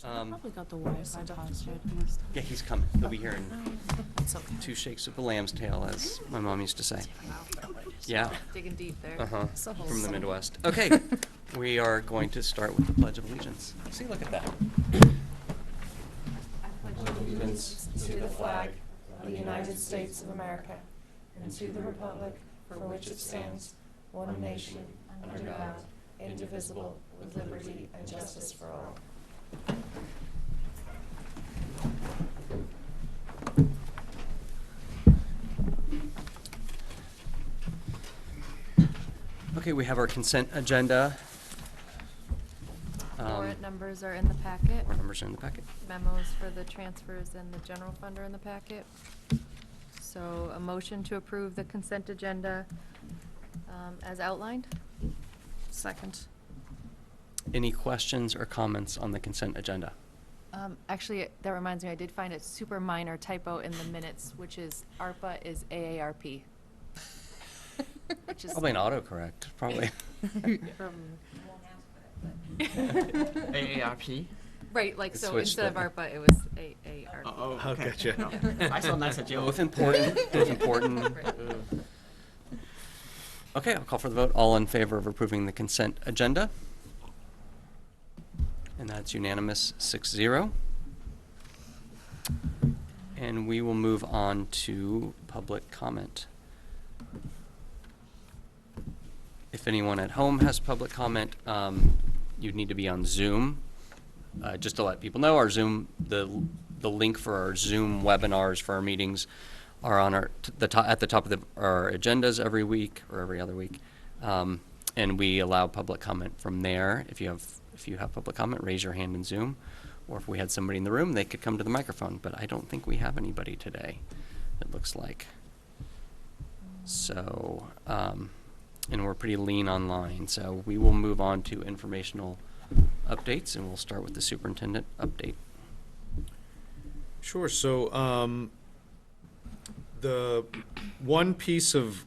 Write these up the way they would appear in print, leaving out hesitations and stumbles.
Probably got the Wi-Fi password. Yeah, he's coming. He'll be here in It's okay. 2 shakes of a lamb's tail, as my mom used to say. Yeah. Digging deep there. So From the wholesome. Midwest. Okay, we are going to start with the Pledge of Allegiance. See, look at that. Allegiance to the flag of the United States of America and to the republic for which it stands, one nation, under God, indivisible, with liberty and justice for all. Okay, we have our consent agenda. Warrant numbers are in the packet. Warrant numbers are in the packet. Memos for the transfers and the general fund are in the packet. So a motion to approve the consent agenda as outlined. Second. Any questions or comments on the consent agenda? Actually, that reminds me, I did find a super minor typo in the minutes, which is ARPA is AARP. Which is Probably an autocorrect, probably. from, AARP? right, like, so Switched instead of it. ARPA, it was AARP. Oh, Oh, okay. gotcha. I saw that's a joke. Both important, both important. Right. Okay, I'll call for the vote. All in favor of approving the consent agenda? And that's unanimous, 6-0. And we will move on to public comment. If anyone at home has public comment, you'd need to be on Zoom. Just to let people know, our Zoom, the link for our Zoom webinars for our meetings are on at the top of our agendas every week or every other week. And we allow public comment from there. If you have public comment, raise your hand in Zoom. Or if we had somebody in the room, they could come to the microphone. But I don't think we have anybody today, it looks like. So, and we're pretty lean online. So we will move on to informational updates, and we'll start with the superintendent update. Sure. So the one piece of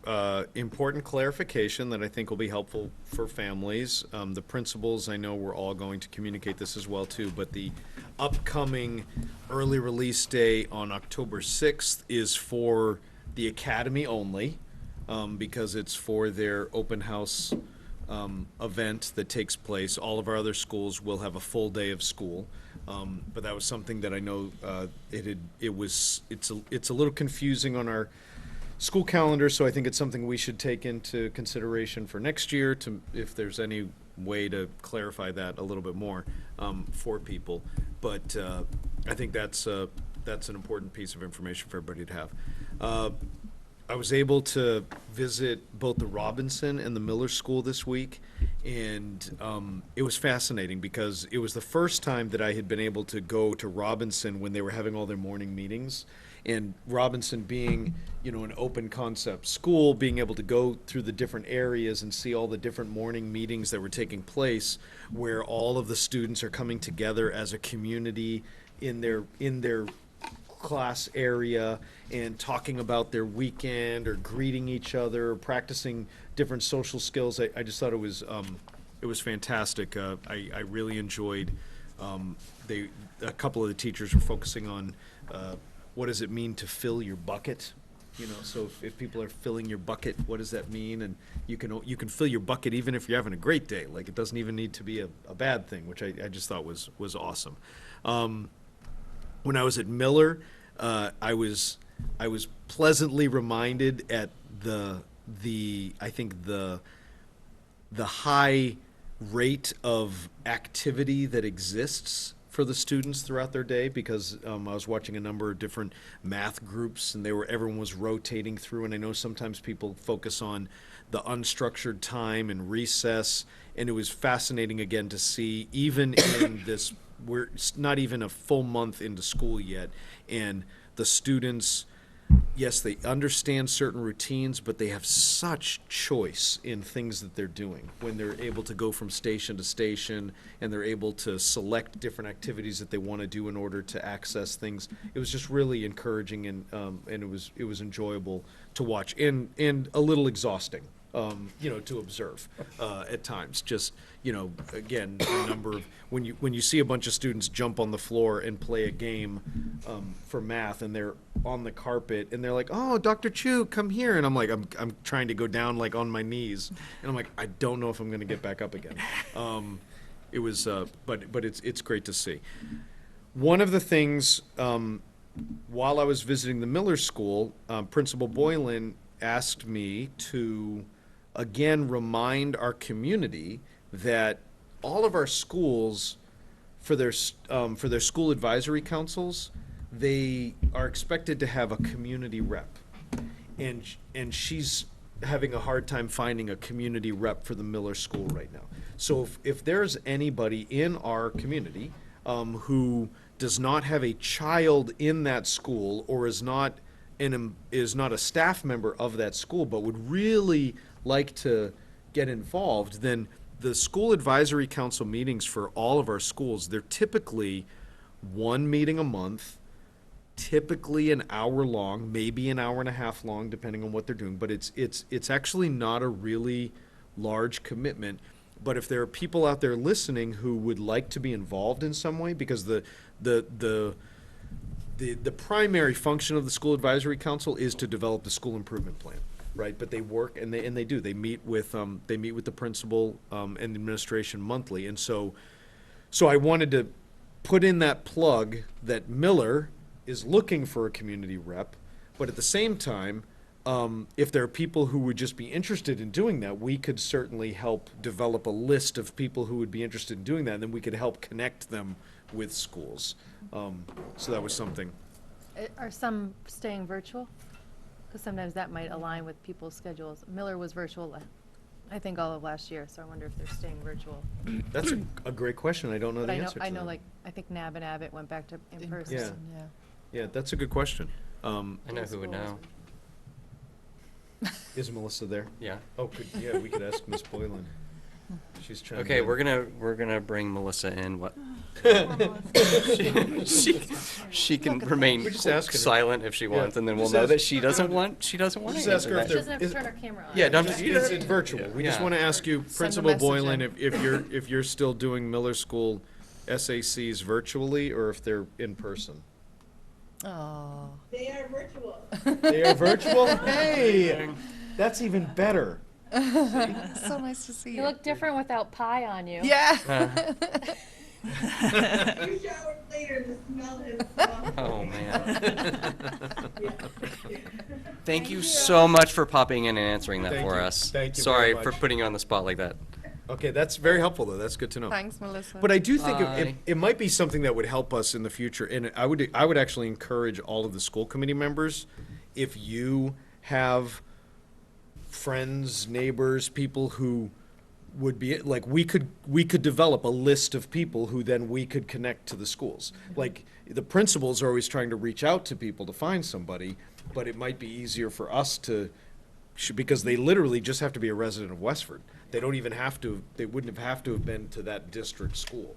important clarification that I think will be helpful for families, the principals, I know we're all going to communicate this as well too, but the upcoming early release day on October 6th is for the academy only, because it's for their open house event that takes place. All of our other schools will have a full day of school. But that was something that I know it's a little confusing on our school calendar, so I think it's something we should take into consideration for next year if there's any way to clarify that a little bit more for people. But I think that's an important piece of information for everybody to have. I was able to visit both the Robinson and the Miller School this week, and it was fascinating because it was the first time that I had been able to go to Robinson when they were having all their morning meetings. And Robinson being, an open concept school, being able to go through the different areas and see all the different morning meetings that were taking place, where all of the students are coming together as a community in their class area and talking about their weekend or greeting each other, or practicing different social skills. I just thought it was fantastic. I really enjoyed. A couple of the teachers were focusing on what does it mean to fill your bucket. So if people are filling your bucket, what does that mean? And you can fill your bucket even if you're having a great day. Like, it doesn't even need to be a bad thing, which I just thought was awesome. When I was at Miller, I was pleasantly reminded at the high rate of activity that exists for the students throughout their day, because I was watching a number of different math groups, and everyone was rotating through. And I know sometimes people focus on the unstructured time and recess, and it was fascinating again to see, even in this, we're not even a full month into school yet, and the students, yes, they understand certain routines, but they have such choice in things that they're doing when they're able to go from station to station, and they're able to select different activities that they want to do in order to access things. It was just really encouraging, and it was enjoyable to watch, and a little exhausting. to observe at times. Just, again, a number of, when you see a bunch of students jump on the floor and play a game for math, and they're on the carpet, and they're like, "Oh, Dr. Chu, come here," and I'm like, I'm trying to go down like on my knees, and I'm like, I don't know if I'm going to get back up again. It was, but it's great to see. One of the things, while I was visiting the Miller School, Principal Boylan asked me to, again, remind our community that all of our schools, for their school advisory councils, they are expected to have a community rep. And she's having a hard time finding a community rep for the Miller School right now. So if there's anybody in our community who does not have a child in that school, or is not a staff member of that school, but would really like to get involved, then the school advisory council meetings for all of our schools, they're typically one meeting a month, typically an hour long, maybe an hour and a half long, depending on what they're doing. But it's actually not a really large commitment. But if there are people out there listening who would like to be involved in some way, because the primary function of the school advisory council is to develop the school improvement plan, right? But they work and they do. They meet with the principal and the administration monthly. And so I wanted to put in that plug that Miller is looking for a community rep, but at the same time, if there are people who would just be interested in doing that, we could certainly help develop a list of people who would be interested in doing that, and then we could help connect them with schools. So that was something. Are some staying virtual? Because sometimes that might align with people's schedules. Miller was virtual, I think, all of last year, so I wonder if they're staying virtual. That's a great question. I don't know But the I know, answer to I know, that. like, I think Nab and Abbott went back to in person. Yeah. Yeah, that's a good question. I know who would know. Is Melissa there? Yeah. Oh, yeah, we could ask Miss Boylan. She's trying. Okay, we're gonna bring Melissa in. What? she can remain We're just asking her. silent if she wants, and then we'll Just know ask- that she doesn't want. She doesn't want Just to ask her answer if that. She they're- doesn't have to turn her camera on. Yeah, don't. It's virtual. We just Yeah. want to ask you, a Principal message Boylan, in. if you're still doing Miller School SACs virtually, or if they're in person. Oh. They are virtual. They are virtual? Hey, that's even better. So nice to see You look different without pie on you. Yeah. You showered later, the smell is gone. Oh man. Thank you so much for popping in and answering that Thank for you. us. Thank you Sorry very for much. putting you on the spot like that. Okay, that's very helpful, though. That's good to know. Thanks, Melissa. But I do think Bye. it might be something that would help us in the future, and I would actually encourage all of the school committee members, if you have friends, neighbors, people who would be, like, we could develop a list of people who then we could connect to the schools. Like, the principals are always trying to reach out to people to find somebody, but it might be easier for us to, because they literally just have to be a resident of Westford. They don't even have to, they wouldn't have to have been to that district school.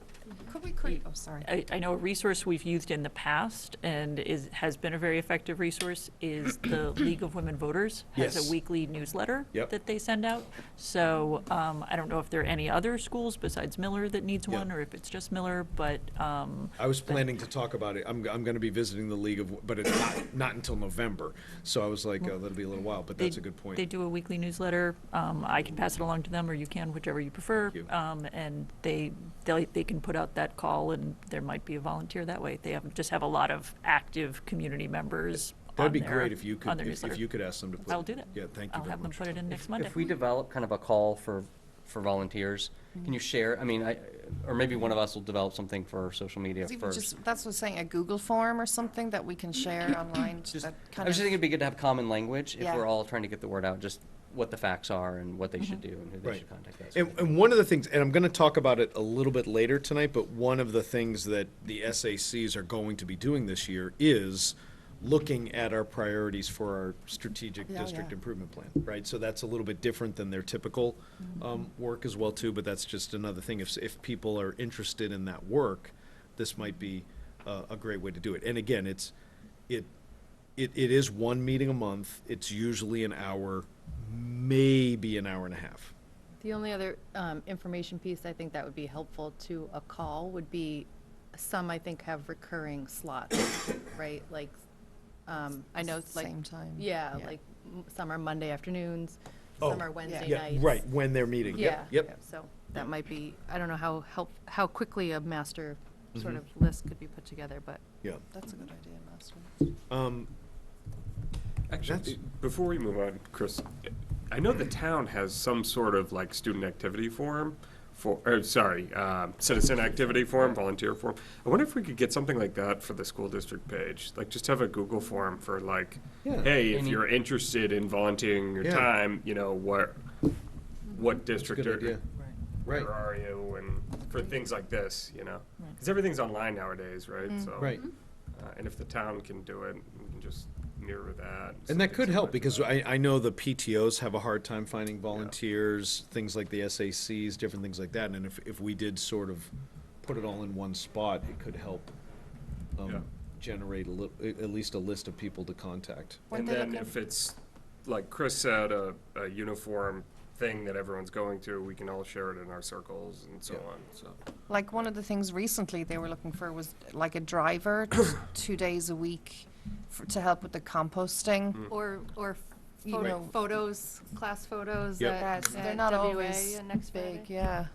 Could we create, oh, sorry. I know a resource we've used in the past and has been a very effective resource is the League of Women Voters has Yes. a weekly newsletter Yep. that they send out. So I don't know if there are any other schools besides Miller that needs Yeah. one, or if it's just Miller, but I was planning to talk about it. I'm going to be visiting the League of, but it's not until November. So I was like, oh, that'll be a little while, but that's a good point. They do a weekly newsletter. I can pass it along to them, or you can, whichever you prefer. Thank you. And they can put out that call, and there might be a volunteer that way. They just have a lot of active community members. That'd be on great their- if you on could, their if newsletter. you could ask them to put. I'll do that. Yeah, thank you I'll very have them much. put it in next Monday. If we develop kind of a call for volunteers, can you share? I mean, or maybe one of us will develop something for social media Even first. just, that's what I'm saying, a Google form or something that we can share online. Just, that I kind was just of- thinking it'd be good to have common language if Yeah. we're all trying to get the word out, just what the facts are and what they should do and who they Right. should contact. That sort of And one of the things, and I'm going to talk about it a little bit later tonight, but one of the things that the SACs are going to be doing this year is looking at our priorities for our strategic Yeah, district yeah. improvement plan, right? So that's a little bit different than their typical work as well, too, but that's just another thing. If people are interested in that work, this might be a great way to do it. And again, it is one meeting a month. It's usually an hour, maybe an hour and a half. The only other information piece I think that would be helpful to a call would be, some I think have recurring slots, right? Like, I know, like. Same time. Yeah, like, some are Monday afternoons, Oh, some are Wednesday Yeah, nights. right, when they're meeting. Yeah. Yep. So that might be, I don't know how quickly a master sort Mhm. of list could be put together, but. Yeah. That's a good idea, Master. Actually, That's- before we move on, Chris, I know the town has some sort of like student activity form citizen activity form, volunteer form. I wonder if we could get something like that for the school district page, like just have a Google form for like, Yeah. hey, if Any- you're interested in volunteering your Yeah. time, you know, what That's a district good idea. Right. where are you, and for things like this, you know, because everything's online nowadays, right? So, Right. and if the town can do it, we can just mirror that. And that could help, something because like that. I know the PTOs have a hard time finding volunteers, things like the SACs, different things like that, and if we did sort of put it all in one spot, it could help Yeah. generate at least a list of people to contact. Weren't And they then looking- if it's, like Chris said, a uniform thing that everyone's going to, we can all share it in our circles and so Yeah. on, so. Like, one of the things recently they were looking for was like a driver, 2 days a week to help with the composting. Or You know- photos, class photos Yep. at They're not WA always next big, Friday. yeah.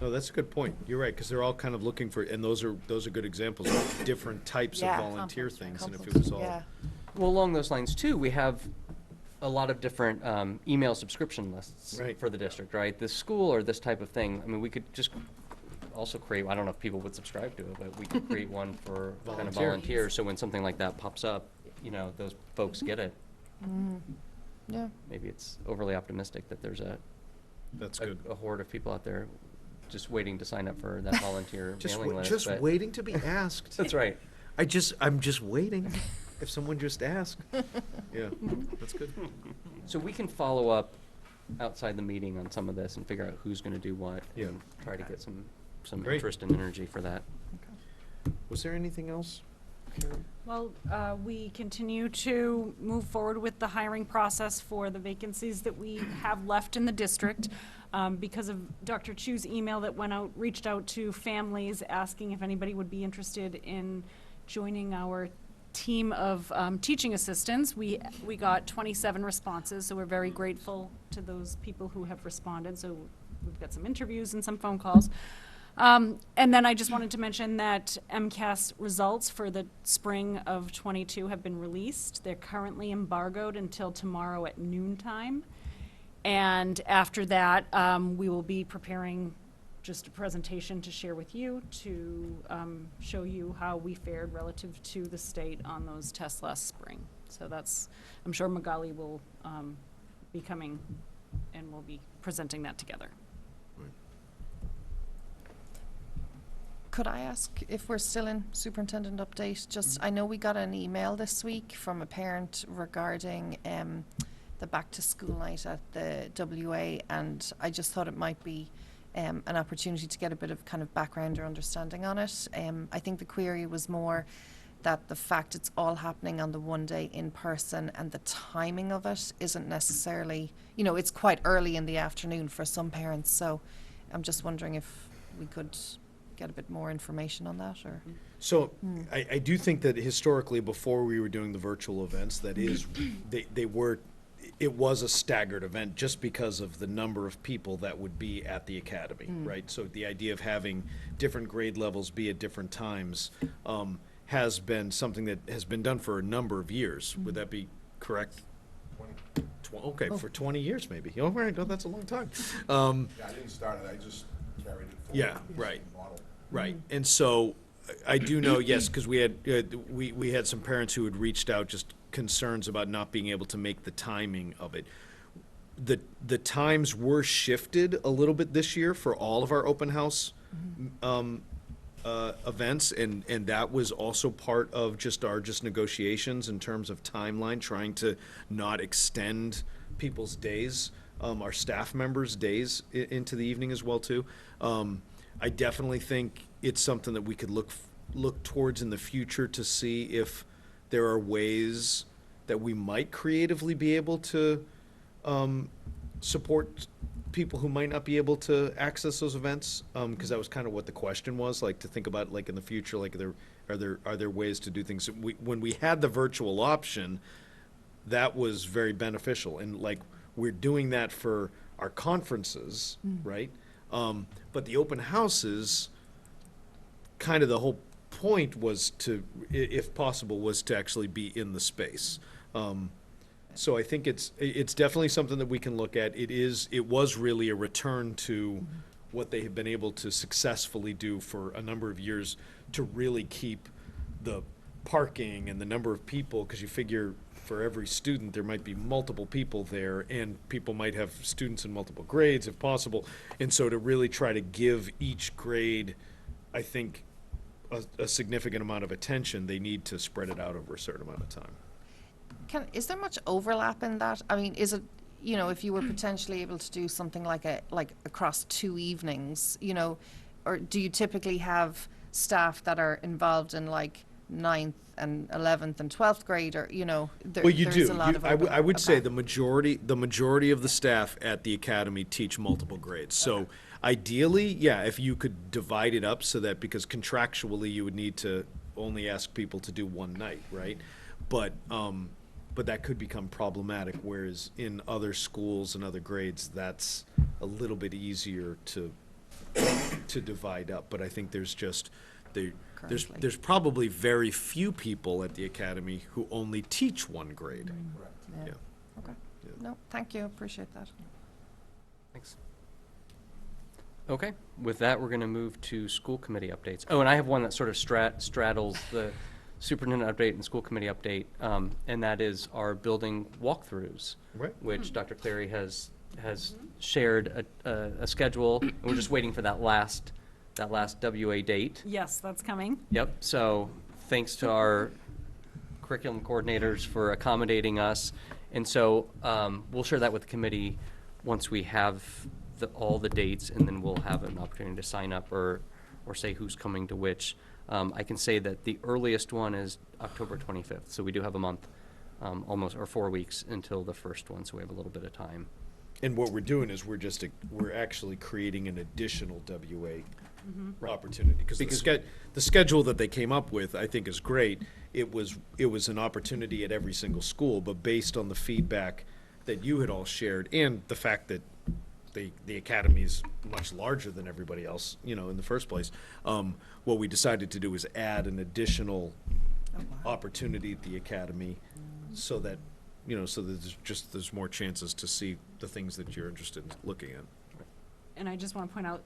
No, that's a good point. You're right, because they're all kind of looking for, and those are good examples of different types of Yeah. volunteer Compost, things, and if it Compost, was all. yeah. Well, along those lines too, we have a lot of different email subscription lists Right. for the district, right? This school or this type of thing. I mean, we could just also create, I don't know if people would subscribe to it, but we could create one for kind of Volunteer. volunteers. So when something like that pops up, you know, those folks get it. Yeah. Maybe it's overly optimistic that there's That's a good. a horde of people out there just waiting to sign up for that volunteer mailing list. Just but- waiting to be asked. That's right. I'm just waiting. If someone just asked. Yeah, that's good. So we can follow up outside the meeting on some of this and figure out who's gonna do what. Yeah. And try to get some Great. interest and energy for that. Was there anything else, Carrie? Well, we continue to move forward with the hiring process for the vacancies that we have left in the district. Because of Dr. Chu's email that went out, reached out to families asking if anybody would be interested in joining our team of teaching assistants. We got 27 responses, so we're very grateful to those people who have responded. So we've got some interviews and some phone calls. And then I just wanted to mention that MCAS results for the spring of '22 have been released. They're currently embargoed until tomorrow at noontime. And after that, we will be preparing just a presentation to share with you to show you how we fared relative to the state on those tests last spring. So that's, I'm sure Magali will be coming and we'll be presenting that together. Could I ask if we're still in superintendent update? Just, I know we got an email this week from a parent regarding the back to school night at the WA, and I just thought it might be an opportunity to get a bit of kind of background or understanding on it. I think the query was more that the fact it's all happening on the one day in person and the timing of it isn't necessarily, you know, it's quite early in the afternoon for some parents, so I'm just wondering if we could get a bit more information on that, or? So I do think that historically, before we were doing the virtual events, that is, it was a staggered event just because of the number of people that would be at the academy, right? So the idea of having different grade levels be at different times has been something that has been done for a number of years. Would that be correct? 20. Okay, for 20 years maybe. Oh, right, no, that's a long time. Yeah, I didn't start it, I just carried it forward. Yeah, It's right. a model. Right, and so I do know, yes, because we had some parents who had reached out, just concerns about not being able to make the timing of it. The times were shifted a little bit this year for all of our open house events, and that was also part of just our negotiations in terms of timeline, trying to not extend people's days, our staff members' days into the evening as well too. I definitely think it's something that we could look towards in the future to see if there are ways that we might creatively be able to support people who might not be able to access those events, because that was kind of what the question was, like to think about like in the future, like are there ways to do things? When we had the virtual option, that was very beneficial, and like we're doing that for our conferences, right? But the open houses, kind of the whole point was to, if possible, was to actually be in the space. So I think it's definitely something that we can look at. It was really a return to what they have been able to successfully do for a number of years, to really keep the parking and the number of people, because you figure for every student there might be multiple people there, and people might have students in multiple grades if possible. And so to really try to give each grade, I think, a significant amount of attention, they need to spread it out over a certain amount of time. Is there much overlap in that? I mean, is it, you know, if you were potentially able to do something like across 2 evenings, you know, or do you typically have staff that are involved in like 9th and 11th and 12th grade, or, you know, Well, you there's do. a lot of overlap. I would say Okay. the majority of the staff at the academy teach multiple grades. So ideally, yeah, if you could divide it up so that, because contractually you would need to only ask people to do one night, right? But that could become problematic, whereas in other schools and other grades, that's a little bit easier to divide up. But I think there's Currently. there's probably very few people at the academy who only teach one grade. Correct. Yeah. Okay. Yeah. No, thank you, appreciate that. Thanks. Okay, with that, we're going to move to school committee updates. Oh, and I have one that sort of straddles the superintendent update and school committee update, and that is our building walkthroughs, Right. which Dr. Clary has shared a schedule, and we're just waiting for that last WA date. Yes, that's coming. Yep, so thanks to our curriculum coordinators for accommodating us. And so we'll share that with the committee once we have all the dates, and then we'll have an opportunity to sign up or say who's coming to which. I can say that the earliest one is October 25th, so we do have a month, almost, or 4 weeks until the first one, so we have a little bit of time. And what we're doing is we're actually creating an additional WA opportunity, because the schedule that they came up with, I think, is great. It was an opportunity at every single school, but based on the feedback that you had all shared, and the fact that the academy is much larger than everybody else, you know, in the first place, what we decided to do is add an additional opportunity at the academy, so that, you know, so that there's more chances to see the things that you're interested in looking at. And I just want to point out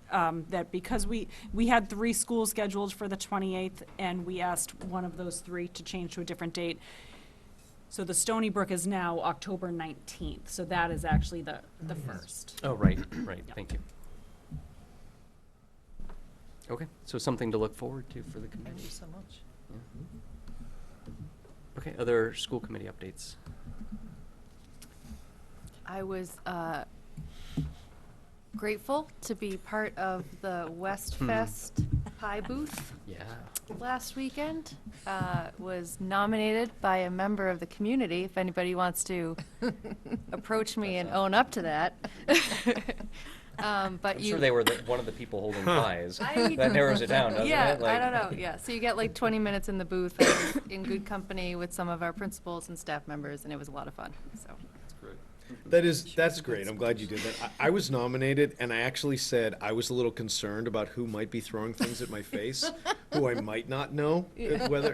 that because we had 3 schools scheduled for the 28th, and we asked one of those 3 to change to a different date. So the Stony Brook is now October 19th, so that is actually the first. Oh, right, thank you. Okay, so something to look forward to for the Thank committee. you so much. Okay, other school committee updates? I was grateful to be part of the Westfest pie booth Yeah. last weekend. Was nominated by a member of the community, if anybody wants to approach me and own up to that. But I'm sure they were one of the people holding pies. I- That narrows it down, doesn't Yeah, it? I don't know, yeah. So you get like 20 minutes in the booth. I was in good company with some of our principals and staff members, and it was a lot of fun, so. That's great. I'm glad you did that. I was nominated, and I actually said I was a little concerned about who might be throwing things at my face, who I might not know,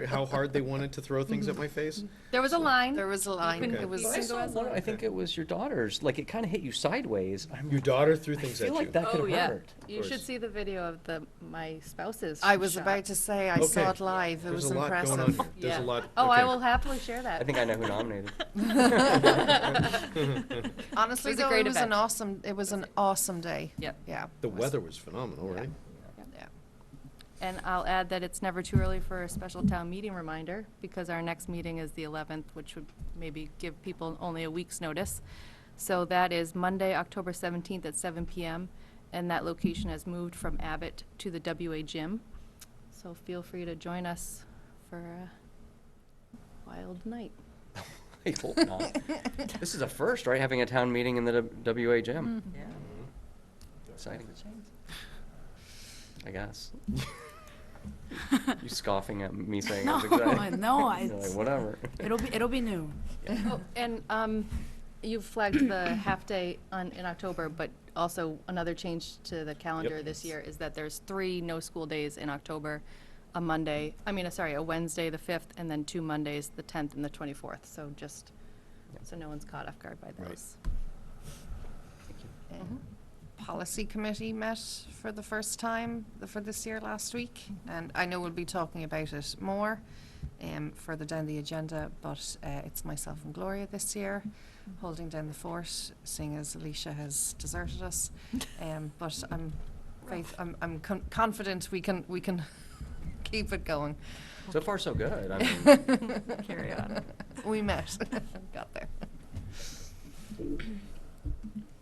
how hard they wanted to throw things at my face. There was a line. There was a line, couldn't it was. compete. I saw one, I think it was your daughter's, like it kind of hit you sideways. Your daughter threw things I at feel you. like that Oh, could yeah. hurt. You should course. see the video of my spouse's I was shot. about to say, I saw Okay. it live, it There's was a lot going on impressive. here. There's a Yeah. lot. Oh, I okay. will happily share that. I think I know who nominated. Honestly, It was a though, great it was an awesome day. Yep. Yeah. The weather was phenomenal, right? Yeah. And I'll add that it's never too early for a special town meeting reminder, because our next meeting is the 11th, which would maybe give people only a week's notice. So that is Monday, October 17th at 7 PM, and that location has moved from Abbott to the WA Gym. So feel free to join us for a wild night. I hope not. This is a first, right? Having a town meeting in the WA gym. Yeah. Exciting. I guess. You scoffing at me saying I was excited? No, You're like, whatever. it'll be new. Oh, and you flagged the half-day in October, but also another change to the calendar Yep. this year is that there's 3 no-school days in October, a Wednesday, the 5th, and then 2 Mondays, the 10th and the 24th. So just, so no one's caught off guard by Right. those. Policy committee met for the first time for this year last week, and I know we'll be talking about it more further down the agenda, but it's myself and Gloria this year holding down the fort, seeing as Alicia has deserted us. But I'm confident we can keep it going. So far, so good. I mean, Carry on. We met, got there.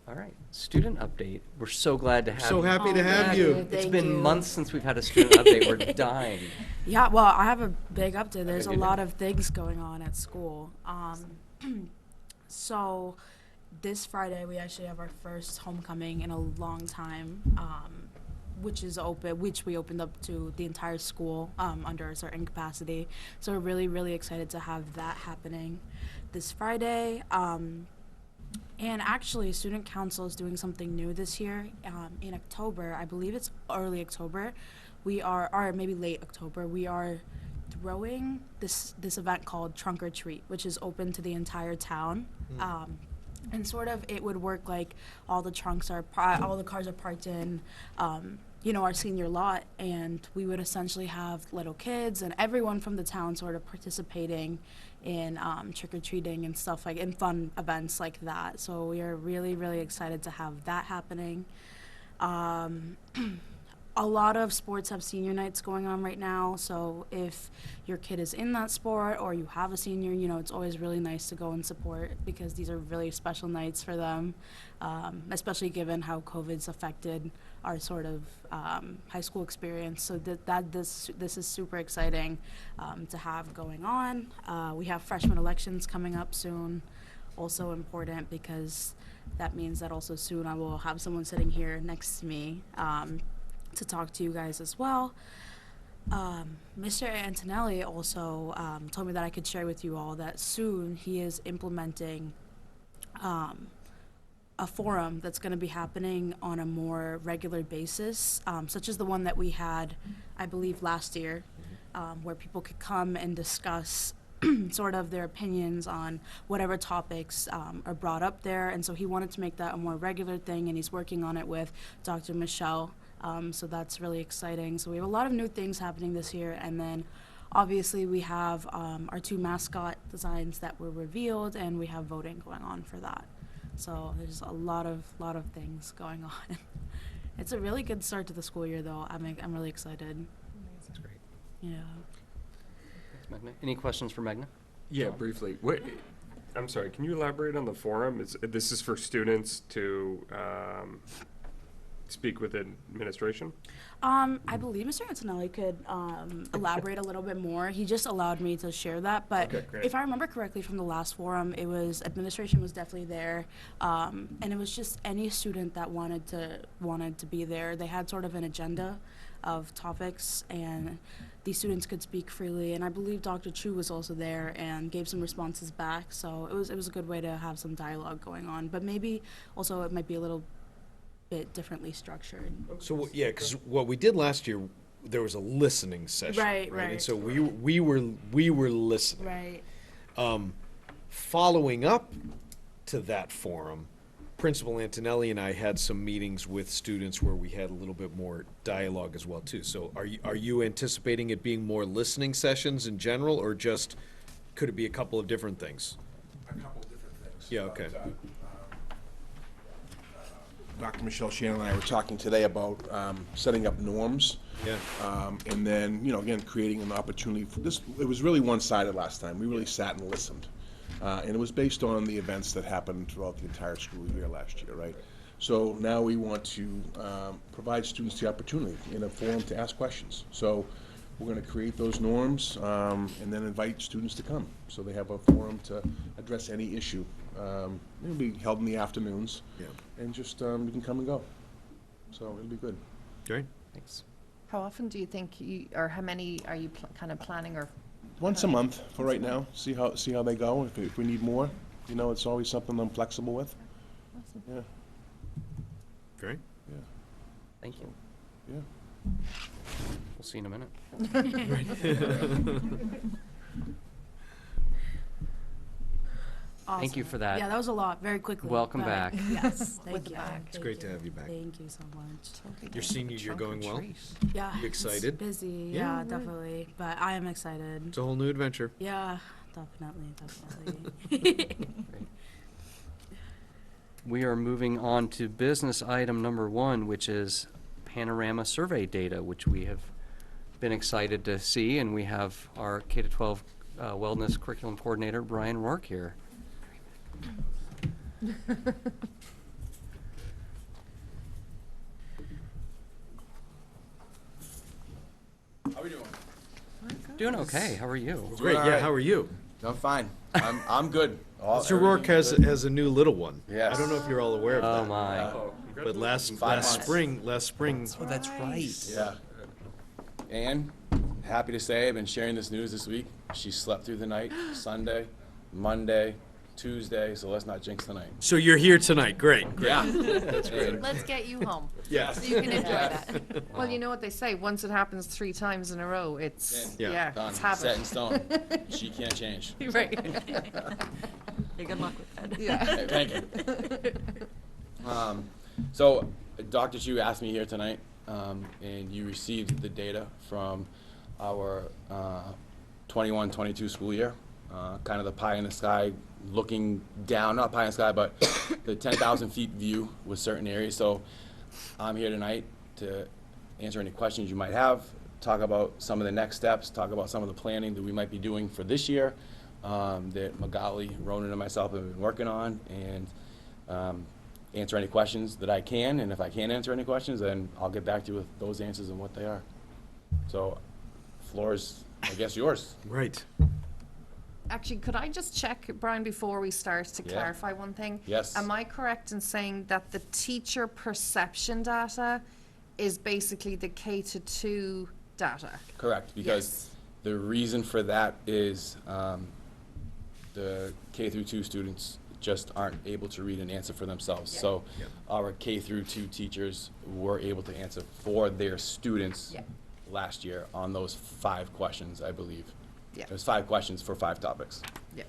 all right. Student update. We're so glad to have So you. happy to have thank you. It's Thank been you. months since we've had a student update. We're dying. Yeah, well, I have a big update. There's a Okay, lot of things going on at school. So this Friday we actually have our first homecoming in a long time, which we opened up to the entire school under a certain capacity. So we're really, really excited to have that happening this Friday. And actually, Student Council is doing something new this year. In October, I believe it's early October, or maybe late October, we are throwing this event called Trunk or Treat, which is open to the entire town. And sort of it would work like all the cars are parked in, our senior lot, and we would essentially have little kids and everyone from the town sort of participating in trick-or-treating and stuff in fun events like that. So we are really, really excited to have that happening. A lot of sports have senior nights going on right now, so if your kid is in that sport or you have a senior, it's always really nice to go and support because these are really special nights for them, especially given how COVID's affected our sort of high school experience. So this is super exciting to have going on. We have freshman elections coming up soon, also important because that means that also soon I will have someone sitting here next to me to talk to you guys as well. Mr. Antonelli also told me that I could share with you all that soon he is implementing a forum that's going to be happening on a more regular basis, such as the one that we had, I believe, last year, where people could come and discuss sort of their opinions on whatever topics are brought up there. And so he wanted to make that a more regular thing, and he's working on it with Dr. Michelle. So that's really exciting. So we have a lot of new things happening this year. And then obviously we have our 2 mascot designs that were revealed, and we have voting going on for that. So there's a lot of things going on. It's a really good start to the school year, though. I'm really excited. That's great. Yeah. Thanks, Magna. Any questions for Magna? Yeah, briefly. I'm sorry, can you elaborate on the forum? This is for students to speak with administration? I believe Mr. Antonelli could elaborate a little bit more. He just allowed me to share that. But Okay, great. if I remember correctly from the last forum, it was administration was definitely there. And it was just any student that wanted to be there. They had sort of an agenda of topics, and these students could speak freely. And I believe Dr. Chu was also there and gave some responses back. So it was a good way to have some dialogue going on. But maybe also it might be a little bit differently structured. So, yeah, because what we did last year, there was a listening session. Right. And so we were listening. Right. Following up to that forum, Principal Antonelli and I had some meetings with students where we had a little bit more dialogue as well, too. So are you anticipating it being more listening sessions in general, or just, could it be a couple of different things? A couple different things. Yeah, okay. Dr. Michelle Shannon and I were talking today about setting up norms. Yeah. And then, again, creating an opportunity for this. It was really one-sided last time. We really sat and listened. And it was based on the events that happened throughout the entire school year last year, right? So now we want to provide students the opportunity in a forum to ask questions. So we're gonna create those norms, and then invite students to come. So they have a forum to address any issue. It'll be held in the afternoons. Yeah. And just, you can come and go. So it'll be good. Great. Thanks. How often do you think or how many are you kind of planning or? Once a month for right now, see how they go. If we need more, you know, it's always something I'm flexible with. Awesome. Yeah, Great. yeah, Thank you. yeah. We'll see you in a minute. Thank you for that. Yeah, that was a lot, very quickly. Welcome but back. Yes, With thank the you. bag. It's great to have you back. Thank you so much. Your senior year going well? Yeah. You it's excited? busy, Yeah, yeah, right. definitely. But I am excited. It's a whole new adventure. Yeah, definitely. We are moving on to business item number 1, which is panorama survey data, which we have been excited to see, and we have our K-12 wellness curriculum coordinator, Brian Rourke, here. How are we doing? Doing okay. How are you? Great, all yeah, right. how are you? I'm fine. I'm good. Mr. Rourke has a new little one. Yes. I don't know if you're all aware of Oh, that. my. Oh, But last 5 months. spring, Oh, that's right. Yeah. And happy to say I've been sharing this news this week. She slept through the night, Sunday, Monday, Tuesday, so let's not jinx the night. so you're here tonight, great. Yeah. That's great. Let's get you home, Yeah. so you can enjoy that. Well, you know what they say, once it happens 3 times in a row, it's, Yeah. yeah, Done. it's habit. Set in stone. She can't change. Right. Hey, good luck with that. Yeah. Hey, thank you. So Dr. Chu asked me here tonight, and you received the data from our 21-22 school year, kind of the pie in the sky, looking down, not pie in the sky, but the 10,000 feet view with certain areas. So I'm here tonight to answer any questions you might have, talk about some of the next steps, talk about some of the planning that we might be doing for this year, that Magali, Ronan, and myself have been working on, and answer any questions that I can, and if I can't answer any questions, then I'll get back to you with those answers and what they are. So, floor is, I guess, yours. Right. Actually, could I just check, Brian, before we start, to Yeah. clarify one thing? Yes. Am I correct in saying that the teacher perception data is basically the K-2 data? Correct, because the reason for that is the K through 2 students just aren't able to read and answer for themselves. Yeah. So Yep. our K through 2 teachers were able to answer for their students Yeah. last year on those 5 questions, I believe. Yeah. There's 5 questions for 5 topics. Yeah.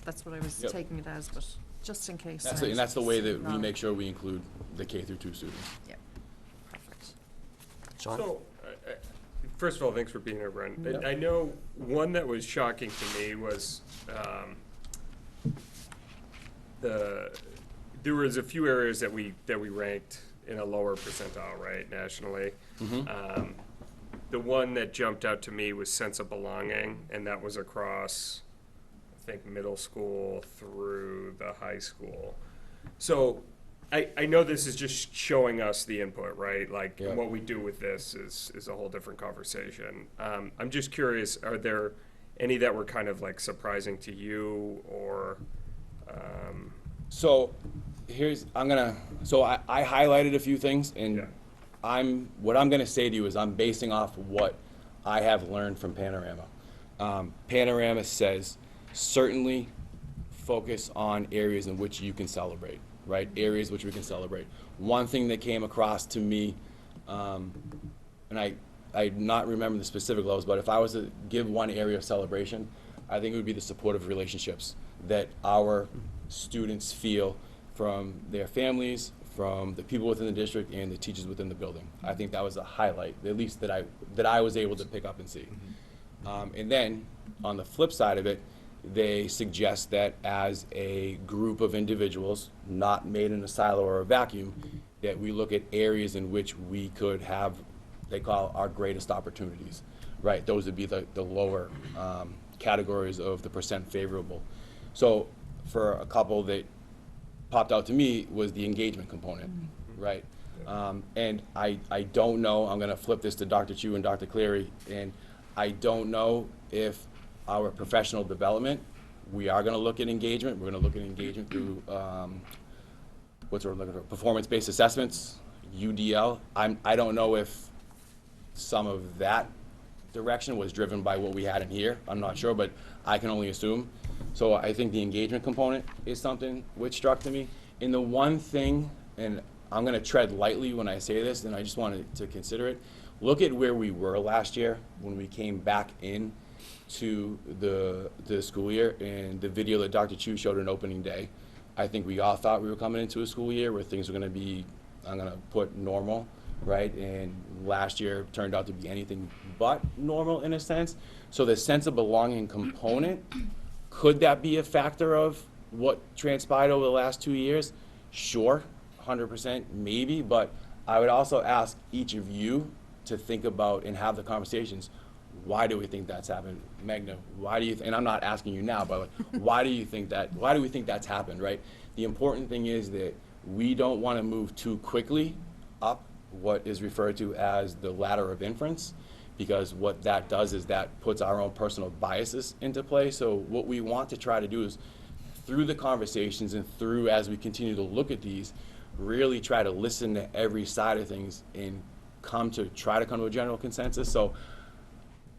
That's what I was Yep. taking it as, but just in case. And that's the way that we No. make sure we include the K through 2 students. Yeah, perfect. Sean? So, first of all, thanks for being here, Brian. Yep. I know one that was shocking to me was, there was a few areas that we ranked in a lower percentile, right, nationally. The one that jumped out to me was sense of belonging, and that was across, I think, middle school through the high school. So I know this is just showing us the input, right? Like, Yeah. what we do with this is a whole different conversation. I'm just curious, are there any that were kind of like surprising to you, or, So here's, so I highlighted a few things, and Yeah. what I'm gonna say to you is I'm basing off what I have learned from Panorama. Panorama says certainly focus on areas in which you can celebrate, right? Areas which we can celebrate. One thing that came across to me, and I not remember the specific levels, but if I was to give one area of celebration, I think it would be the supportive relationships that our students feel from their families, from the people within the district, and the teachers within the building. I think that was a highlight, at least that I was able to pick up and see. And then, on the flip side of it, they suggest that as a group of individuals, not made in a silo or a vacuum, that we look at areas in which we could have, they call our greatest opportunities, right? Those would be the lower categories of the percent favorable. So for a couple that popped out to me was the engagement component, right? And I don't know, I'm gonna flip this to Dr. Chu and Dr. Cleary, and I don't know if our professional development, we are gonna look at engagement, we're gonna look at engagement through, what's we're looking for, performance-based assessments, UDL. I don't know if some of that direction was driven by what we had in here, I'm not sure, but I can only assume. So I think the engagement component is something which struck to me. And the one thing, and I'm gonna tread lightly when I say this, and I just wanted to consider it, look at where we were last year when we came back in to the school year, and the video that Dr. Chu showed on opening day. I think we all thought we were coming into a school year where things were gonna be, I'm gonna put normal, right? And last year turned out to be anything but normal in a sense. So the sense of belonging component, could that be a factor of what transpired over the last 2 years? Sure, 100%, maybe, but I would also ask each of you to think about and have the conversations. Why do we think that's happened? Magna, why do you, and I'm not asking you now, but like, why do you think that, why do we think that's happened, right? The important thing is that we don't want to move too quickly up what is referred to as the ladder of inference, because what that does is that puts our own personal biases into play. So what we want to try to do is, through the conversations and through as we continue to look at these, really try to listen to every side of things and try to come to a general consensus. So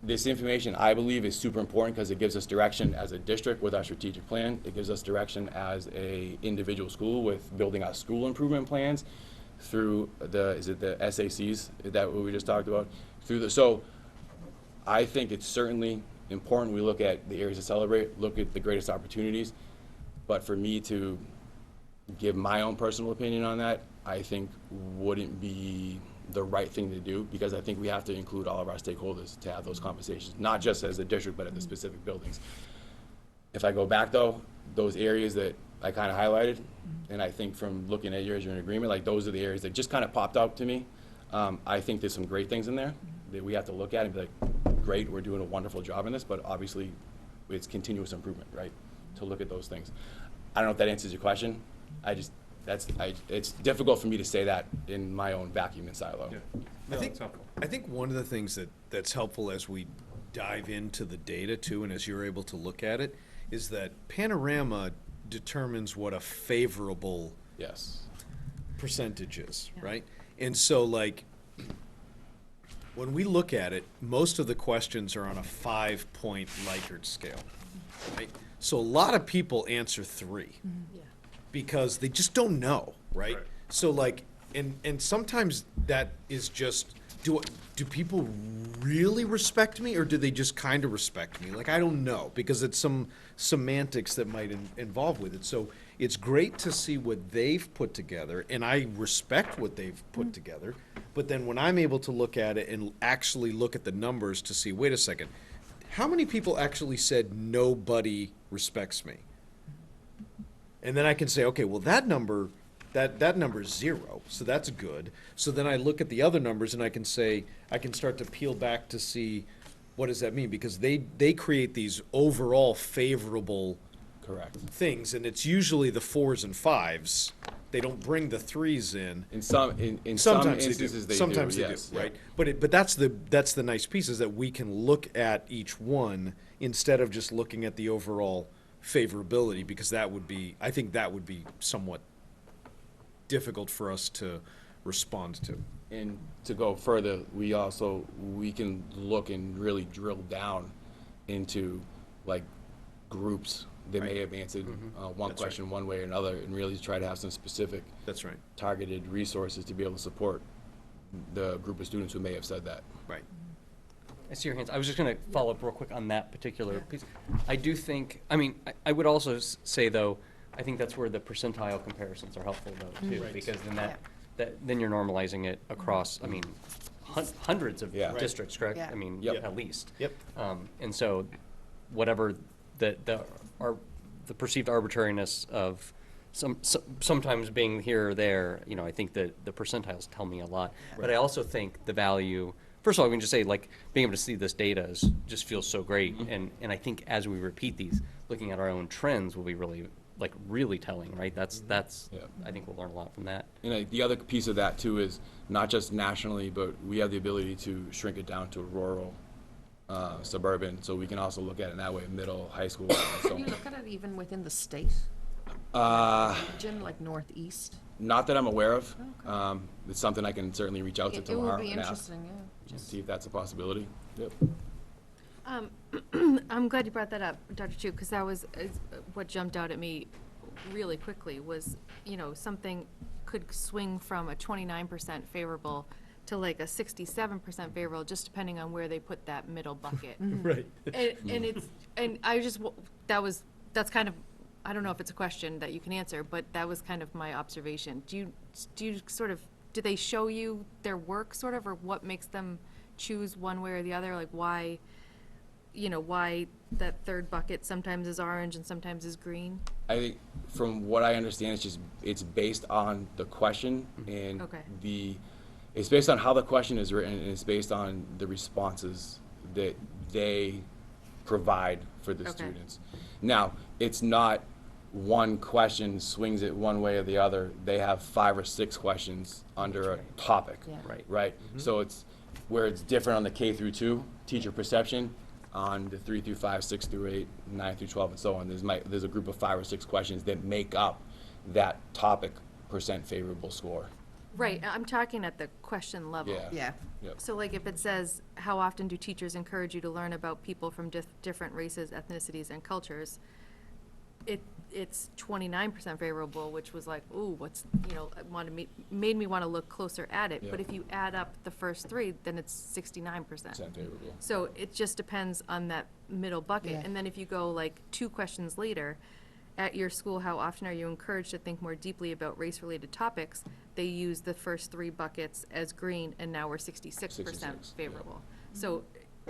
this information, I believe, is super important because it gives us direction as a district with our strategic plan. It gives us direction as a individual school with building our school improvement plans through is it the SACs? Is that what we just talked about? So I think it's certainly important we look at the areas to celebrate, look at the greatest opportunities. But for me to give my own personal opinion on that, I think wouldn't be the right thing to do, because I think we have to include all of our stakeholders to have those conversations, not just as a district, but at the specific buildings. If I go back though, those areas that I kind of highlighted, and I think from looking at yours, you're in agreement, like those are the areas that just kind of popped out to me. I think there's some great things in there that we have to look at and be like, great, we're doing a wonderful job in this, but obviously it's continuous improvement, right? To look at those things. I don't know if that answers your question. It's difficult for me to say that in my own vacuum and silo. Yeah. No, it's helpful. I think one of the things that's helpful as we dive into the data too, and as you're able to look at it, is that Panorama determines what a favorable Yes. percentage is, right? And so like, when we look at it, most of the questions are on a 5-point Likert scale, right? So a lot of people answer 3. Because they just don't know, right? Right. So like, and sometimes that is just, do people really respect me, or do they just kind of respect me? Like, I don't know, because it's some semantics that might involve with it. So it's great to see what they've put together, and I respect what they've put together. But then when I'm able to look at it and actually look at the numbers to see, wait a second, how many people actually said nobody respects me? And then I can say, okay, well, that number is 0, so that's good. So then I look at the other numbers and I can say, I can start to peel back to see, what does that mean? Because they create these overall favorable Correct. things, and it's usually the 4s and 5s. They don't bring the 3s in. In some Sometimes instances they do. Sometimes they Yes. do, right? But that's the nice piece, is that we can look at each one instead of just looking at the overall favorability, because I think that would be somewhat difficult for us to respond to. And to go further, we can look and really drill down into like groups that may have answered one That's question one way or another, and really try to have some specific That's right. targeted resources to be able to support the group of students who may have said that. Right. I see your hands. I was just going to follow up real quick on that particular piece. I do think, I mean, I would also say, though, I think that's where the percentile comparisons are helpful, though, too, Right. because then then you're normalizing it across, I mean, hundreds of Yeah. Right. districts, correct? Yeah. I mean, Yep. at least. Yep. And so whatever the perceived arbitrariness of sometimes being here or there, you know, I think that the percentiles tell me a lot. But I also think the value, first of all, we can just say, like, being able to see this data just feels so great. And I think as we repeat these, looking at our own trends will be really like really telling, right? That's, Yeah. I think we'll learn a lot from that. And the other piece of that too is not just nationally, but we have the ability to shrink it down to rural, suburban, so we can also look at it that way, middle, high school, and so Can you on. look at it even within the state? Region, like northeast? Not that I'm aware of. It's something I can certainly reach out to It tomorrow would be and ask, interesting, yeah. and see if that's a possibility. Yep. I'm glad you brought that up, Dr. Chu, because that was what jumped out at me really quickly was, something could swing from a 29% favorable to like a 67% favorable, just depending on where they put that middle bucket. Right. And that's kind of, I don't know if it's a question that you can answer, but that was kind of my observation. Do you sort of, do they show you their work sort of, or what makes them choose one way or the other? Like why that third bucket sometimes is orange and sometimes is green? I think from what I understand, it's based on the question and Okay. it's based on how the question is written, and it's based on the responses that they provide for the Okay. students. Now, it's not one question swings it one way or the other. They have 5 or 6 questions under a topic, Yeah. Right. right? So it's where it's different on the K through 2 teacher perception, on the 3 through 5, 6 through 8, 9 through 12, and so on. There's a group of 5 or 6 questions that make up that topic percent favorable score. Right, I'm talking at the question level. Yeah. Yeah. Yep. So like if it says, how often do teachers encourage you to learn about people from different races, ethnicities, and cultures? It's 29% favorable, which was like, ooh, made me want to look closer at it. But Yeah. if you add up the first 3, then it's 69%. Percent favorable. So it just depends on that middle bucket. Yeah. And then if you go like 2 questions later, at your school, how often are you encouraged to think more deeply about race-related topics? They use the first 3 buckets as green, and now we're 66% 66, yeah. favorable. So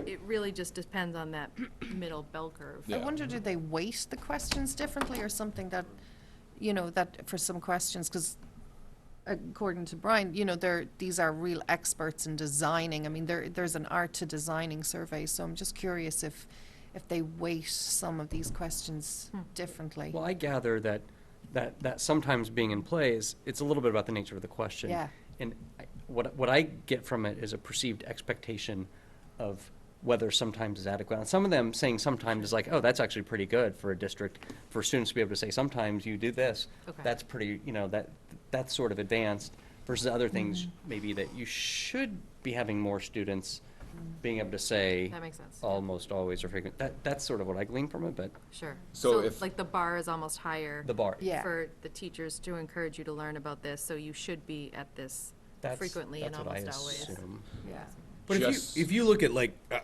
it really just depends on that middle bell curve. Yeah. I wonder, do they weight the questions differently or something that, that for some questions, because according to Brian, these are real experts in designing. I mean, there's an art to designing surveys, so I'm just curious if they weight some of these questions differently. Well, I gather that sometimes being in plays, it's a little bit about the nature of the question. Yeah. And what I get from it is a perceived expectation of whether sometimes is adequate. And some of them saying sometimes is like, oh, that's actually pretty good for a district, for students to be able to say, sometimes you do this. Okay. That's pretty, that's sort of advanced, versus other things maybe that you should be having more students being able to say. That makes sense. Almost always or frequent. That's sort of what I glean from it, but Sure. So if- like the bar is almost higher. the bar. Yeah. For the teachers to encourage you to learn about this, so you should be at this That's- frequently and that's what I almost always. assume. Yeah. But Just- if you look at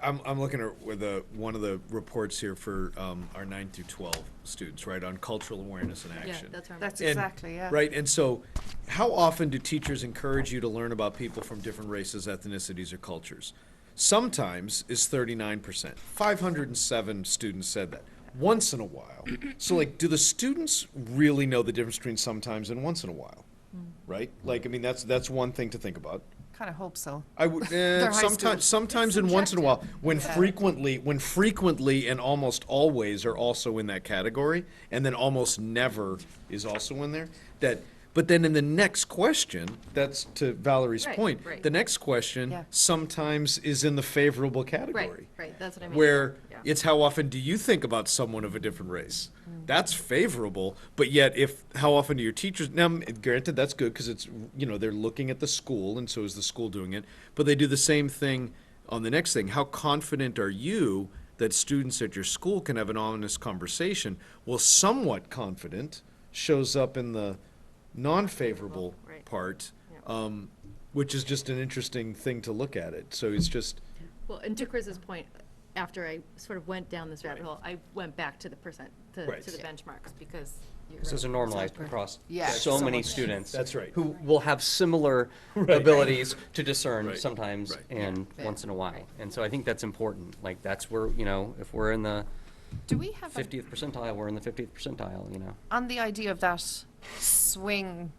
I'm looking at with one of the reports here for our 9 through 12 students, right, on cultural awareness and Yeah, action. that's right. That's And- exactly, yeah. Right, and so how often do teachers encourage you to learn about people from different races, ethnicities, or cultures? Sometimes is 39%. 507 students said that. Once in a while. So like, do the students really know the difference between sometimes and once in a while? Right? Like, I mean, that's one thing to think about. Kind of hope so. I would, high school. sometimes and once in a while, when frequently and almost always are also in that category, and then almost never is also in there, but then in the next question, that's to Valerie's Right, point, right. the next question Yeah. sometimes is in the favorable category. Right, that's what I mean. Where Yeah. it's how often do you think about someone of a different race? That's favorable, but yet how often do your teachers, now granted, that's good because it's, they're looking at the school and so is the school doing it, but they do the same thing on the next thing. How confident are you that students at your school can have an honest conversation? Well, somewhat confident shows up in the non-favorable Right. part, Yeah. which is just an interesting thing to look at it. So it's just, Well, and to Chris's point, after I sort of went down this rabbit hole, I went back to the Right. to the benchmarks, because you're So those are right. normalized Exactly. across Yeah, so so many much. students. That's right. Who will have similar Right. abilities to discern Right. sometimes Right. and Yeah. once in a while. Right. And so I think that's important. Like, that's where, if we're in the Do we have 50th percentile, we're in the 50th percentile. on the idea of that swing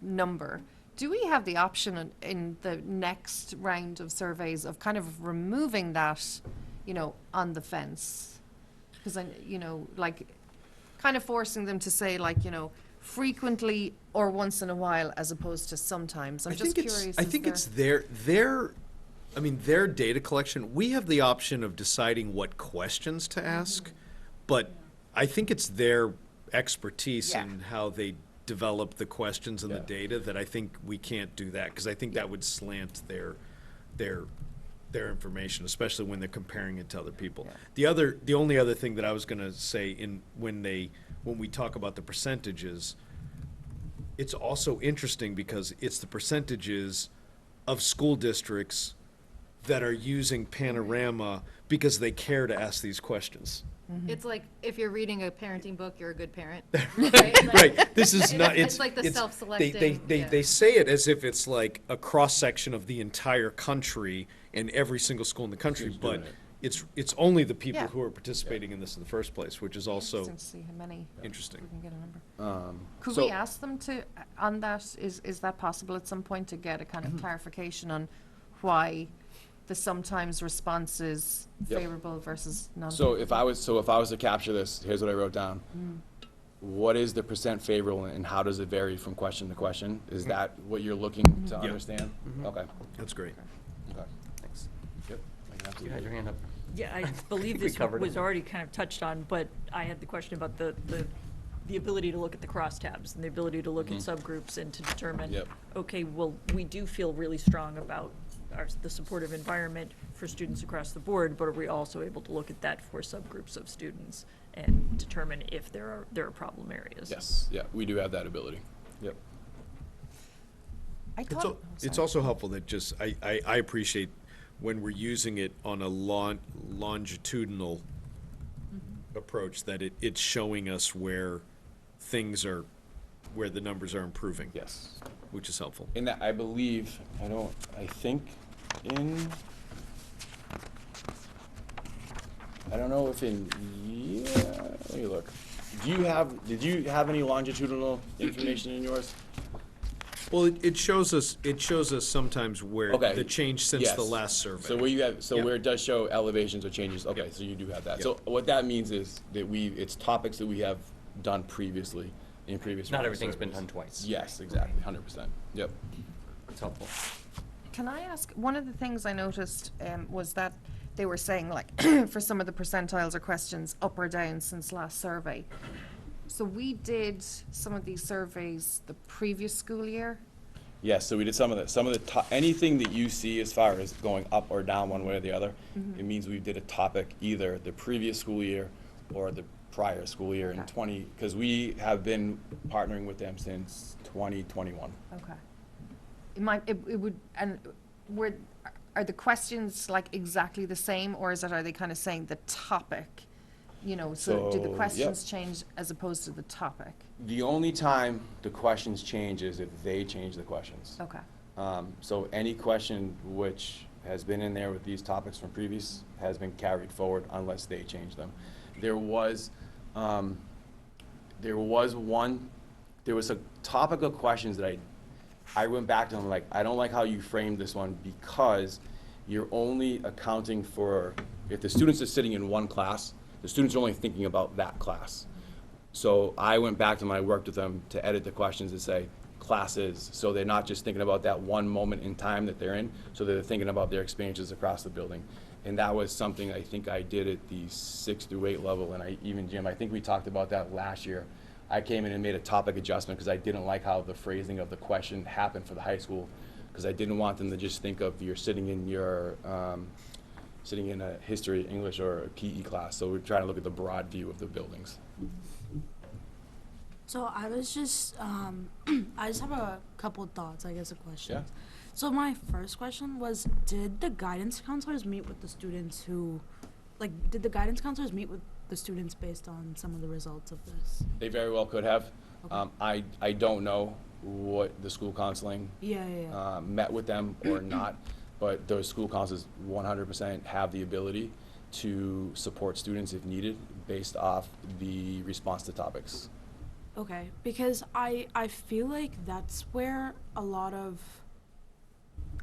number, do we have the option in the next round of surveys of kind of removing that, on the fence? Because kind of forcing them to say like, you know, frequently or once in a while as opposed to sometimes. I'm just curious. I think it's their data collection. We have the option of deciding what questions to ask, but I think it's their expertise Yeah. in how they develop the questions and the Yeah. data that I think we can't do that, because I think that would slant their information, especially when they're comparing it to other people. The only other thing that I was gonna say when we talk about the percentages, it's also interesting because it's the percentages of school districts that are using Panorama because they care to ask these questions. It's like, if you're reading a parenting book, you're a good parent. Right, this is not, It's like the self-selecting, yeah. They say it as if it's like a cross-section of the entire country and every single school in the country, Who's doing but it. it's only the people Yeah. who are participating in this in the first place, which is also Interesting to see how many. interesting. We can get a number. Could so- we ask them to, on that, is that possible at some point to get a kind of clarification on why the sometimes response is Yep. favorable versus non? So if I was to capture this, here's what I wrote down. What is the percent favorable and how does it vary from question to question? Is that what you're looking to understand? Okay, That's great. okay. Thanks. Yep. I can You absolutely had do your it. hand up. Yeah, I believe We this covered was it. already kind of touched on, but I had the question about the ability to look at the crosstabs and the ability to look at subgroups and to determine, Yep. okay, well, we do feel really strong about the supportive environment for students across the board, but are we also able to look at that for subgroups of students and determine if there are problem areas? Yes, yeah, we do have that ability. Yep. I It's, thought, it's also helpful that just, I appreciate when we're using it on a longitudinal approach, that it's showing us where where the numbers are improving. Yes. Which is helpful. In that, I believe, I don't know if let me look. Did you have any longitudinal information in yours? Well, it shows us sometimes where Okay. the change since the Yes. last survey. So Yep. where it does show elevations or changes, okay, Yep. so you do have that. Yep. So what that means is that it's topics that we have done previously in previous. Not rounds of everything's been surveys. done twice. Yes, exactly, 100%. Yep. It's helpful. can I ask, one of the things I noticed was that they were saying like, for some of the percentiles or questions, up or down since last survey. So we did some of these surveys the previous school year. Yes, so we did some of the anything that you see as far as going up or down one way or the other, it means we did a topic either the previous school year or the prior school year in Okay. because we have been partnering with them since 2021. Okay. It would, and are the questions like exactly the same, or are they kind of saying the topic? You know, so do the So, questions change as opposed to the topic? The only time the questions change is if they change the questions. Okay. So any question which has been in there with these topics from previous has been carried forward unless they change them. There was a topic of questions that I went back to them like, I don't like how you framed this one because you're only accounting for, if the students are sitting in one class, the students are only thinking about that class. So I went back to them, I worked with them to edit the questions and say classes, so they're not just thinking about that one moment in time that they're in, so they're thinking about their experiences across the building. And that was something I think I did at the 6 through 8 level, and Jim, I think we talked about that last year. I came in and made a topic adjustment because I didn't like how the phrasing of the question happened for the high school, because I didn't want them to just think of you're sitting in a history, English, or a PE class. So we're trying to look at the broad view of the buildings. So I was just, I just have a couple thoughts, I guess, of questions. Yeah. So my first question was, did the guidance counselors meet with the students did the guidance counselors meet with the students based on some of the results of this? They very well could have. Okay. I don't know what the school counseling Yeah. met with them or not, but those school counselors 100% have the ability to support students if needed based off the response to topics. Okay, because I feel like that's where a lot of,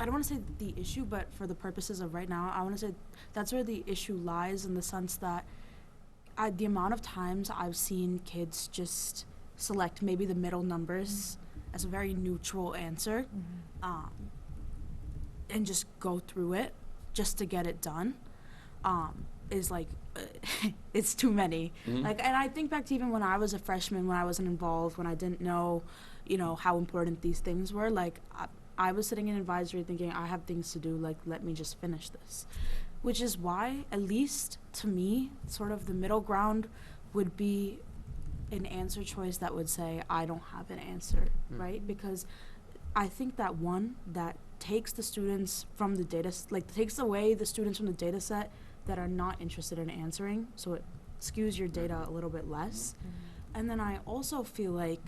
I don't want to say the issue, but for the purposes of right now, I want to say that's where the issue lies, in the sense that the amount of times I've seen kids just select maybe the middle numbers as a very neutral answer, and just go through it just to get it done, is like, it's too many. Like, and I think back to even when I was a freshman, when I wasn't involved, when I didn't know, how important these things were. Like, I was sitting in advisory thinking, I have things to do, like, let me just finish this. Which is why, at least to me, sort of the middle ground would be an answer choice that would say, I don't have an answer, right? Because I think that that takes the students from the data, takes away the students from the data set that are not interested in answering, so it skews your data a little bit less. And then I also feel like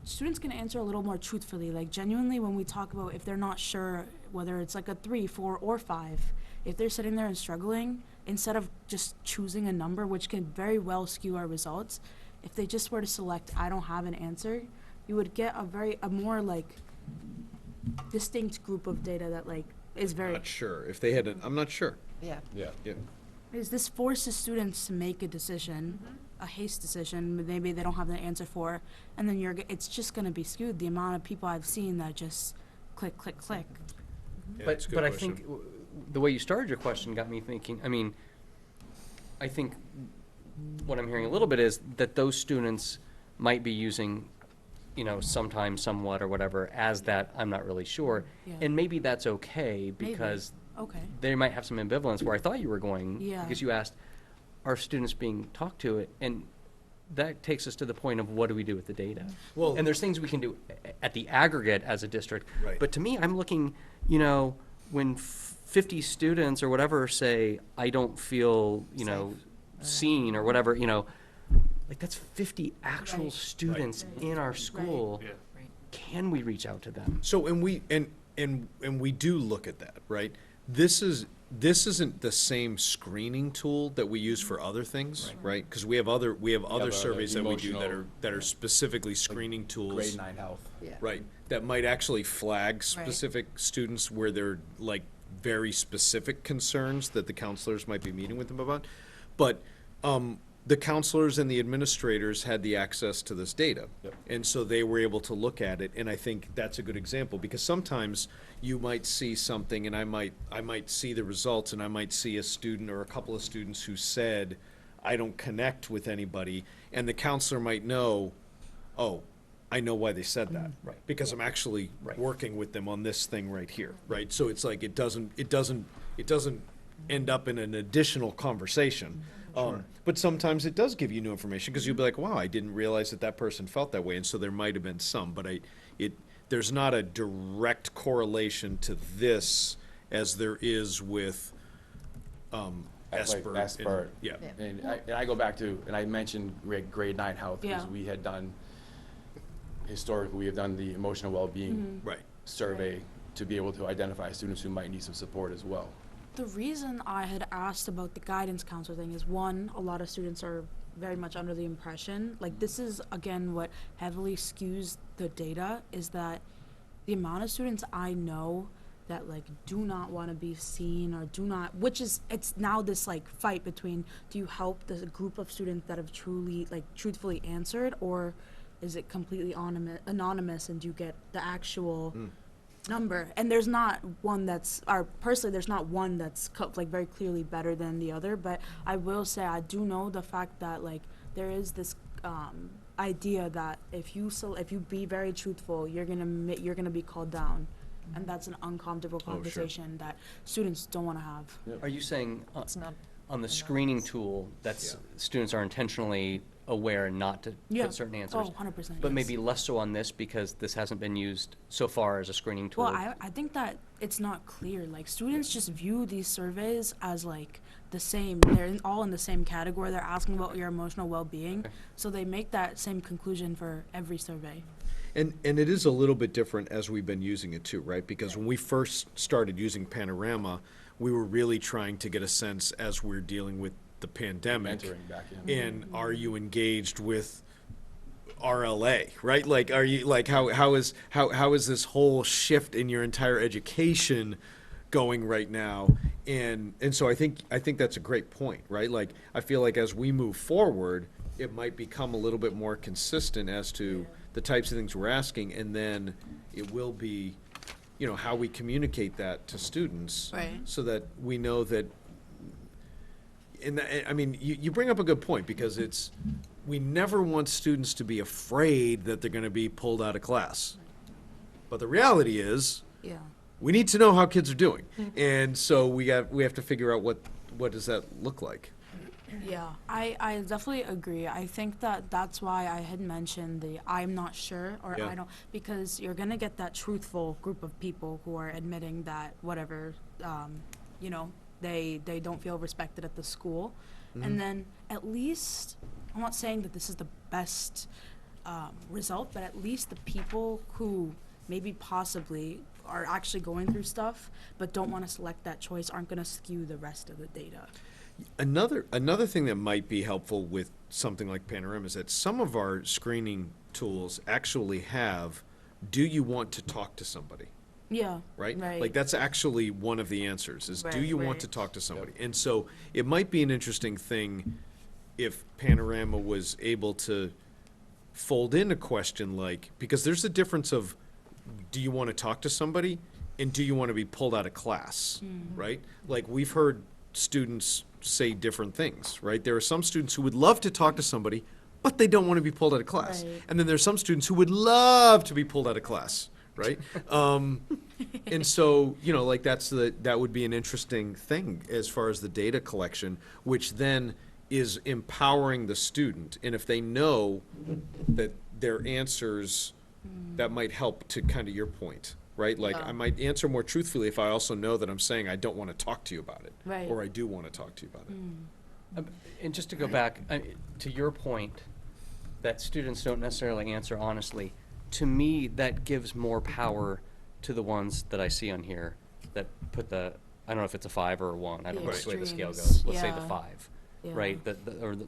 students can answer a little more truthfully, like genuinely when we talk about if they're not sure whether it's like a 3, 4, or 5, if they're sitting there and struggling, instead of just choosing a number, which can very well skew our results, if they just were to select, I don't have an answer, you would get a more like distinct group of data that like is very. Not sure. If they had I'm not sure. Yeah. Yeah. Is this forces students to make a decision, a haste decision, maybe they don't have the answer for, and then it's just going to be skewed. The amount of people I've seen that just click, click, click. Yeah, But, it's a good but I question. think the way you started your question got me thinking, I think what I'm hearing a little bit is that those students might be using, sometimes, somewhat, or whatever, as that, I'm not really sure. Yeah. And maybe that's okay, because Okay. they might have some ambivalence where I thought you were going. Yeah. Because you asked, are students being talked to? It, and that takes us to the point of what do we do with the data? Well- And there's things we can do at the aggregate as a district. Right. But to me, I'm looking, when 50 students or whatever say, I don't feel, seen or whatever, like that's 50 actual Right. students in our school. Yeah. Can we reach out to them? So, and we do look at that, right? This isn't the same screening tool that we use for other things, right? Because we have other other surveys that we do emotional, that are specifically screening tools. Grade 9 health. Right, that might actually flag specific students where they're like very specific concerns that the counselors might be meeting with them about. But the counselors and the administrators had the access to this data. Yep. And so they were able to look at it, and I think that's a good example, because sometimes you might see something and I might see the results, and I might see a student or a couple of students who said, I don't connect with anybody, and the counselor might know, oh, I know why they said that. Right. Because I'm actually Right. working with them on this thing right here, right? So it's like it doesn't end up in an additional conversation. But sometimes it does give you new information, because you'll be like, wow, I didn't realize that person felt that way, and so there might have been some, but there's not a direct correlation to this as there is with Esper. Esper. Yeah. And I go back to, and I mentioned grade 9 health, because Yeah. we had done, historically, we have done the emotional well-being Right. survey to be able to identify students who might need some support as well. The reason I had asked about the guidance counselor thing is, one, a lot of students are very much under the impression, like this is, again, what heavily skews the data, is that the amount of students I know that like do not want to be seen or do not, it's now this like fight between, do you help the group of students that have truthfully answered, or is it completely anonymous and you get the actual number? And there's not one there's not one that's like very clearly better than the other, but I will say I do know the fact that like there is this idea that if you be very truthful, you're gonna be called down, and that's an uncomfortable conversation that students don't want to have. Are you saying It's not on the screening tool, that's students are intentionally aware not to Yeah. put certain answers? Oh, 100%. But yes. maybe less so on this because this hasn't been used so far as a screening tool? Well, I think that it's not clear. Like, students just view these surveys as, like, the same. They're all in the same category. They're asking about your emotional well-being. Okay. So they make that same conclusion for every survey. And it is a little bit different as we've been using it too, right? Because when we first started using Panorama, we were really trying to get a sense as we're dealing with the pandemic. Mentoring back in. And are you engaged with RLA, right? Like, are you, like, how is this whole shift in your entire education going right now. And so I think that's a great point, right? Like, I feel like as we move forward, it might become a little bit more consistent as to the types of things we're asking, and then it will be, you know, how we communicate that to students. Right. So that we know that, I mean, you bring up a good point, because we never want students to be afraid that they're gonna be pulled out of class. But the reality is, Yeah. we need to know how kids are doing. And so we have to figure out what does that look like. Yeah, I definitely agree. I think that's why I had mentioned the I'm not sure, or Yeah. I don't, because you're going to get that truthful group of people who are admitting that whatever, you know, they don't feel respected at the school. And then at least, I'm not saying that this is the best result, but at least the people who maybe possibly are actually going through stuff but don't want to select that choice aren't going to skew the rest of the data. Another thing that might be helpful with something like Panorama is that some of our screening tools actually have, do you want to talk to somebody? Yeah. Right? Right. Like, that's actually one of the answers, is do Right, you want right. to talk to somebody? And so it might be an interesting thing if Panorama was able to fold in a question like, because there's a difference of, do you want to talk to somebody, and do you want to be pulled out of class, right? Like, we've heard students say different things, right? There are some students who would love to talk to somebody, but they don't want to be pulled out of class. Right. And then there's some students who would love to be pulled out of class, right? And so, you know, like, that would be an interesting thing as far as the data collection, which then is empowering the student. And if they know that their answers, that might help to kind of your point, right? Like, Yeah. I might answer more truthfully if I also know that I'm saying I don't want to talk to you about it. Right. Or I do want to talk to you about it. And just to go back, to your point, that students don't necessarily answer honestly, to me, that gives more power to the ones that I see on here that put I don't know if it's a 5 or a 1, I don't know which way the scale extremes. goes. Let's say the Yeah. 5, Yeah. right?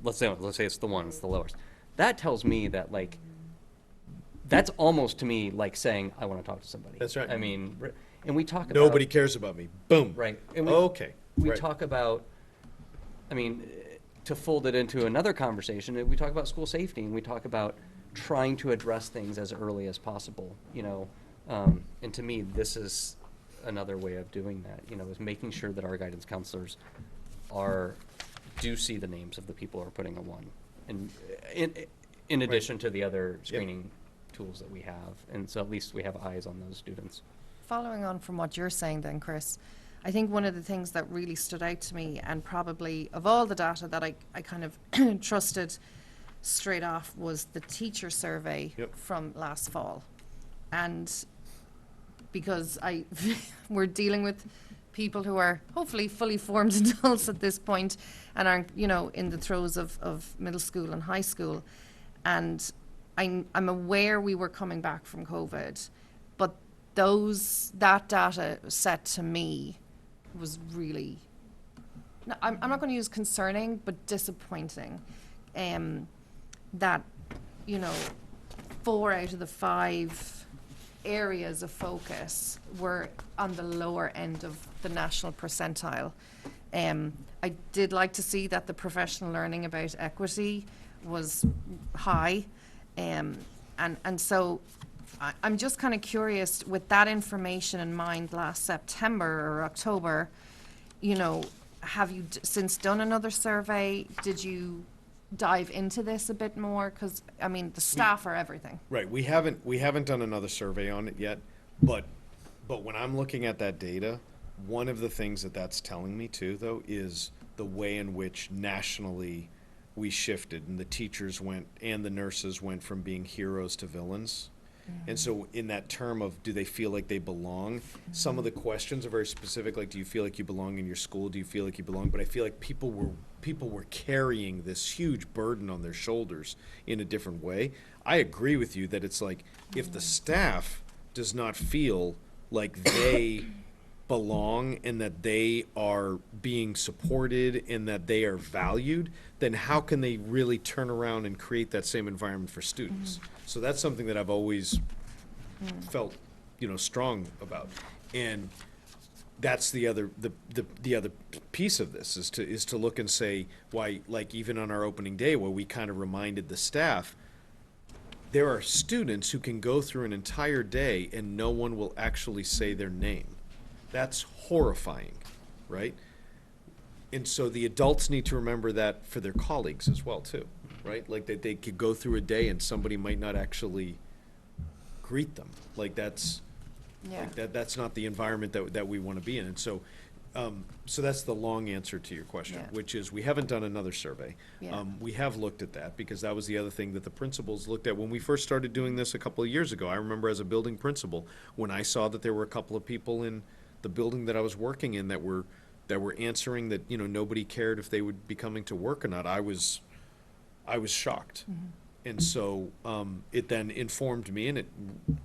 Let's say it's the 1, it's the lowest. That tells me that, like, that's almost to me like saying, I want to talk to somebody. That's right. I mean, and we talk about. Nobody cares about me. Boom. Right. And Okay. We Right. talk about, I mean, to fold it into another conversation, we talk about school safety, and we talk about trying to address things as early as possible, you know. And to me, this is another way of doing that, you know, is making sure that our guidance counselors do see the names of the people who are putting a 1. And in addition to the other screening tools that we have. And so at least we have eyes on those students. Following on from what you're saying then, Chris, I think one of the things that really stood out to me, and probably of all the data that I kind of trusted straight off, was the teacher survey from last fall. And because we're dealing with people who are hopefully fully formed adults at this point and aren't, you know, in the throes of middle school and high school. And I'm aware we were coming back from COVID, but that data set to me was really, I'm not going to use concerning, but disappointing. That, you know, 4 out of the 5 areas of focus were on the lower end of the national percentile. I did like to see that the professional learning about equity was high. And so I'm just kind of curious, with that information in mind last September or October, you know, have you since done another survey? Did you dive into this a bit more? Because, I mean, the staff are everything. Right. We haven't done another survey on it yet, but when I'm looking at that data, one of the things that's telling me too, though, is the way in which nationally we shifted, and the teachers went and the nurses went from being heroes to villains. And so in that term of, do they feel like they belong? Some of the questions are very specific, like, do you feel like you belong in your school? Do you feel like you belong? But I feel like people were carrying this huge burden on their shoulders in a different way. I agree with you that it's like, if the staff does not feel like they belong and that they are being supported and that they are valued, then how can they really turn around and create that same environment for students? So that's something that I've always felt, you know, strong about. And that's the other piece of this is to look and say why, like even on our opening day where we kind of reminded the staff, there are students who can go through an entire day and no one will actually say their name. That's horrifying, right? And so the adults need to remember that for their colleagues as well too, right? Like that they could go through a day and somebody might not actually greet them. Like that's Yeah. like that's not the environment that we want to be in. And so so that's the long answer to your question, Yeah. which is we haven't done another survey. Yeah. We have looked at that because that was the other thing that the principals looked at when we first started doing this a couple of years ago. I remember as a building principal, when I saw that there were a couple of people in the building that I was working in that were answering that, you know, nobody cared if they would be coming to work or not, I was shocked. And so it then informed me and it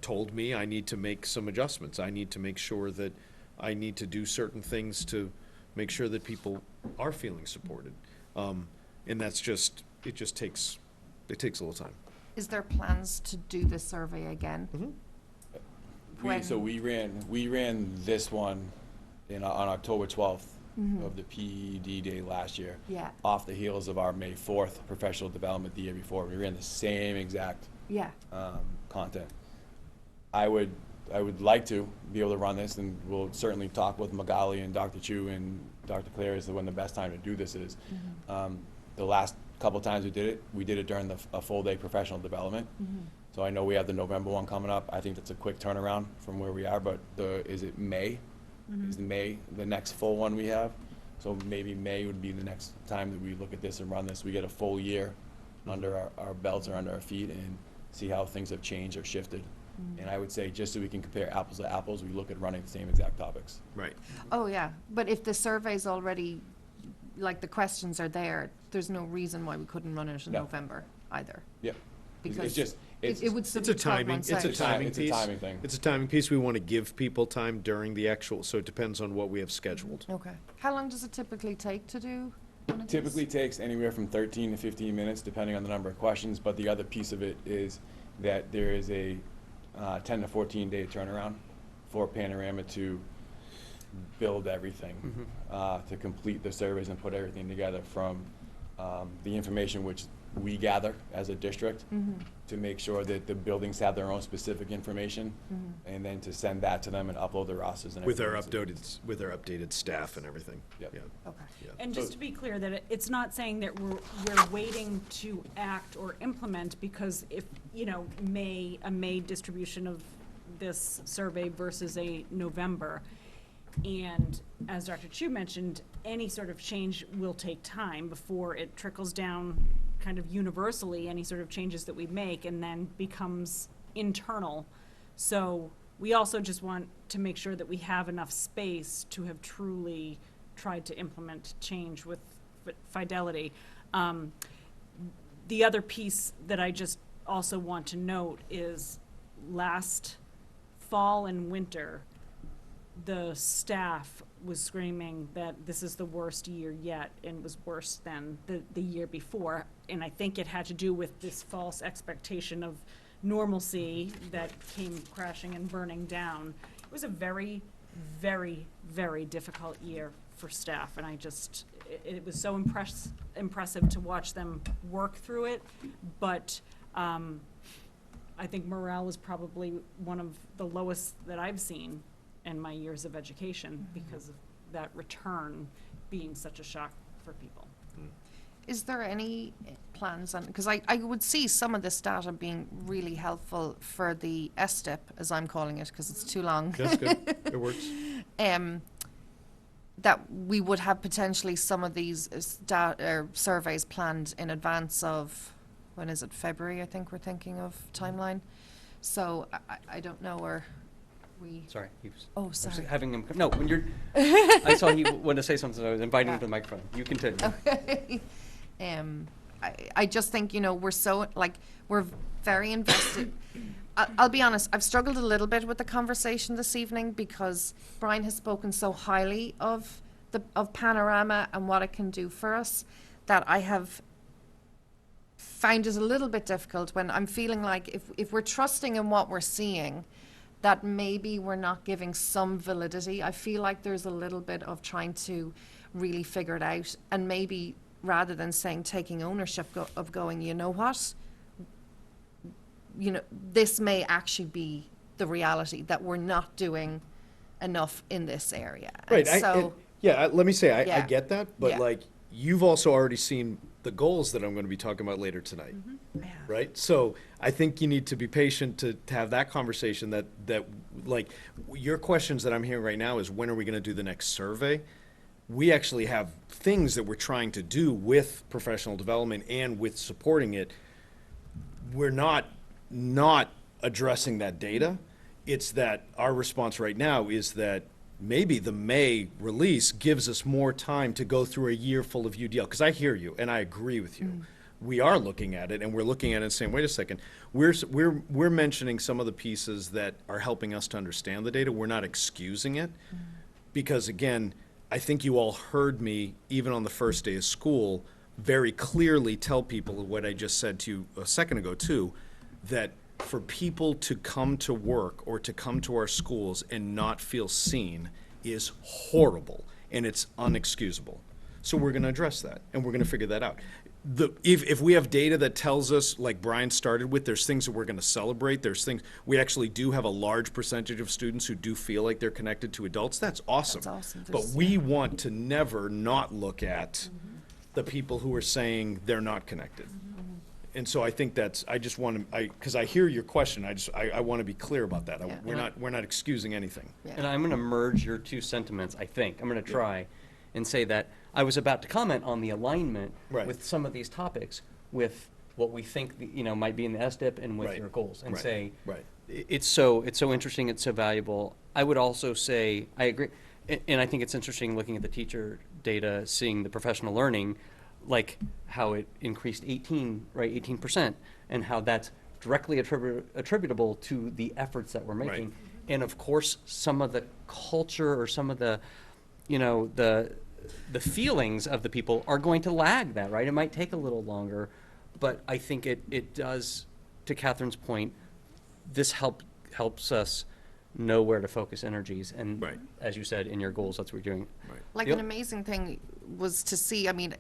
told me I need to make some adjustments. I need to make sure that I need to do certain things to make sure that people are feeling supported. And that's just, it takes a little time. Is there plans to do the survey again? So we ran this one on October 12th of the PED day last year. Yeah. Off the heels of our May 4th professional development the year before. We ran the same exact Yeah. content. I would like to be able to run this, and we'll certainly talk with Magali and Dr. Chu and Dr. Claire as to when the best time to do this is. The last couple times we did it during a full day professional development. So I know we have the November one coming up. I think that's a quick turnaround from where we are, but is it May? Is May the next full one we have? So maybe May would be the next time that we look at this and run this. We get a full year under our belts or under our feet and see how things have changed or shifted. And I would say, just so we can compare apples to apples, we look at running the same exact topics. Right. Oh, yeah. But if the survey's already, like the questions are there, there's no reason why we couldn't run it in No. November either. Yep. Because It's just, it would still It's be a 12 timing, months it's a out. timing It's a piece. timing thing. It's a timing piece. We want to give people time during the actual, so it depends on what we have scheduled. Okay. How long does it typically take to do one of these? Typically takes anywhere from 13 to 15 minutes, depending on the number of questions, but the other piece of it is that there is a 10 to 14 day turnaround for Panorama to build everything, to complete the surveys and put everything together from the information which we gather as a district to make sure that the buildings have their own specific information, and then to send that to them and upload the rosters and With everything. our updated staff and everything. Yep. Yeah. Okay. Yeah. And So- just to be clear, that it's not saying that we're waiting to act or implement, because if, you know, a May distribution of this survey versus a November. And as Dr. Chu mentioned, any sort of change will take time before it trickles down kind of universally, any sort of changes that we make, and then becomes internal. So we also just want to make sure that we have enough space to have truly tried to implement change with fidelity. The other piece that I just also want to note is last fall and winter, the staff was screaming that this is the worst year yet, and was worse than the year before. And I think it had to do with this false expectation of normalcy that came crashing and burning down. It was a very, very, very difficult year for staff, and it was so impressive to watch them work through it, but I think morale was probably one of the lowest that I've seen in my years of education because of that return being such a shock for people. Is there any plans on, because I would see some of this data being really helpful for the STEP, as I'm calling it, because it's too long. That's good. It works. That we would have potentially some of these surveys planned in advance of, when is it, February, I think we're thinking of timeline. So I don't know, or we, Sorry. He was, oh, I was sorry. having him, no, when you're, I saw you want to say something, I was inviting him to the microphone. You continue. Okay. I just think, you know, we're so, like, we're very invested. I'll be honest, I've struggled a little bit with the conversation this evening because Brian has spoken so highly of Panorama and what it can do for us, that I have found it a little bit difficult when I'm feeling like if we're trusting in what we're seeing, that maybe we're not giving some validity. I feel like there's a little bit of trying to really figure it out, and maybe rather than saying taking ownership of going, you know what, this may actually be the reality that we're not doing enough in this area. Right. And so, Let me say, I Yeah. get that, but Yeah. like, you've also already seen the goals that I'm going to be talking about later tonight. Right? So I think you need to be patient to have that conversation that like, your questions that I'm hearing right now is, when are we going to do the next survey? We actually have things that we're trying to do with professional development and with supporting it. We're not addressing that data. It's that our response right now is that maybe the May release gives us more time to go through a year full of UDL. Because I hear you, and I agree with you. We are looking at it, and we're looking at it and saying, wait a second, we're mentioning some of the pieces that are helping us to understand the data. We're not excusing it. Because again, I think you all heard me, even on the first day of school, very clearly tell people what I just said to you a second ago too, that for people to come to work or to come to our schools and not feel seen is horrible, and it's unexcusable. So we're going to address that, and we're going to figure that out. If we have data that tells us, like Brian started with, there's things that we're going to celebrate, there's things, we actually do have a large percentage of students who do feel like they're connected to adults, that's awesome. That's awesome. But we want to never not look at the people who are saying they're not connected. And so I think that's, I just want to, because I hear your question, I want to be clear about that. Yeah. We're not excusing anything. Yeah. And I'm going to merge your two sentiments, I think. I'm going to try and say that I was about to comment on the alignment Right. with some of these topics with what we think, might be in the SDIP and with Right. your goals, and Right. say, Right. it's so interesting, it's so valuable. I would also say, I agree, and I think it's interesting looking at the teacher data, seeing the professional learning, like how it increased 18%, and how that's directly attributable to the efforts that we're making. Right. And of course, some of the culture or some of the, the feelings of the people are going to lag that, right? It might take a little longer, but I think it does, to Catherine's point, this helps us know where to focus energies. And Right. as you said, in your goals, that's what you're doing. Right. Like, Yep. an amazing thing was to see, I mean,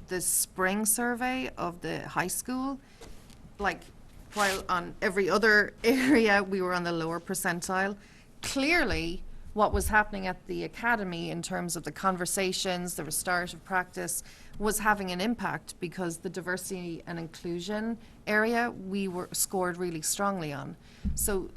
the spring survey of the high school, like, while on every other area we were on the lower percentile, clearly what was happening at the academy in terms of the conversations, the restorative practice, was having an impact, because the diversity and inclusion area we were scored really strongly on. So,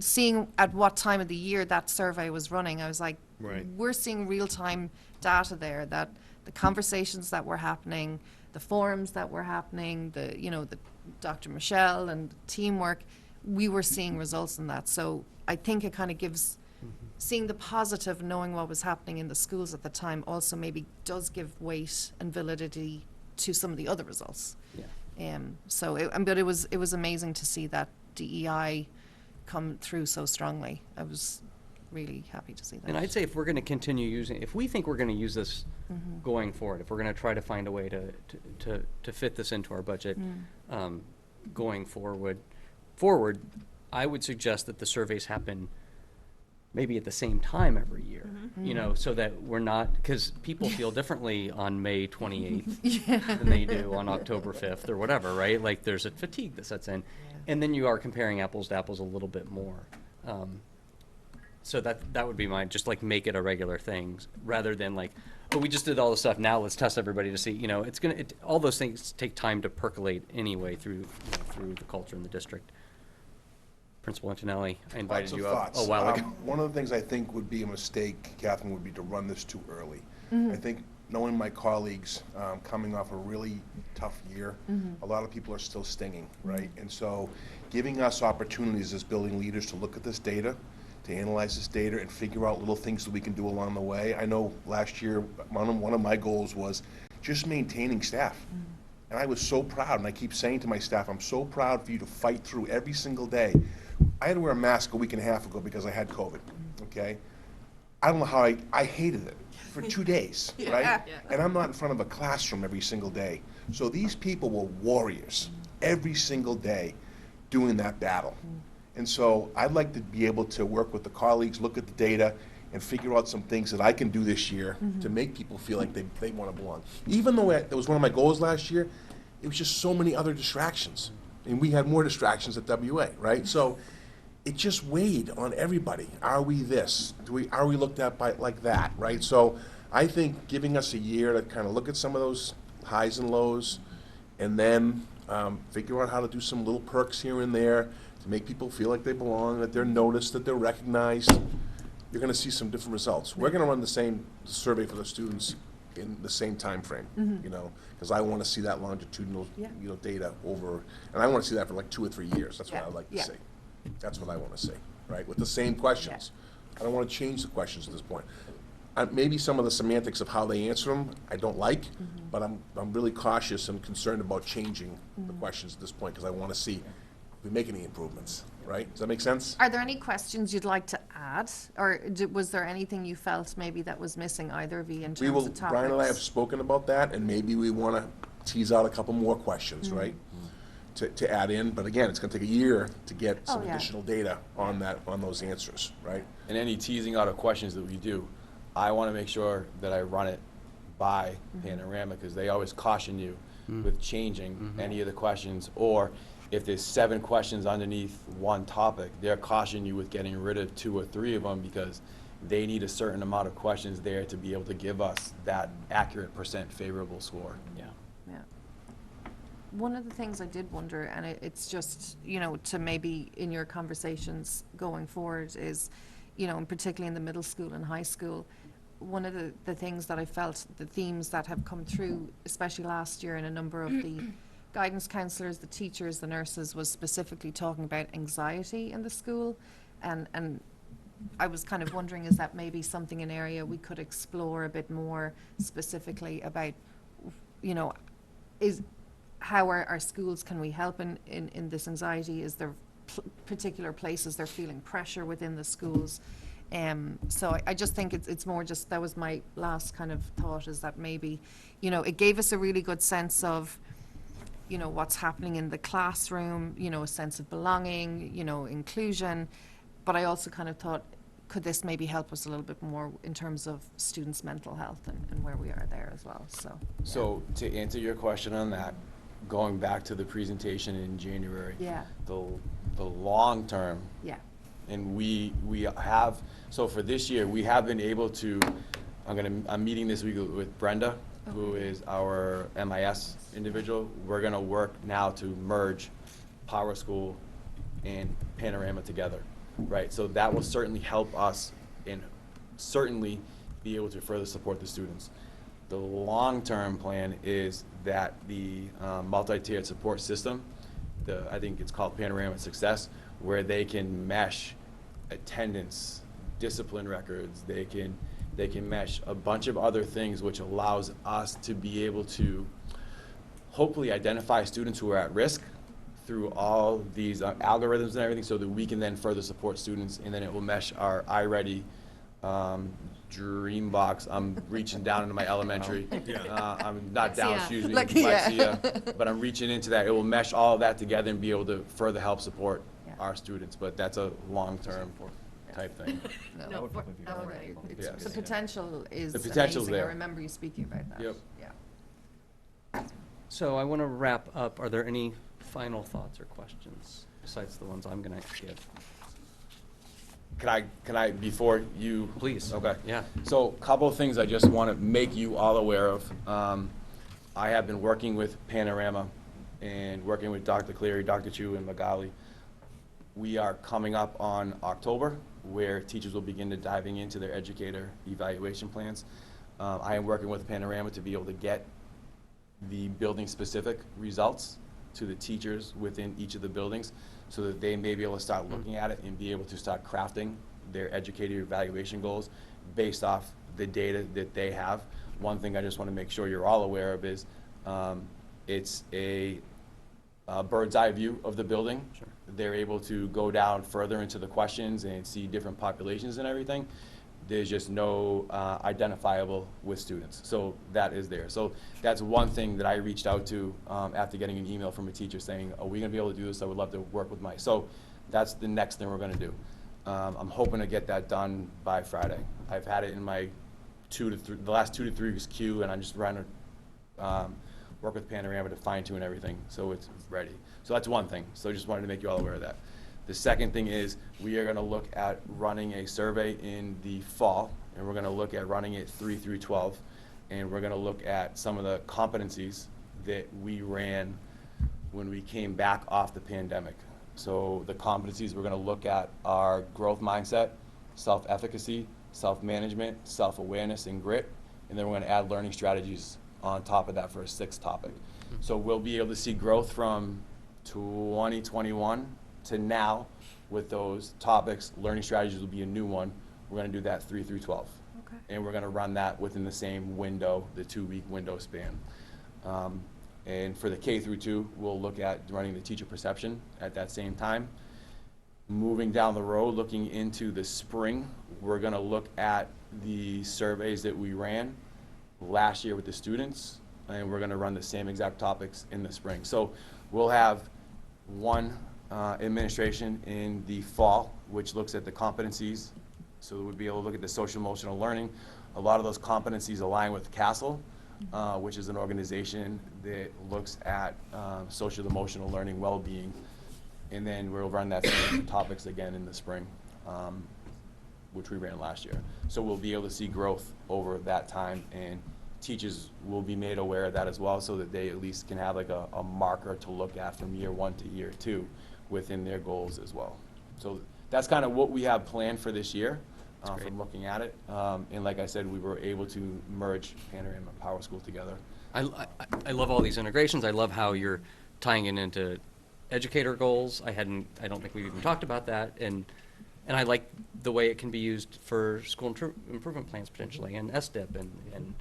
seeing at what time of the year that survey was running, I was like, Right. we're seeing real-time data there, that the conversations that were happening, the forums that were happening, the Dr. Michelle and teamwork, we were seeing results in that. So I think it kind of gives, seeing the positive, knowing what was happening in the schools at the time, also maybe does give weight and validity to some of the other results. Yeah. But it was amazing to see that DEI come through so strongly. I was really happy to see that. And I'd say if we're going to continue if we think we're going to use this going forward, if we're going to try to find a way to fit this into our budget going forward, I would suggest that the surveys happen maybe at the same time every year, so that we're not, because people feel differently on May 28th than they do on October 5th or whatever, right? Like, there's a fatigue that sets in. And then you are comparing apples to apples a little bit more. So that would be mine, just like make it a regular thing, rather than like, oh, we just did all this stuff, now let's test everybody to see, all those things take time to percolate anyway through the culture in the district. Principal Antonelli, I invited Lots of you up thoughts. a while ago. One of the things I think would be a mistake, Catherine, would be to run this too early. I think, knowing my colleagues, coming off a really tough year, a lot of people are still stinging, right? And so giving us opportunities as building leaders to look at this data, to analyze this data and figure out little things that we can do along the way. I know last year, one of my goals was just maintaining staff. And I was so proud, and I keep saying to my staff, I'm so proud for you to fight through every single day. I had to wear a mask a week and a half ago because I had COVID, okay? I don't know how I hated it for 2 days, right? And I'm not in front of a classroom every single day. So these people were warriors every single day doing that battle. And so I'd like to be able to work with the colleagues, look at the data, and figure out some things that I can do this year to make people feel like they want to belong. Even though that was one of my goals last year, it was just so many other distractions. And we had more distractions at WA, right? So it just weighed on everybody. Are we this? Are we looked at by like that, right? So I think giving us a year to kind of look at some of those highs and lows, and then figure out how to do some little perks here and there to make people feel like they belong, that they're noticed, that they're recognized, you're going to see some different results. We're going to run the same survey for the students in the same time frame, you know, because I want to see that longitudinal, you know, data over, and I want to see that for like 2 or 3 years. That's what I'd like to see. That's what I want to see, right? With the same questions. I don't want to change the questions at this point. Maybe some of the semantics of how they answer them I don't like, but I'm really cautious and concerned about changing the questions at this point because I want to see if we make any improvements, right? Does that make sense? Are there any questions you'd like to add? Or was there anything you felt maybe that was missing, either of you, in terms of topics? Brian and I have spoken about that, and maybe we want to tease out a couple more questions, right? To add in, but again, it's going to take a year to get some additional data on those answers, right? And any teasing out of questions that we do, I want to make sure that I run it by Panorama, because they always caution you with changing any of the questions, or if there's 7 questions underneath one topic, they're cautioning you with getting rid of 2 or 3 of them because they need a certain amount of questions there to be able to give us that accurate % favorable score. Yeah. Yeah. One of the things I did wonder, and it's just, you know, to maybe in your conversations going forward is, you know, and particularly in the middle school and high school, one of the things that I felt, the themes that have come through, especially last year in a number of the guidance counselors, the teachers, the nurses, was specifically talking about anxiety in the school. And I was kind of wondering, is that maybe something, an area we could explore a bit more specifically about, you know, how our schools, can we help in this anxiety? Is there particular places they're feeling pressure within the schools? So I just think it's more just, that was my last kind of thought, is that maybe, you know, it gave us a really good sense of, you know, what's happening in the classroom, you know, a sense of belonging, you know, inclusion. But I also kind of thought, could this maybe help us a little bit more in terms of students' mental health and where we are there as well, so. So to answer your question on that, going back to the presentation in January, the long term, and we have, so for this year, we have been able to, I'm meeting this week with Brenda, who is our MIS individual. We're gonna work now to merge Power School and Panorama together, right? So that will certainly help us and certainly be able to further support the students. The long-term plan is that the multi-tiered support system, I think it's called Panorama Success, where they can mesh attendance, discipline records, they can mesh a bunch of other things, which allows us to be able to hopefully identify students who are at risk through all these algorithms and everything, so that we can then further support students, and then it will mesh our iReady dream box. I'm reaching down into my elementary. I'm not down, excuse me, dyslexia, but I'm reaching into that. It will mesh all of that together and be able to further help support our students, but that's a long-term type thing. No, the potential is The potential's amazing. there. I remember you speaking about that. Yep. Yeah. So I want to wrap up. Are there any final thoughts or questions besides the ones I'm going to give? Can I, before you? Please. Okay. Yeah. So a couple of things I just want to make you all aware of. I have been working with Panorama and working with Dr. Cleary, Dr. Chu, and Magali. We are coming up on October, where teachers will begin to diving into their educator evaluation plans. I am working with Panorama to be able to get the building-specific results to the teachers within each of the buildings, so that they may be able to start looking at it and be able to start crafting their educator evaluation goals based off the data that they have. One thing I just want to make sure you're all aware of is it's a bird's eye view of the building. Sure. They're able to go down further into the questions and see different populations and everything. There's just no identifiable with students. So that is there. So that's one thing that I reached out to after getting an email from a teacher saying, are we gonna be able to do this? I would love to work with Mike. So That's the next thing we're gonna do. I'm hoping to get that done by Friday. I've had it in my the last 2 to 3 weeks queue, and I'm just trying to work with Panorama to fine tune everything, so it's ready. So that's one thing, so I just wanted to make you all aware of that. The second thing is, we are gonna look at running a survey in the fall, and we're gonna look at running it 3 through 12, and we're gonna look at some of the competencies that we ran when we came back off the pandemic. So the competencies we're gonna look at are growth mindset, self-efficacy, self-management, self-awareness, and grit, and then we're gonna add learning strategies on top of that for a 6th topic. So we'll be able to see growth from 2021 to now with those topics. Learning strategies will be a new one. We're gonna do that 3 through 12. Okay. And we're gonna run that within the same window, the 2-week window span. And for the K through 2, we'll look at running the teacher perception at that same time. Moving down the road, looking into the spring, we're gonna look at the surveys that we ran last year with the students, and we're gonna run the same exact topics in the spring. So we'll have one administration in the fall, which looks at the competencies. So we'll be able to look at the social emotional learning. A lot of those competencies align with CASEL, which is an organization that looks at social emotional learning well-being. And then we'll run that same topics again in the spring, which we ran last year. So we'll be able to see growth over that time, and teachers will be made aware of that as well, so that they at least can have like a marker to look at from year 1 to year 2 within their goals as well. So that's kind of what we have planned for this year. From looking at it, and like I said, we were able to merge Panorama and Power School together. I love all these integrations. I love how you're tying it into educator goals. I don't think we've even talked about that, and I like the way it can be used for school improvement plans potentially, and SDIP, and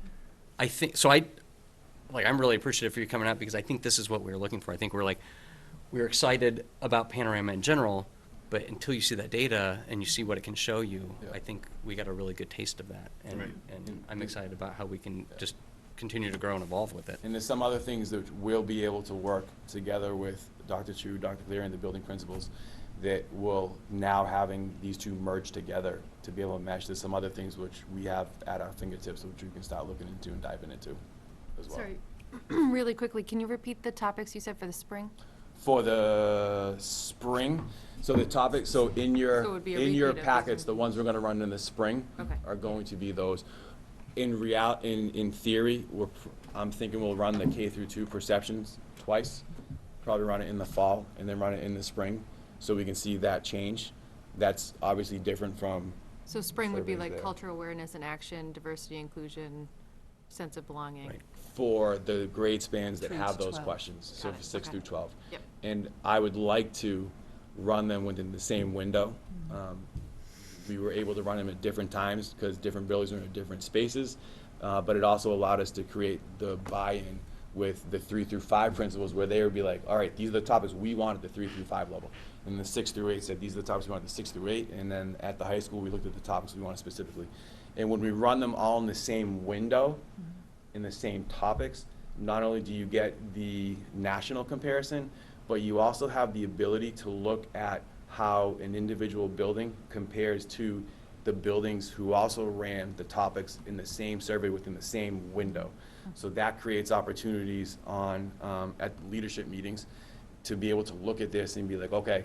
I think, so I'm really appreciative for you coming out, because I think this is what we were looking for. I think we're excited about Panorama in general, but until you see that data and you see what it can show you, Yeah. I think we got a really good taste of that. And, Right. and I'm excited about how we can just continue to grow and evolve with it. And there's some other things that we'll be able to work together with Dr. Chu, Dr. Cleary, and the building principals that will now having these two merge together to be able to mesh. There's some other things which we have at our fingertips, which we can start looking into and diving into as well. Sorry, really quickly, can you repeat the topics you said for the spring? For the spring, so the topic, so in So it would be a your repeat of packets, this the ones we're gonna run in the spring Okay. are going to be those. In theory, I'm thinking we'll run the K through 2 perceptions twice. Probably run it in the fall and then run it in the spring, so we can see that change. That's obviously different from, So spring would be Surveys like there. cultural awareness and action, diversity, inclusion, sense of belonging. Right. for the grade spans that 3 have to those 12. questions, so Got for it, 6 okay. through 12. Yep. And I would like to run them within the same window. Mm-hmm. We were able to run them at different times because different buildings are in different spaces, but it also allowed us to create the buy-in with the 3 through 5 principals, where they would be like, all right, these are the topics we want at the 3 through 5 level. And the 6 through 8 said, these are the topics we want at the 6 through 8, and then at the high school, we looked at the topics we wanted specifically. And when we run them all in the same window, in the same topics, not only do you get the national comparison, but you also have the ability to look at how an individual building compares to the buildings who also ran the topics in the same survey within the same window. So that creates opportunities on, at leadership meetings to be able to look at this and be like, okay,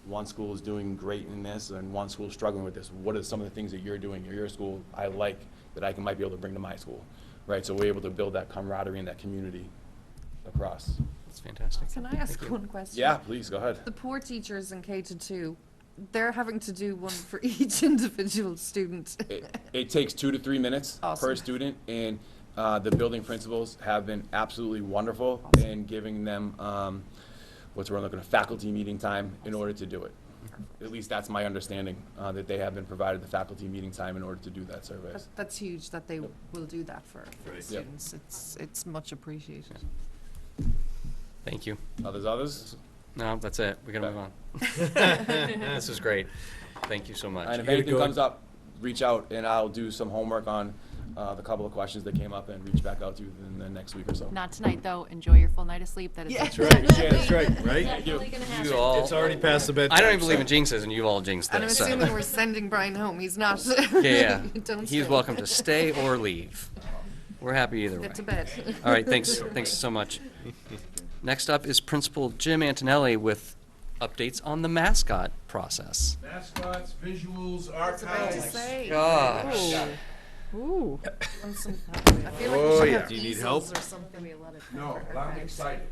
one school is doing great in this and one school is struggling with this. What are some of the things that you're doing at your school I like that I might be able to bring to my school? Right, so we're able to build that camaraderie and that community across. It's fantastic. Can I ask one question? Yeah, please, go ahead. The poor teachers in K-2, they're having to do one for each individual student. It takes 2 to 3 minutes per Awesome. student, and the building principals have been absolutely wonderful in giving them, what's we're looking at, faculty meeting time in order to do it. At least that's my understanding, that they have been provided the faculty meeting time in order to do that survey. That's huge that they will do that for the Right. students. It's much appreciated. Thank you. Others? No, that's it. We gotta move on. This is great. Thank you so much. And if anything comes up, reach out and I'll do some homework on of a couple of questions that came up and reach back out to you in the next week or so. Not tonight, though. Enjoy your full night of sleep. That is Yeah. That's right, yeah, that's right, right? definitely gonna happen. You all, It's already past the bedtime. I don't even believe so- in jinxes, and you all jinxed And I'm this. so- assuming we're sending Brian home. He's not. Yeah, Don't he's stay. welcome to stay or leave. We're happy either way. Get to bed. All right, thanks so much. Next up is Principal Jim Antonelli with updates on the mascot process. Mascots, visuals, About to say. Gosh. Ooh. I feel like Oh, we should yeah. have Do you need easels help? or something. No, but I'm excited.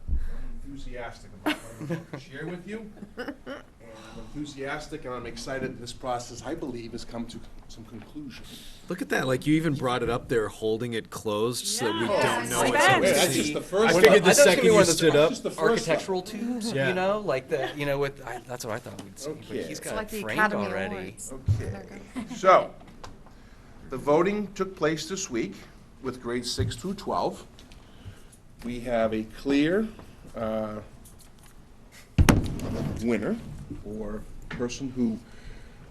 I'm enthusiastic about what I'm about to share with you. And I'm enthusiastic and I'm excited this process, I believe, has come to some conclusion. Look at that, like you even brought it up there, holding it closed so that we Yeah. don't know Suspense. what's on Wait, the that's seat. just the first I one. figured the I thought it was gonna second be one you of those stood up. Just the first one. Architectural tubes, Yeah. you know, like the, you know, with, that's what I thought we'd see, but Okay. he's It's got like it the framed Academy already. Awards. Okay, so, the voting took place this week with grades 6 through 12. We have a clear winner, or person who,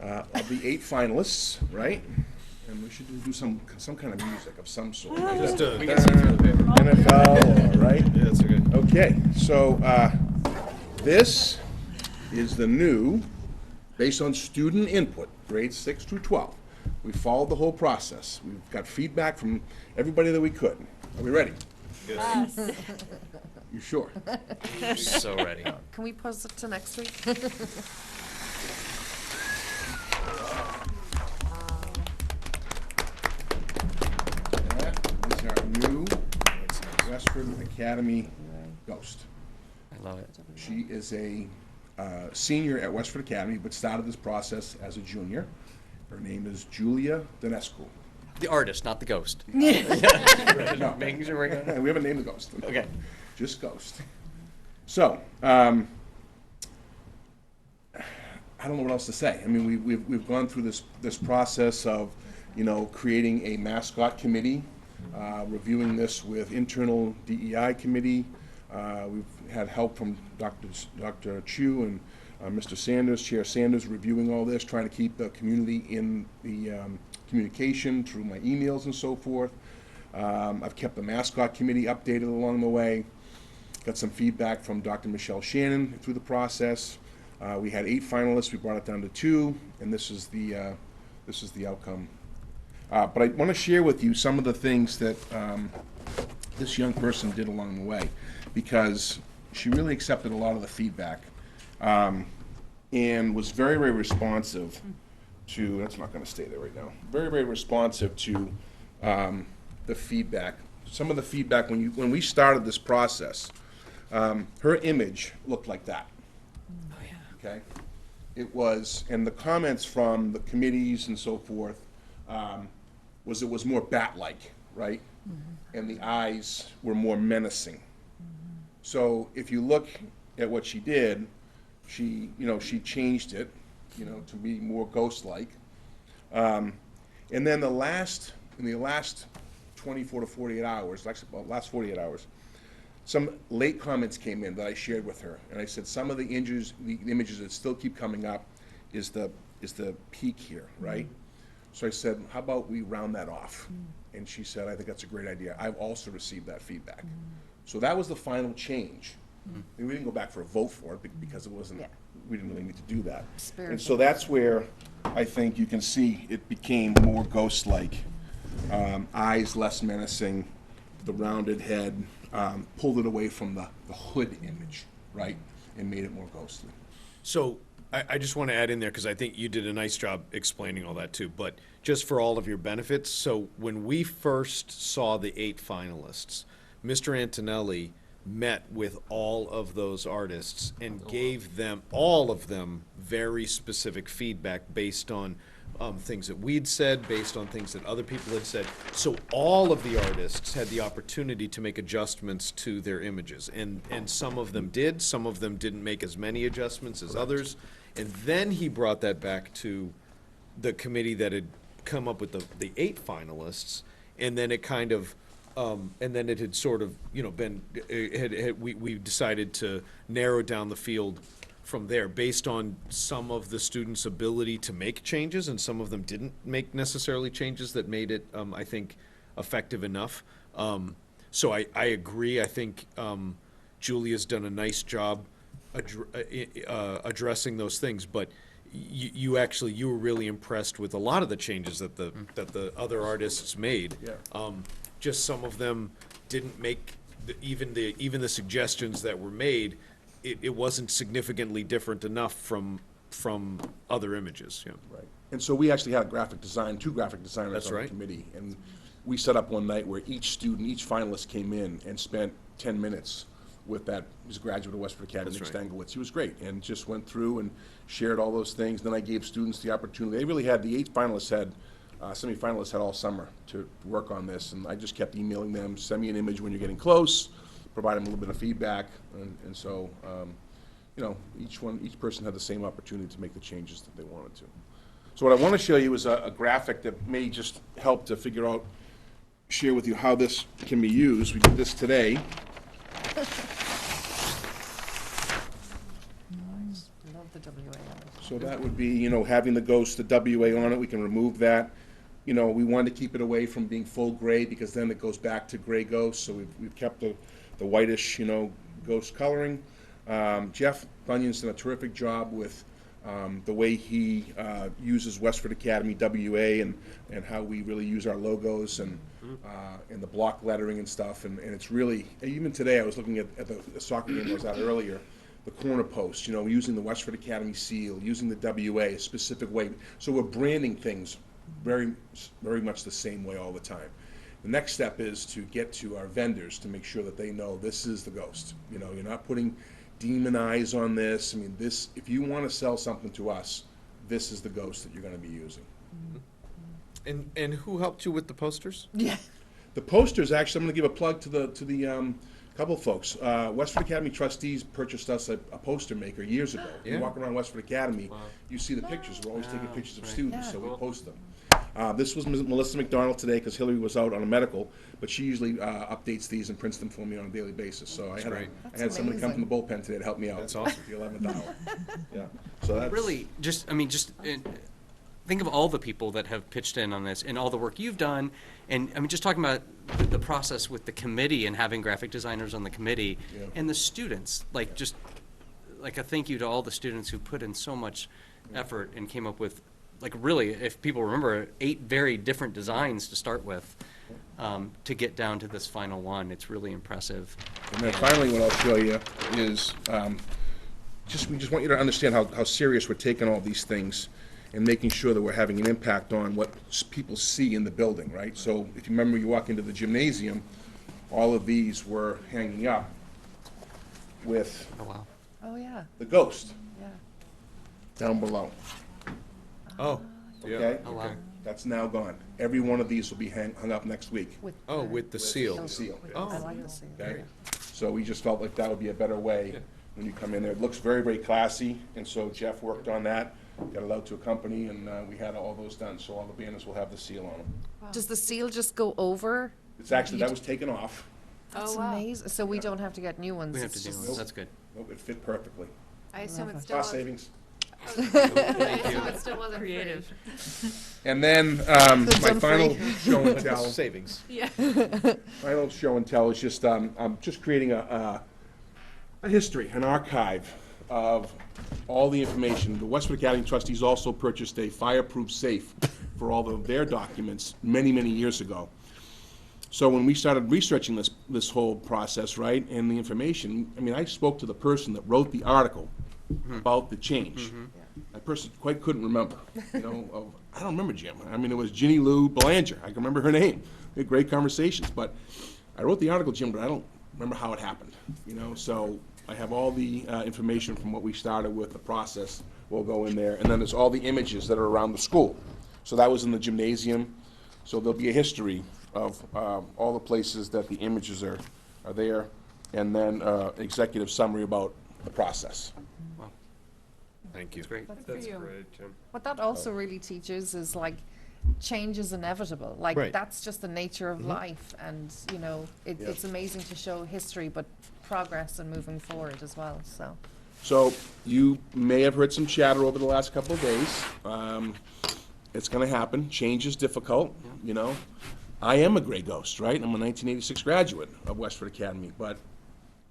of the 8 finalists, right? And we should do some kind of music of some sort. Right? Just a- We can see through the paper. NFL, right? Yeah, that's okay. Okay, so this is the new, based on student input, grades 6 through 12. We followed the whole process. We've got feedback from everybody that we could. Are we ready? You sure? So ready. Can we post it to next week? That is our new Westford Academy Ghost. I love it. She is a senior at Westford Academy, but started this process as a junior. Her name is Julia Donescu. The artist, not the ghost. No, Making sure we're good. we haven't named the ghost. Okay. Just Ghost. So, I don't know what else to say. I mean, we've gone through this process of, you know, creating a mascot committee, reviewing this with internal DEI committee. We've had help from Dr. Chu and Mr. Sanders, Chair Sanders, reviewing all this, trying to keep the community in the communication through my emails and so forth. I've kept the mascot committee updated along the way. Got some feedback from Dr. Michelle Shannon through the process. We had 8 finalists. We brought it down to 2, and this is the outcome. But I want to share with you some of the things that this young person did along the way, because she really accepted a lot of the feedback and was very, very responsive to. That's not going to stay there right now. Very, very responsive to the feedback. Some of the feedback when we started this process, her image looked like that. Oh yeah. Okay. It was, and the comments from the committees and so forth was it was more bat-like, right? Mm-hmm. And the eyes were more menacing. Mm-hmm. So if you look at what she did, she changed it, to be more ghost-like. And then in the last 24 to 48 hours, actually, well, last 48 hours, some late comments came in that I shared with her, and I said some of the images that still keep coming up is the peak here, right? Mm-hmm. So I said, how about we round that off? Mm-hmm. And she said, I think that's a great idea. I've also received that feedback. Mm-hmm. So that was the final change. Mm-hmm. And we didn't go back for a vote for it because it wasn't. Yeah. We didn't really need to do that. And so that's where I think you can see it became more ghost-like. Eyes less menacing, the rounded head, pulled it away from the hood image, right, and made it more ghostly. So I just want to add in there, because I think you did a nice job explaining all that too, but just for all of your benefits, so when we first saw the 8 finalists, Mr. Antonelli met with all of those artists and gave them, all of them, very specific feedback based on things that we'd said, based on things that other people had said. So all of the artists had the opportunity to make adjustments to their images. And some of them did, some of them didn't make as many adjustments as others. And then he brought that back to the committee that had come up with the 8 finalists. And then it kind of, and then it had sort of, been, we decided to narrow down the field from there, based on some of the students' ability to make changes, and some of them didn't make necessarily changes that made it, I think, effective enough. So I agree. I think Julia's done a nice job addressing those things, but you were really impressed with a lot of the changes that the other artists made. Yeah. Just some of them didn't make even the suggestions that were made. It wasn't significantly different enough from other images. Yeah. Right. And so we actually had two graphic designers That's on the right. committee. And we set up one night where each finalist came in and spent 10 minutes with that. He was a graduate of Westford CAT, That's Nick right. Stanglowitz. He was great, and just went through and shared all those things. Then I gave students the opportunity. They really had, the 8 finalists had, semi-finalists had all summer to work on this, and I just kept emailing them, send me an image when you're getting close, provide them a little bit of feedback, and so, you know, each person had the same opportunity to make the changes that they wanted to. So what I want to show you is a graphic that may just help to share with you how this can be used. We did this today. Love the WA on it. So that would be, you know, having the ghost, the WA on it, we can remove that. You know, we wanted to keep it away from being full gray, because then it goes back to gray ghost, so we've kept the whitish, you know, ghost coloring. Jeff Bunyan's done a terrific job with the way he uses Westford Academy WA and how we really use our logos and the block lettering and stuff. And it's really, even today, I was looking at the soccer game I was at earlier, the corner post, you know, using the Westford Academy seal, using the WA a specific way. So we're branding things very, very much the same way all the time. The next step is to get to our vendors to make sure that they know this is the ghost. You know, you're not putting demon eyes on this. I mean, this, if you want to sell something to us, this is the ghost that you're going to be using. And who helped you with the posters? Yeah. The posters, actually, I'm going to give a plug to the couple of folks. Westford Academy trustees purchased us a poster maker years ago. Yeah. You walk around Westford Academy, you see the pictures. We're always taking pictures of right. students, Yeah. so we post them. This was Melissa McDonald today, because Hillary was out on a medical, but she usually updates these and prints them for me on a daily basis. So I great. had somebody come from the bullpen today to help me out. That's awesome. The 11th hour. Yeah. So that's Really, think of all the people that have pitched in on this and all the work you've done. And I mean, just talking about the process with the committee and having graphic designers on the committee Yeah. and the students, like just like a thank you to all the students who put in so much effort and came up with, like, really, if people remember, 8 very different designs to start with, to get down to this final one. It's really impressive. And then finally, what I'll show you is, we just want you to understand how serious we're taking all these things and making sure that we're having an impact on what people see in the building, right? So if you remember, you walk into the gymnasium, all of these were hanging up with Oh, wow. Oh, yeah, the ghost yeah. down below, Oh, yeah. okay? Oh, wow. That's now gone. Every one of these will be hung up next week. Oh, with the seal. The seal. Oh. I like the seal. Okay? So we just felt like that would be a better way when you come in there. It looks very, very classy, and so Jeff worked on that, got it out to a company, and we had all those done, so all the banners will have the seal on them. Does the seal just go over? It's actually, that was taken off. That's wow. amazing. So we don't have to get new ones. We have it's to do just- it. That's good. Nope, it fit perfectly. I assume Love it it. still Cost was. savings. Thank you. It still wasn't free. Creative. And then, done my final free. show and tell, Savings. final show and tell is just, I'm just creating a history, an archive of all the information. The Westford Academy trustees also purchased a fireproof safe for all of their documents many, many years ago. So when we started researching this whole process, right, and the information, I mean, I spoke to the person that wrote the article about the change. I personally quite couldn't remember, you know, I don't remember Jim. I mean, it was Ginny Lou Belanger. I can remember her name. We had great conversations, but I wrote the article, Jim, but I don't remember how it happened, you know, so I have all the information from what we started with, the process will go in there, and then there's all the images that are around the school. So that was in the gymnasium, so there'll be a history of all the places that the images are there, and then executive summary about the process. Wow. Thank you. That's great. That's great, Jim. What that also really teaches is, like, change is inevitable. Like, Right. that's just the nature of life. And, you know, it's amazing to show history, but progress and moving forward as well, so. So you may have heard some chatter over the last couple of days. It's gonna happen. Change is difficult, you know. I am a gray ghost, right? I'm a 1986 graduate of Westford Academy, but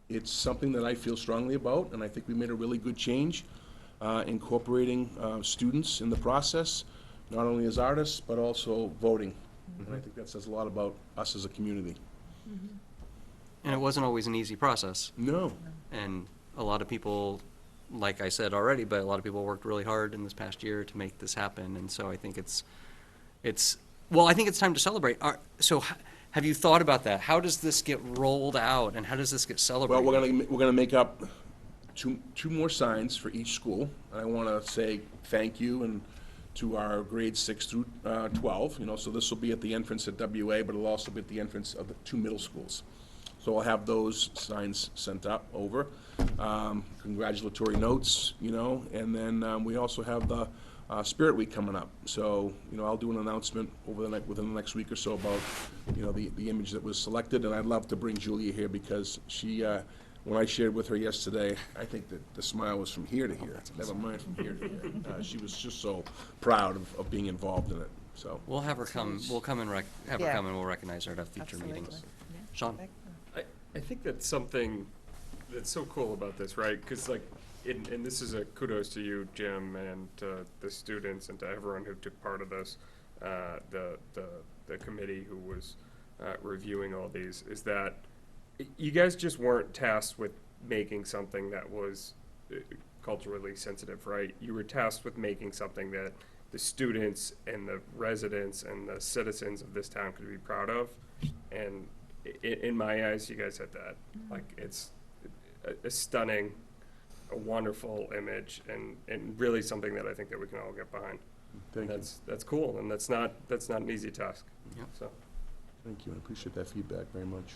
it's something that I feel strongly about, and I think we made a really good change, incorporating students in the process, not only as artists, but also voting. And I think that says a lot about us as a community. And it wasn't always an easy process. No. And a lot of people, like I said already, but a lot of people worked really hard in this past year to make this happen. And so I think well, I think it's time to celebrate. So have you thought about that? How does this get rolled out and how does this get celebrated? Well, we're gonna make up two more signs for each school. And I wanna say thank you and to our grades 6 through 12, you know, so this will be at the entrance at WA, but it'll also be at the entrance of the 2 middle schools. So I'll have those signs sent up over, congratulatory notes, you know, and then we also have the Spirit Week coming up. So, you know, I'll do an announcement within the next week or so about, you know, the image that was selected, and I'd love to bring Julia here because she, when I shared with her yesterday, I think that the smile was from here to here, never mind from here to here. She was just so proud of being involved in it, so. We'll have her come, we'll come and have her Yeah. come and we'll recognize her at our future meetings. Sean? I think that's something that's so cool about this, right? Because like, and this is a kudos to you, Jim, and to the students and to everyone who took part of this, the committee who was reviewing all these, is that you guys just weren't tasked with making something that was culturally sensitive, right? You were tasked with making something that the students and the residents and the citizens of this town could be proud of. And in my eyes, you guys had that. Like, it's a stunning, a wonderful image, and really something that I think that we can all get behind. Thank you. That's cool, and that's not an easy task. Yep. So. Thank you, I appreciate that feedback very much.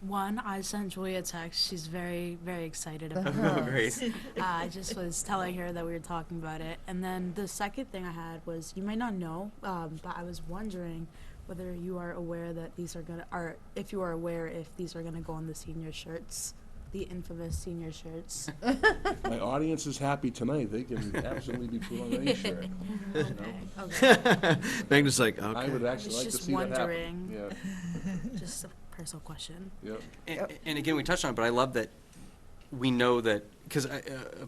One, I sent Julia a text. She's very, very excited about it. Great. I just was telling her that we were talking about it. And then the second thing I had was, you might not know, but I was wondering whether you are aware that these are gonna, or if you are aware if these are gonna go on the senior shirts, the infamous senior shirts. My audience is happy tonight, they can absolutely be put on any shirt. Okay. Magnus like, I okay. would actually like to see that happen. wondering. Yeah, Just a personal question. yeah. And again, we touched on it, but I love that we know that, because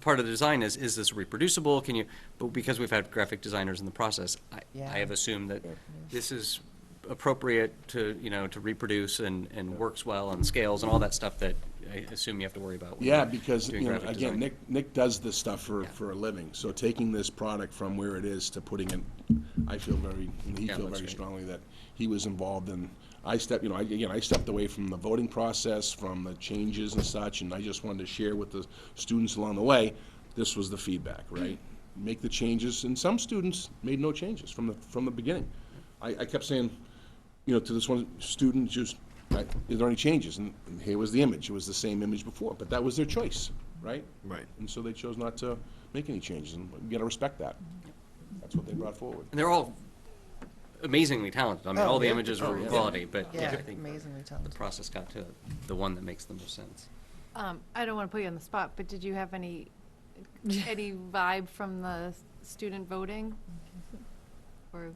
part of the design is this reproducible? Can you, but because we've had graphic designers in the process, I have assumed that this is appropriate to, you know, to reproduce and works well and scales and all that stuff that I assume you have to worry about. when Yeah, you're because, doing you know, graphic again, design. Nick does this stuff for a living, so taking this product from where it is to putting it, I feel very, and he Yeah, feel looks very great. strongly that he was involved in, I stepped away from the voting process, from the changes and such, and I just wanted to share with the students along the way, this was the feedback, right? Make the changes, and some students made no changes from the beginning. I kept saying, you know, to this one student, just, right, is there any changes? And here was the image. It was the same image before, but that was their choice, right? Right. And so they chose not to make any changes, and we gotta respect that. That's what they brought forward. And they're all amazingly talented. I mean, Oh, all the yeah. images were yeah. quality, but Yeah, I think amazingly the talented. process got to the one that makes the most sense. I don't want to put you on the spot, but did you have any vibe from the student voting? Or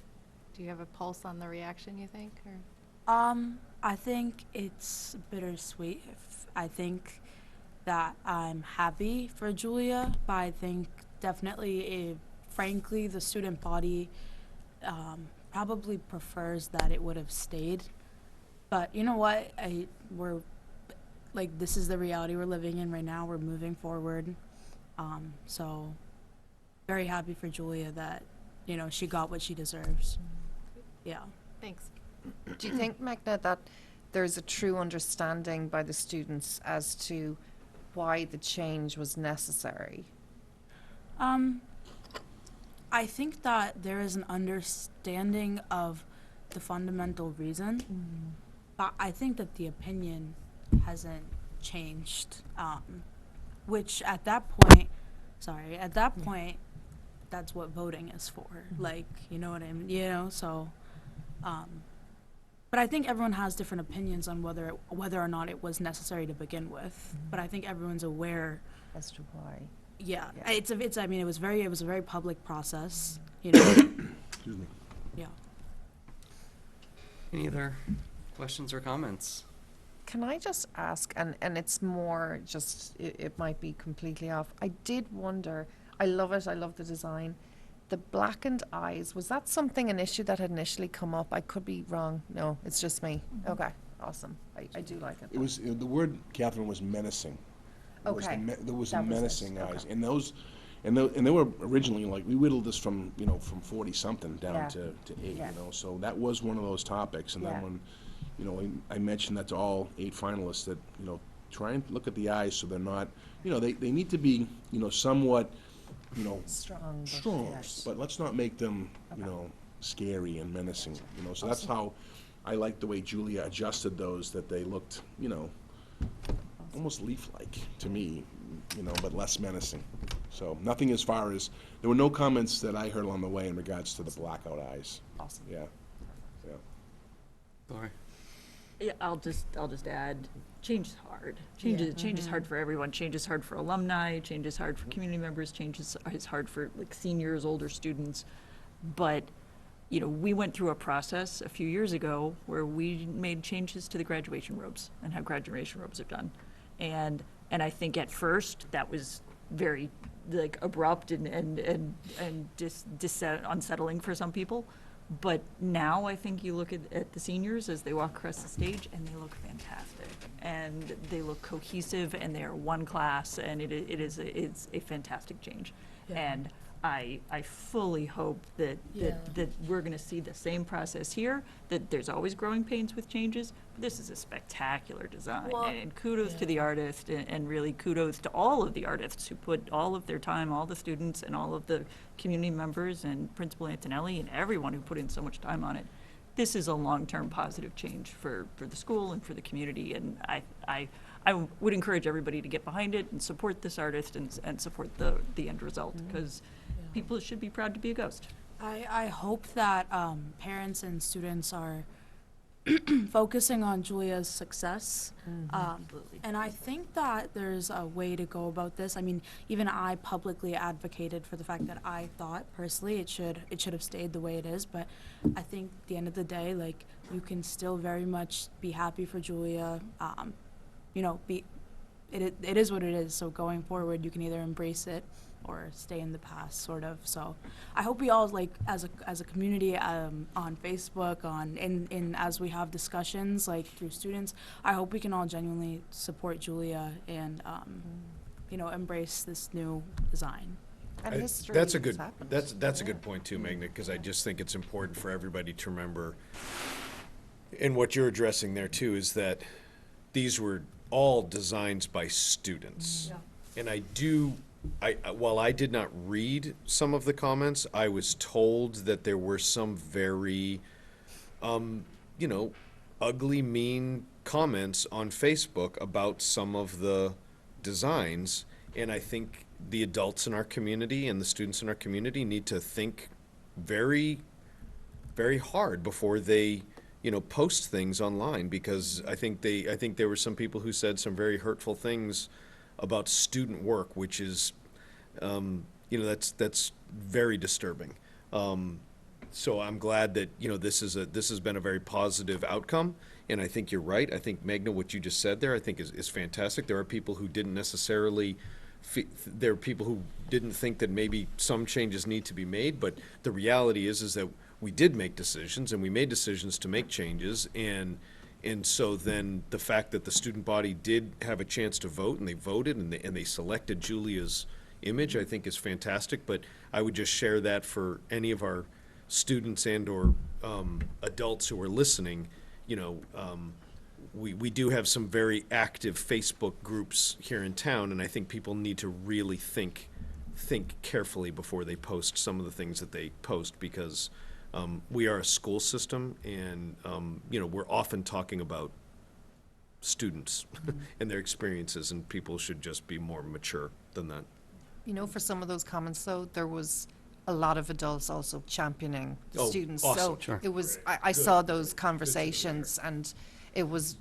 do you have a pulse on the reaction, you think, or? I think it's bittersweet. I think that I'm happy for Julia, but I think definitely, frankly, the student body probably prefers that it would have stayed. But you know what? We're like, this is the reality we're living in right now. We're moving forward. So very happy for Julia that, you know, she got what she deserves. Yeah. Thanks. Do you think, Magna, that there's a true understanding by the students as to why the change was necessary? I think that there is an understanding of the fundamental reason, but I think that the opinion hasn't changed. Which at that point, that's what voting is for. Like, you know what I mean? You know, so. But I think everyone has different opinions on whether or not it was necessary to begin with. But I think everyone's aware as to why. Yeah, Yeah. it's, I mean, it was a very public process, you know, Excuse me. yeah. Any other questions or comments? Can I just ask, and it's more just, it might be completely off. I did wonder, I love it, I love the design. The blackened eyes, was that something, an issue that had initially come up? I could be wrong. No, it's just me. Okay, awesome. I do like it. It was, the word, Catherine, was menacing. It was the Okay. There was That was it. menacing eyes. Okay. And those, and they were originally, like, we whittled this from, you know, from 40-something Yeah. down to 8, Yeah. you know? So that was one of those topics. And Yeah. then when, you know, I mentioned that to all 8 finalists, that, you know, try and look at the eyes so they're not, you know, they need to be, you know, somewhat, you know, Strong. strong, yes. but let's not make them, you Okay. know, scary and menacing, you know? So that's how I like the way Julia adjusted those, that they looked, you know, almost leaf-like to me, you know, but less menacing. So nothing as far as, there were no comments that I heard along the way in regards to the blackout eyes. Awesome. Yeah, yeah. Lori? Yeah, I'll just add, change is hard. Change is hard for everyone. Change is hard for alumni, change is hard for community members, change is hard for like seniors, older students. But, you know, we went through a process a few years ago where we made changes to the graduation robes and how graduation robes are done. And I think at first that was very like abrupt and unsettling for some people. But now I think you look at the seniors as they walk across the stage and they look fantastic. And they look cohesive and they are one class and it's a fantastic change. Yeah. And I fully hope that we're gonna see the same process here, that there's always growing pains with changes, but this is a spectacular design. Well, And kudos to the artist and really kudos to all of the artists who put all of their time, all the students and all of the community members and Principal Antonelli and everyone who put in so much time on it. This is a long-term positive change for the school and for the community, and I would encourage everybody to get behind it and support this artist and support the end result, because people should be proud to be a ghost. I hope that parents and students are focusing on Julia's success. Absolutely. And I think that there's a way to go about this. I mean, even I publicly advocated for the fact that I thought personally it should have stayed the way it is. But I think at the end of the day, like, you can still very much be happy for Julia. You know, it is what it is. So going forward, you can either embrace it or stay in the past, sort of. So I hope we all, like, as a community, on Facebook, and as we have discussions, like, through students, I hope we can all genuinely support Julia and, you know, embrace this new design. And history That's a has good, happened. that's a good point too, Magna, because I just think it's important for everybody to remember, and what you're addressing there too, is that these were all designs by students. And while I did not read some of the comments, I was told that there were some very, you know, ugly, mean comments on Facebook about some of the designs. And I think the adults in our community and the students in our community need to think very, very hard before they, you know, post things online, because I think there were some people who said some very hurtful things about student work, which is, you know, that's very disturbing. So I'm glad that, you know, this has been a very positive outcome, and I think you're right. I think, Magna, what you just said there, I think is fantastic. There are people who didn't necessarily, there are people who didn't think that maybe some changes need to be made, but the reality is that we did make decisions, and we made decisions to make changes, and so then the fact that the student body did have a chance to vote, and they voted, and they selected Julia's image, I think is fantastic. But I would just share that for any of our students and or adults who are listening. You know, we do have some very active Facebook groups here in town, and I think people need to really think carefully before they post some of the things that they post, because we are a school system, and you know, we're often talking about students and their experiences, and people should just be more mature than that. You know, for some of those comments, though, there was a lot of adults also championing the Oh, students. awesome. So Sure. it was, I saw those conversations, and it was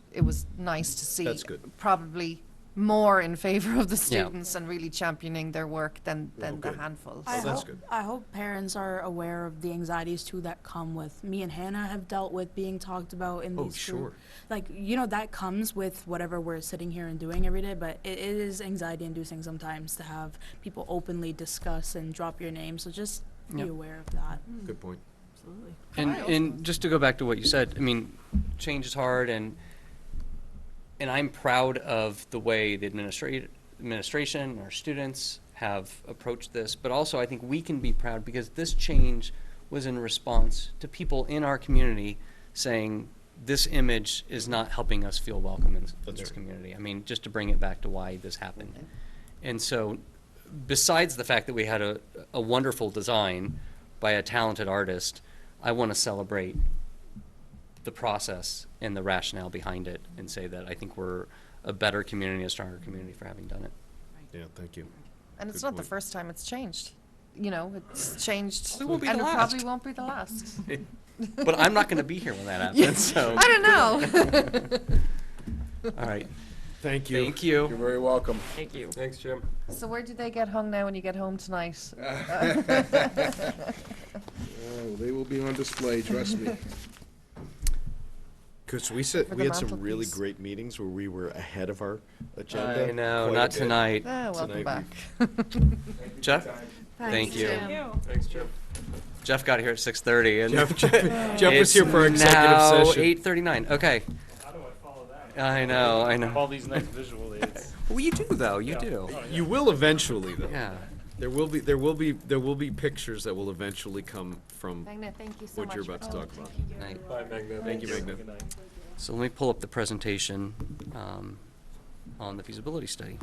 nice to see. That's good. Probably more in favor of the Yeah. students and really championing their work than the good. handful. Oh, that's hope, good. I hope parents are aware of the anxieties too that come with me and Hannah have dealt with being talked about in Oh, these sure. group. Like, you know, that comes with whatever we're sitting here and doing every day, but it is anxiety inducing sometimes to have people openly discuss and drop your name. So just be Yep. aware of that. Good point. Absolutely. And just to go back to what you said, I mean, change is hard, and I'm proud of the way the administration, our students have approached this, but also I think we can be proud because this change was in response to people in our community saying, this image is not helping us feel welcome in That's this right. community. I mean, just to bring it back to why this happened. And so, besides the fact that we had a wonderful design by a talented artist, I want to celebrate the process and the rationale behind it and say that I think we're a better community, a stronger community for having done it. Yeah, thank you. And it's Good not the point. first time it's changed. You know, it's changed, It won't be and the it last. probably won't be the last. But I'm not going to be here when that happens, so. I don't know. All right. Thank you. Thank you. You're very welcome. Thank you. Thanks, Jim. So where do they get hung now when you get home tonight? Oh, they will be on display, trust me. Because we For the had some really mantelpiece. great meetings where we were ahead of our agenda. I know, quite a not bit. tonight. Ah, welcome Tonight back. Jeff? Thank you. Thanks, Jim. Jeff got here at 6:30 and. Jeff was here for our executive session. 8:39, okay. How do I follow that? I know. All these nice visual aids. Well, you do though, you do. You will eventually, though. Yeah. There will be pictures that will eventually come from Magna, thank you so much. what you're about for to talk coming. about. Night. Bye, Magna. Thank you, Magna. Good night. So let me pull up the presentation on the feasibility study.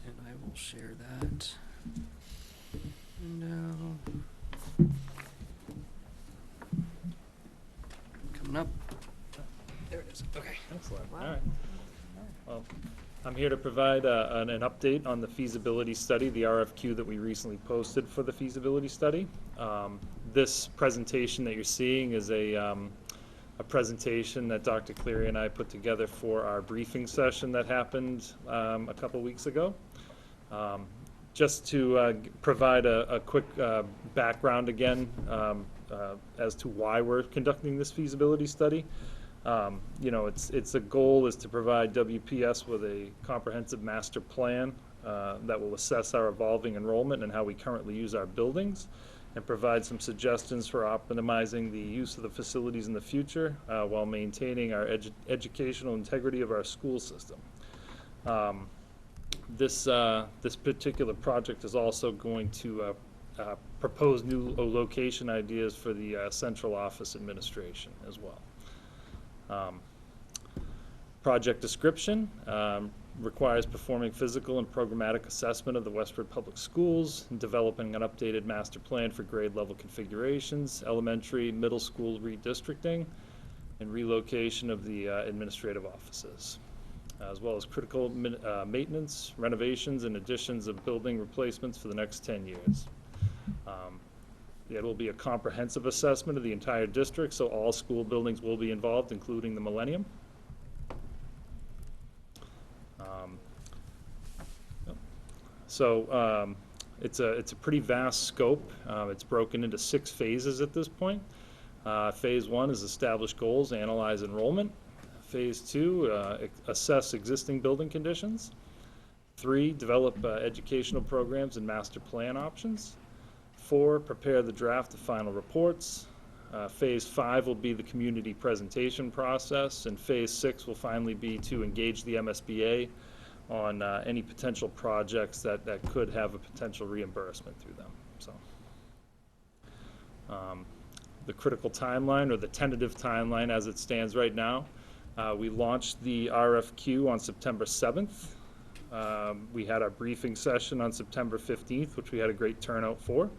And I will share that window. Coming up. There it is. Okay. Excellent, all right. Well, I'm here to provide an update on the feasibility study, the RFQ that we recently posted for the feasibility study. This presentation that you're seeing is a presentation that Dr. Cleary and I put together for our briefing session that happened a couple weeks ago. Just to provide a quick background again as to why we're conducting this feasibility study. You know, it's a goal is to provide WPS with a comprehensive master plan that will assess our evolving enrollment and how we currently use our buildings, and provide some suggestions for optimizing the use of the facilities in the future while maintaining our educational integrity of our school system. This particular project is also going to propose new location ideas for the central office administration as well. Project description requires performing physical and programmatic assessment of the Westford Public Schools, and developing an updated master plan for grade level configurations, elementary, middle school redistricting, and relocation of the administrative offices, as well as critical maintenance, renovations, and additions of building replacements for the next 10 years. It will be a comprehensive assessment of the entire district, so all school buildings will be involved, including the Millennium. It's a pretty vast scope. It's broken into 6 phases at this point. Phase 1 is establish goals, analyze enrollment. Phase 2, assess existing building conditions. 3, develop educational programs and master plan options. 4, prepare the draft of final reports. Phase 5 will be the community presentation process, and Phase 6 will finally be to engage the MSBA on any potential projects that could have a potential reimbursement through them. So, the critical timeline, or the tentative timeline as it stands right now, we launched the RFQ on September 7th. We had our briefing session on September 15th, which we had a great turnout for.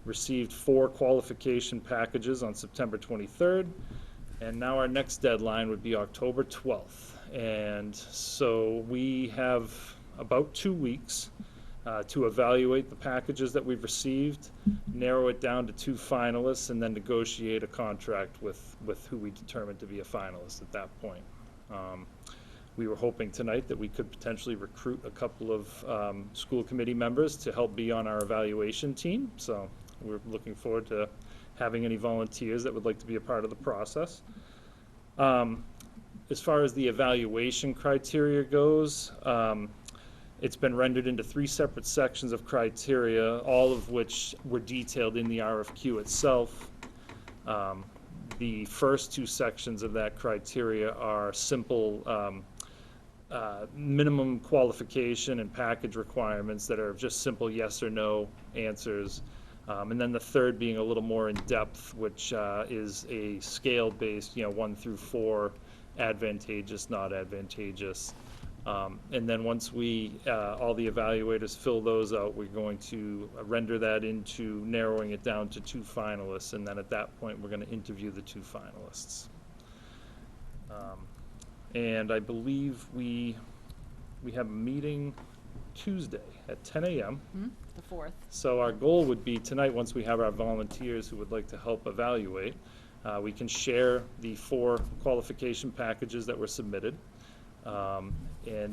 Received 4 qualification packages on September 23rd, and now our next deadline would be October 12th. And so we have about 2 weeks to evaluate the packages that we've received, narrow it down to 2 finalists, and then negotiate a contract with who we determine to be a finalist at that point. We were hoping tonight that we could potentially recruit a couple of school committee members to help be on our evaluation team. So we're looking forward to having any volunteers that would like to be a part of the process. As far as the evaluation criteria goes, it's been rendered into 3 separate sections of criteria, all of which were detailed in the RFQ itself. The first 2 sections of that criteria are simple minimum qualification and package requirements that are just simple yes or no answers. And then the third being a little more in depth, which is a scale-based, 1 through 4, advantageous, not advantageous. And then once all the evaluators fill those out, we're going to render that into narrowing it down to 2 finalists. And then at that point, we're going to interview the 2 finalists. And I believe we have a meeting Tuesday at 10 a.m. The 4th. So our goal would be tonight, once we have our volunteers who would like to help evaluate, we can share the 4 qualification packages that were submitted. And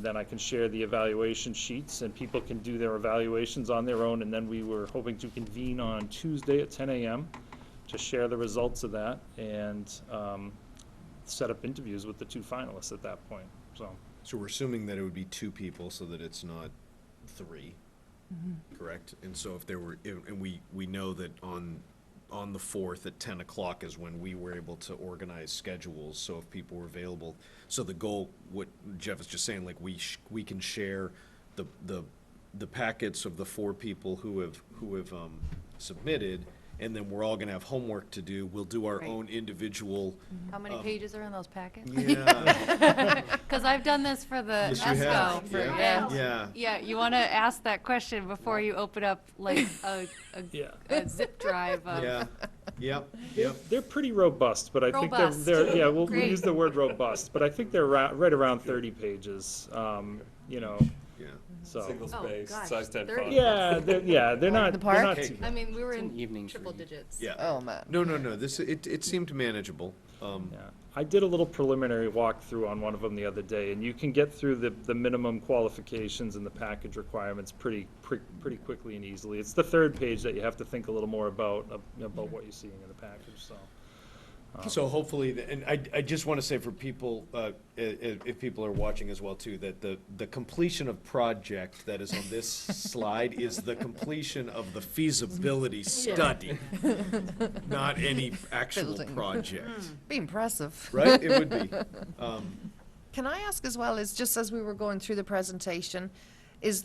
then I can share the evaluation sheets, and people can do their evaluations on their own. And then we were hoping to convene on Tuesday at 10 a.m. to share the results of that and set up interviews with the 2 finalists at that point. So we're assuming that it would be 2 people so that it's not 3, correct? And so if there were, and we know that on the 4th at 10 o'clock is when we were able to organize schedules, so if people were available. So the goal, what Jeff is just saying, like we can share the packets of the 4 people who have submitted, and then we're all gonna have homework to do. We'll do our Right. own individual. How many pages are in those packets? Yeah. Because I've done this for the Yes, you have. ESCO. Yeah. And Yeah. yeah, you want to ask that question before you open up like Yeah. a zip drive of. Yeah. Yep. They're pretty robust, but I think Robust. they're yeah, we'll Great. use the word robust, but I think they're right around 30 pages, Yeah. so. Single Oh, space, gosh, size 10 30. font. Yeah, they're not, the they're not park? too. I mean, we were It's an in evening triple read. digits. Yeah. Oh, man. No. It seemed manageable. Yeah, I did a little preliminary walkthrough on one of them the other day, and you can get through the minimum qualifications and the package requirements pretty quickly and easily. It's the 3rd page that you have to think a little more about what you're seeing in the package, so. So hopefully, and I just want to say for people, if people are watching as well too, that the completion of project that is on this slide is the completion of the feasibility study, not any actual Building. project, Be impressive. right? It would be. Can I ask as well, is just as we were going through the presentation, is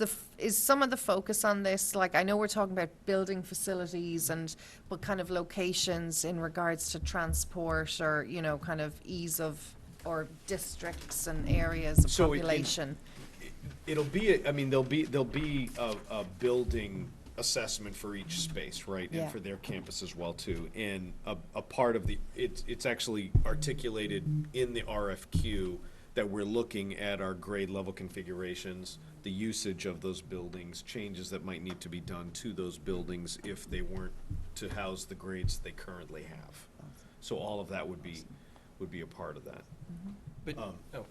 some of the focus on this, like, I know we're talking about building facilities and what kind of locations in regards to transport or, kind of ease of, or districts and areas of So population? It'll be, there'll be a building assessment for each space, right? Yeah. And for their campus as well too. And a part of it's actually articulated in the RFQ that we're looking at our grade level configurations, the usage of those buildings, changes that might need to be done to those buildings if they weren't to house the grades they currently have. So all of that would be a part of that. But,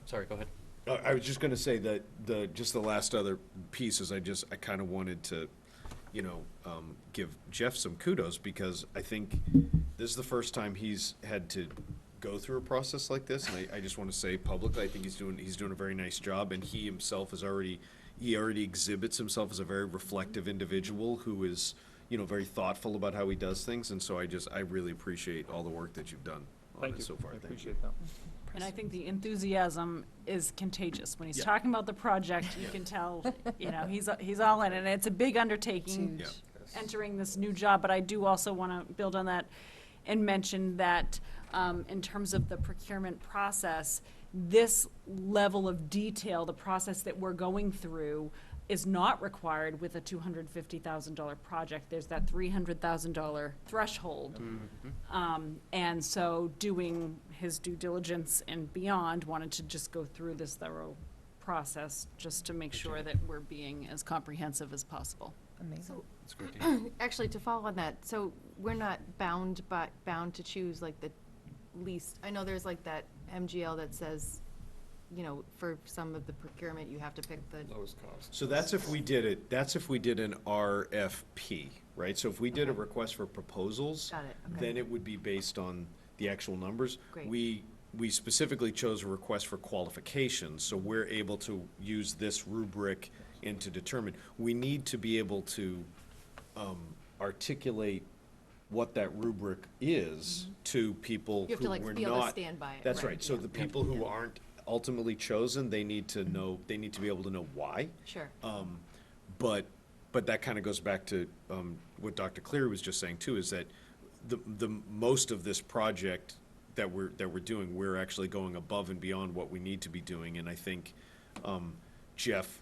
sorry, go ahead. I was just gonna say that the last other piece is I kind of wanted to, give Jeff some kudos, because I think this is the first time he's had to go through a process like this, and I just want to say publicly, I think he's doing a very nice job, and he himself already exhibits himself as a very reflective individual who is, very thoughtful about how he does things, and so I really appreciate all the work that you've done on Thank it you. so far. I Thank you. appreciate that. And I think the enthusiasm is contagious. When he's Yeah. talking about the project, you can tell, he's all in, and it's a big undertaking, Huge. entering this new job. But I do also want to build on that and mention that in terms of the procurement process, this level of detail, the process that we're going through, is not required with a $250,000 project. There's that $300,000 threshold. And so doing his due diligence and beyond, wanted to just go through this thorough process, just to make sure that we're being as comprehensive as possible. Amazing. That's great to hear. Actually, to follow on that, so we're not bound to choose like the least, I know there's like that MGL that says, you know, for some of the procurement, you have to pick the, Lowest cost. So that's if we did it, that's if we did an RFP, right? So if we did a request for proposals, Got it, okay. then it would be based on the actual numbers. Great. We specifically chose a request for qualifications, so we're able to use this rubric and to determine. We need to be able to articulate what that rubric is to people You have to, who like, were be able to not. stand by it, That's right, right, so yeah. the people who aren't ultimately chosen, they need to know, they need to be able to know why. sure. But that kind of goes back to what Dr. Cleary was just saying too, is that the most of this project that we're doing, we're actually going above and beyond what we need to be doing, and I think Jeff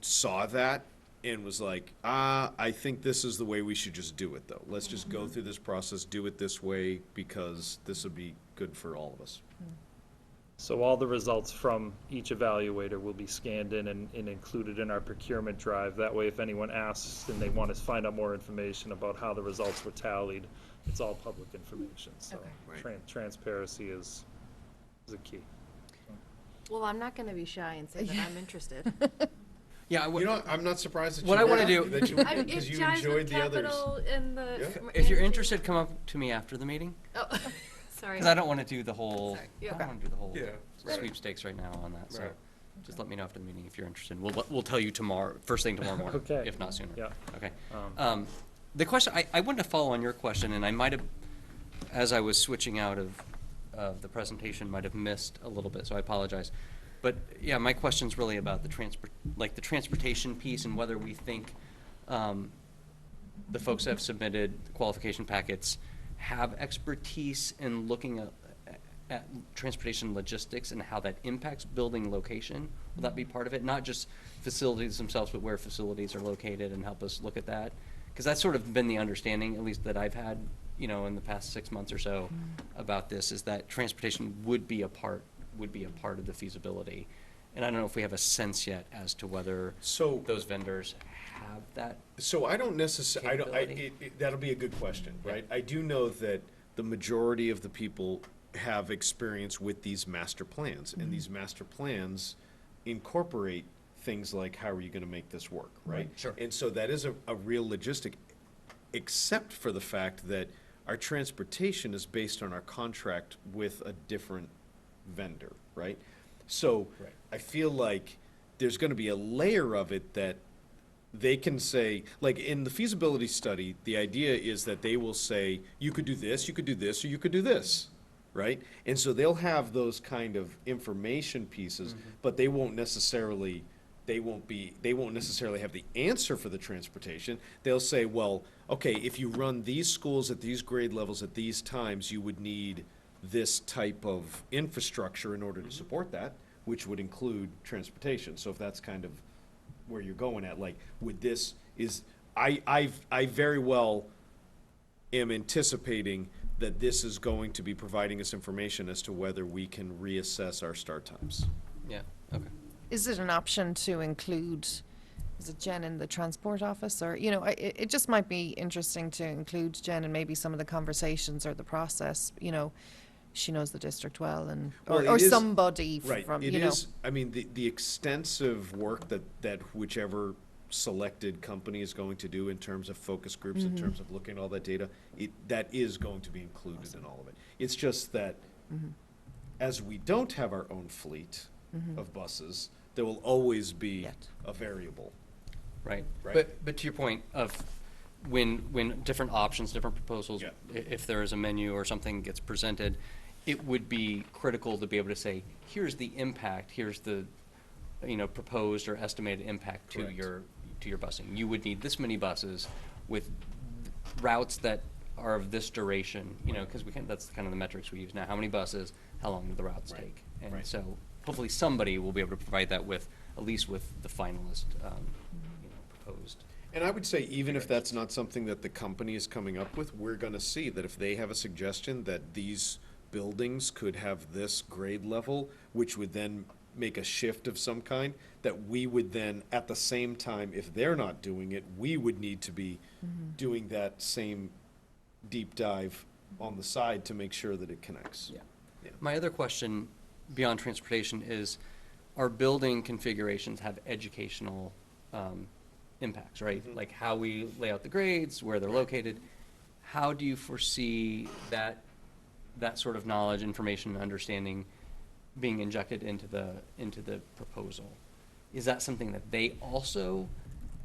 saw that and was like, I think this is the way we should just do it, though. Let's just go through this process, do it this way, because this would be good for all of us. So all the results from each evaluator will be scanned in and included in our procurement drive. That way, if anyone asks and they want to find out more information about how the results were tallied, it's all public information. So Okay. Right. transparency is a key. Well, I'm not gonna be shy and say that I'm interested. Yeah, You know, I'm not surprised that What I wanna do- because you enjoyed the others. and the. if you're interested, come up to me after the meeting, Oh, sorry. because I don't want to do the whole, Sorry. I Yeah. don't want to do the whole Yeah, right. sweepstakes right now on that, so Right. just let me know after the meeting if you're interested. We'll tell you tomorrow, first thing tomorrow morning, Okay. if not sooner. Yeah. Okay. Um, The question, I wanted to follow on your question, and I might have, as I was switching out of the presentation, might have missed a little bit, so I apologize. But, yeah, my question's really about the transportation piece and whether we think the folks that have submitted qualification packets have expertise in looking at transportation logistics and how that impacts building location. Will that be part of it? Not just facilities themselves, but where facilities are located, and help us look at that? Because that's sort of been the understanding, at least that I've had, you know, in the past 6 months or so about this, is that transportation would be a part of the feasibility. And I don't know if we have a sense yet as to whether So- those vendors have that. So I don't necessarily, Capability? that'll be a good question, right? I do know that the majority of the people have experience with these master plans, and these master plans incorporate things like, how are you gonna make this work, right? Sure. And so that is a real logistic, except for the fact that our transportation is based on our contract with a different vendor, right? So Right. I feel like there's gonna be a layer of it that they can say, like in the feasibility study, the idea is that they will say, you could do this, or you could do this, right? And so they'll have those kind of information pieces, but they won't necessarily have the answer for the transportation. They'll say, well, okay, if you run these schools at these grade levels at these times, you would need this type of infrastructure in order to support that, which would include transportation. So if that's kind of where you're going at, like, with this is, I very well am anticipating that this is going to be providing us information as to whether we can reassess our start times. Yeah, okay. Is it an option to include, is it Jen in the transport office, or, you know, it just might be interesting to include Jen in maybe some of the conversations or the process, you know, she knows the district well, and, Well, or it is- somebody Right, from, it you know. is, I mean, the extensive work that whichever selected company is going to do in terms of focus groups, in terms of looking at all that data, that is going to be included in all of it. It's just that, as we don't have our own fleet of buses, there will always be Yet. a variable. Right. Right. But to your point of when different options, different proposals, Yeah. if there is a menu or something gets presented, it would be critical to be able to say, here's the impact, here's the, you know, proposed or estimated impact to Correct. your busing. You would need this many buses with routes that are of this duration, you know, because that's kind of the metrics we use now. How many buses, how long do the routes Right. take? And Right. so hopefully somebody will be able to provide that with, at least with the finalist, you know, proposed. And I would say, even if that's not something that the company is coming up with, we're gonna see that if they have a suggestion that these buildings could have this grade level, which would then make a shift of some kind, that we would then, at the same time, if they're not doing it, we would need to be doing that same deep dive on the side to make sure that it connects. Yeah. My other question beyond transportation is, our building configurations have educational impacts, right? Like how we lay out the grades, where they're located. How do you foresee that sort of knowledge, information, and understanding being injected into the proposal? Is that something that they also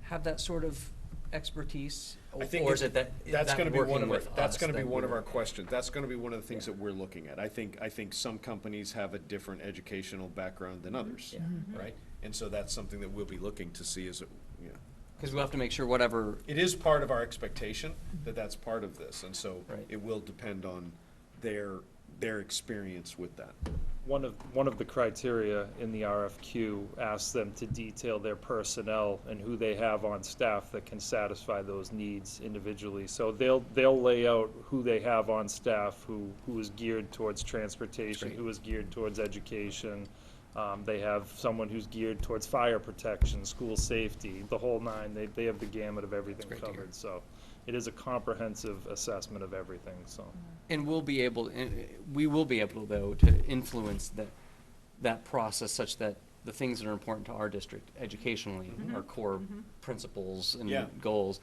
have that sort of expertise? I think Or is it that that's going to be one working of with that's us going to be that one of we're- our questions. That's going to be one of the things that we're looking at. I think some companies have a different educational background than others, right? And so that's something that we'll be looking to see as Because we'll have to make sure whatever, it is part of our expectation that that's part of this, and so Right. it will depend on their experience with that. One of the criteria in the RFQ asks them to detail their personnel and who they have on staff that can satisfy those needs individually. So they'll lay out who they have on staff, who is geared towards transportation, Great. who is geared towards education. They have someone who's geared towards fire protection, school safety, the whole nine. They have the gamut of everything Great to hear. covered. So it is a comprehensive assessment of everything, so. and we will be able, though, to influence that process such that the things that are important to our district educationally, our core principles and Yeah. goals,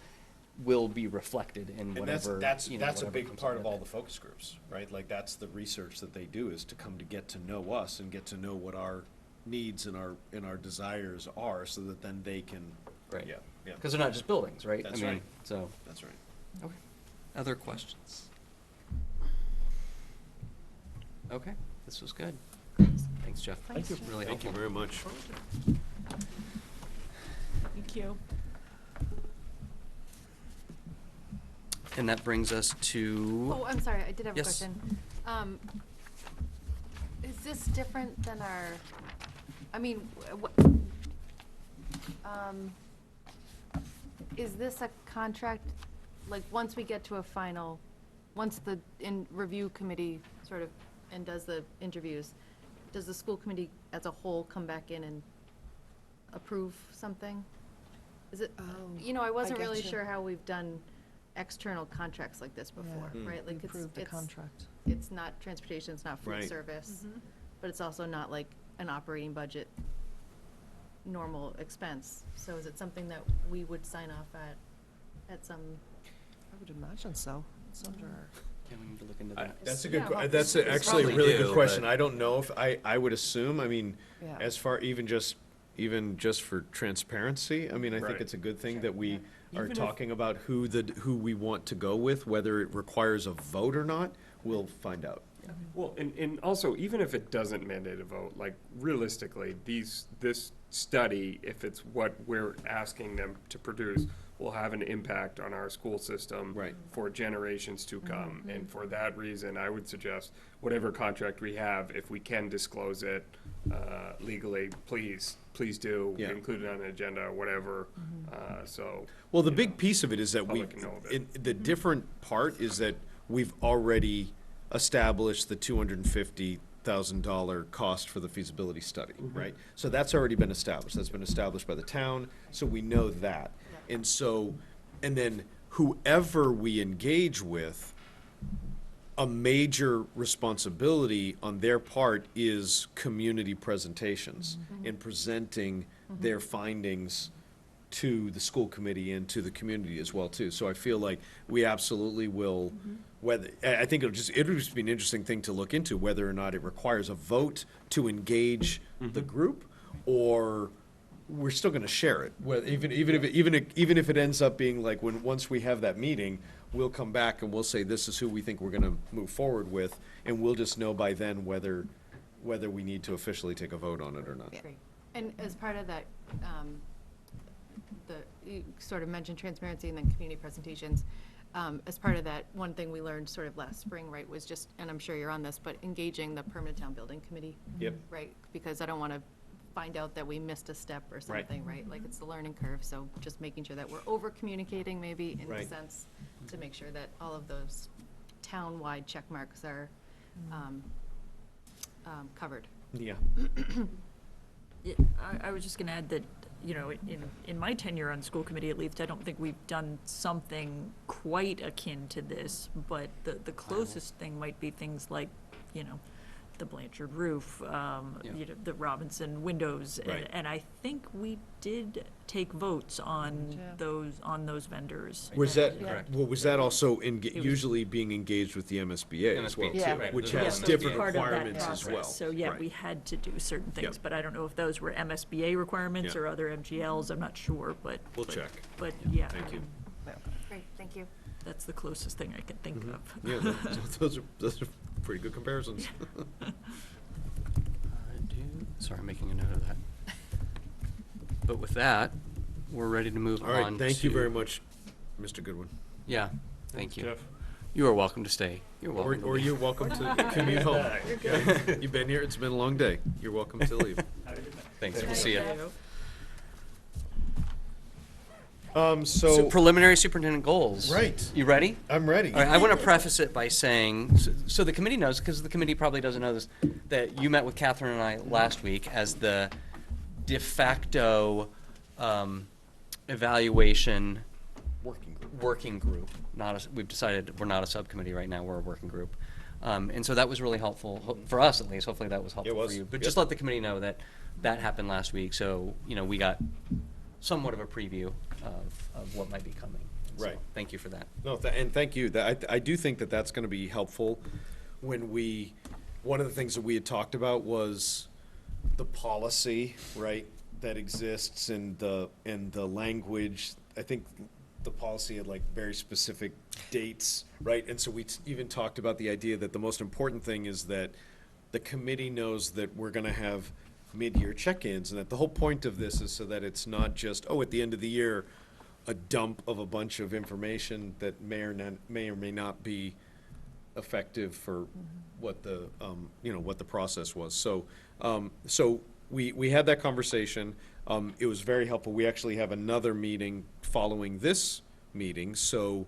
will be reflected in And whatever, that's a whatever big comes part out of all it. the focus groups, right? Like, that's the research that they do, is to come to get to know us and get to know what our needs and our desires are, so that then they can, Right. yeah. Because they're not just buildings, right? That's I mean, right. So, That's right. okay. Other questions? Okay, this was good. Thanks, Jeff. Thank you. Really Thank you helpful. very much. Thank you. And that brings us to. Oh, I'm sorry, I did have a Yes. question. Is this different than our, I mean, is this a contract, like, once we get to a final, once the review committee sort of, and does the interviews, does the school committee as a whole come back in and approve something? Is it, I wasn't get really you. sure how we've done external contracts like this before, Yeah. right? Like, it's, Approve the it's, contract. it's not transportation, it's not food Right. service, but it's also not like an operating budget normal expense. So is it something that we would sign off at some, I would imagine so. It's under our. Yeah, we need to look into that. That's a Yeah, good, well, that's it's actually a probably really do, good question. but- I don't know if, I would assume, I mean, Yeah. as far, even just for transparency, I mean, I think Right. it's a good thing that we are Even if- talking about who we want to go with, whether it requires a vote or not, we'll find out. Well, and also, even if it doesn't mandate a vote, like, realistically, this study, if it's what we're asking them to produce, will have an impact on our school system Right. for generations to come. And for that reason, I would suggest whatever contract we have, if we can disclose it legally, please do. Yeah. Include it on the agenda, or whatever, so. Well, the you big know, piece of it is that public can know of it. the different part is that we've already established the $250,000 cost for the feasibility study, right? So that's already been established. That's been established by the town, so we know that. And so, and then whoever we engage with, a major responsibility on their part is community presentations and presenting their findings to the school committee and to the community as well, too. So I feel like we absolutely will, I think it'll just be an interesting thing to look into, whether or not it requires a vote to engage the group, or we're still gonna share it. Even if it ends up being like, once we have that meeting, we'll come back and we'll say, this is who we think we're gonna move forward with, and we'll just know by then whether we need to officially take a vote on it or not. great. And as part of that, you sort of mentioned transparency and then community presentations. As part of that, one thing we learned sort of last spring, right, was just, and I'm sure you're on this, but engaging the permanent town building committee. Yep. Right, because I don't want to find out that we missed a step or something, right? Like, it's the learning curve, so just making sure that we're over-communicating maybe in a Right. sense, to make sure that all of those town-wide check marks are covered. Yeah. Yeah, I was just gonna add that, you know, in my tenure on school committee at least, I don't think we've done something quite akin to this, but the closest thing might be things like, you know, the Blanchard roof, you know, the Robinson windows. Right. And I think we did take votes on Yeah. those vendors. Was And- that, Correct. well, was that also was- usually being engaged with the MSBA as well, MSBA, Yeah. too? right, Which there's has also different Part of that requirements as process. well. So, yeah, Right. we had to do certain things, Yep. but I don't know if those were MSBA requirements Yeah. or other MGLs, I'm not sure, but. We'll but- check. But, yeah. Thank you. Great, thank you. That's the closest thing I can think of. Yeah, those are pretty good comparisons. Sorry, I'm making a note of that. But with that, we're ready to move All on right, thank you to- very much, Mr. Goodwin. Yeah, thank you. Jeff. You are welcome to stay. You're Or, welcome to or leave. you're welcome to commute home. You've been here, it's been a long day. You're welcome to leave. Thanks, we'll see you. So, So preliminary superintendent goals. Right. You ready? I'm ready. All right, I want to preface it by saying, so the committee knows, because the committee probably doesn't know this, that you met with Catherine and I last week as the de facto evaluation working group. We've decided we're not a subcommittee right now, we're a working group. And so that was really helpful, for us at least, hopefully that was helpful was, for you. But yep. just let the committee know that that happened last week, so, you know, we got somewhat of a preview of what might be coming. So, Right. thank you for that. No, and thank you. I do think that that's going to be helpful when one of the things that we had talked about was the policy, right, that exists and the language. I think the policy had like very specific dates, right? And so we even talked about the idea that the most important thing is that the committee knows that we're going to have mid-year check-ins, and that the whole point of this is so that it's not just, at the end of the year, a dump of a bunch of information that may or may not be effective for what the what the process was. So we had that conversation. It was very helpful. We actually have another meeting following this meeting, so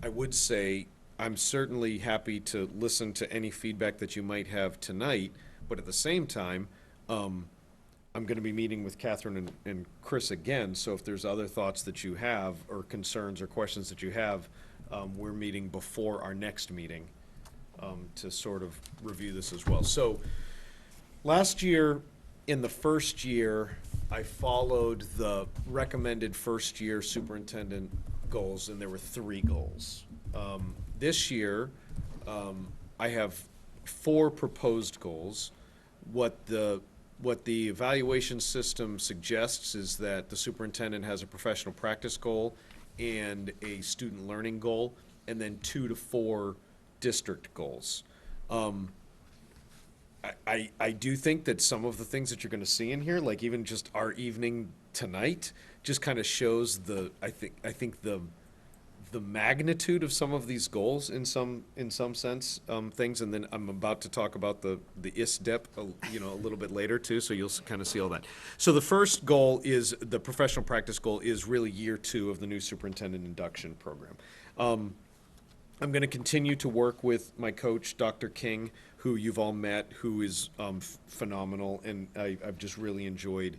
I would say I'm certainly happy to listen to any feedback that you might have tonight, but at the same time, I'm going to be meeting with Catherine and Chris again, so if there's other thoughts that you have, or concerns or questions that you have, we're meeting before our next meeting to sort of review this as well. So, last year, in the first year, I followed the recommended first-year superintendent goals, and there were 3 goals. This year, I have 4 proposed goals. What the evaluation system suggests is that the superintendent has a professional practice goal and a student learning goal, and then 2 to 4 district goals. I do think that some of the things that you're going to see in here, like even just our evening tonight, just kind of shows I think the magnitude of some of these goals in some sense, things, and then I'm about to talk about the ISDEP, a little bit later too, so you'll kind of see all that. So the first goal is, the professional practice goal is really year 2 of the new superintendent induction program. I'm going to continue to work with my coach, Dr. King, who you've all met, who is phenomenal, and I've just really enjoyed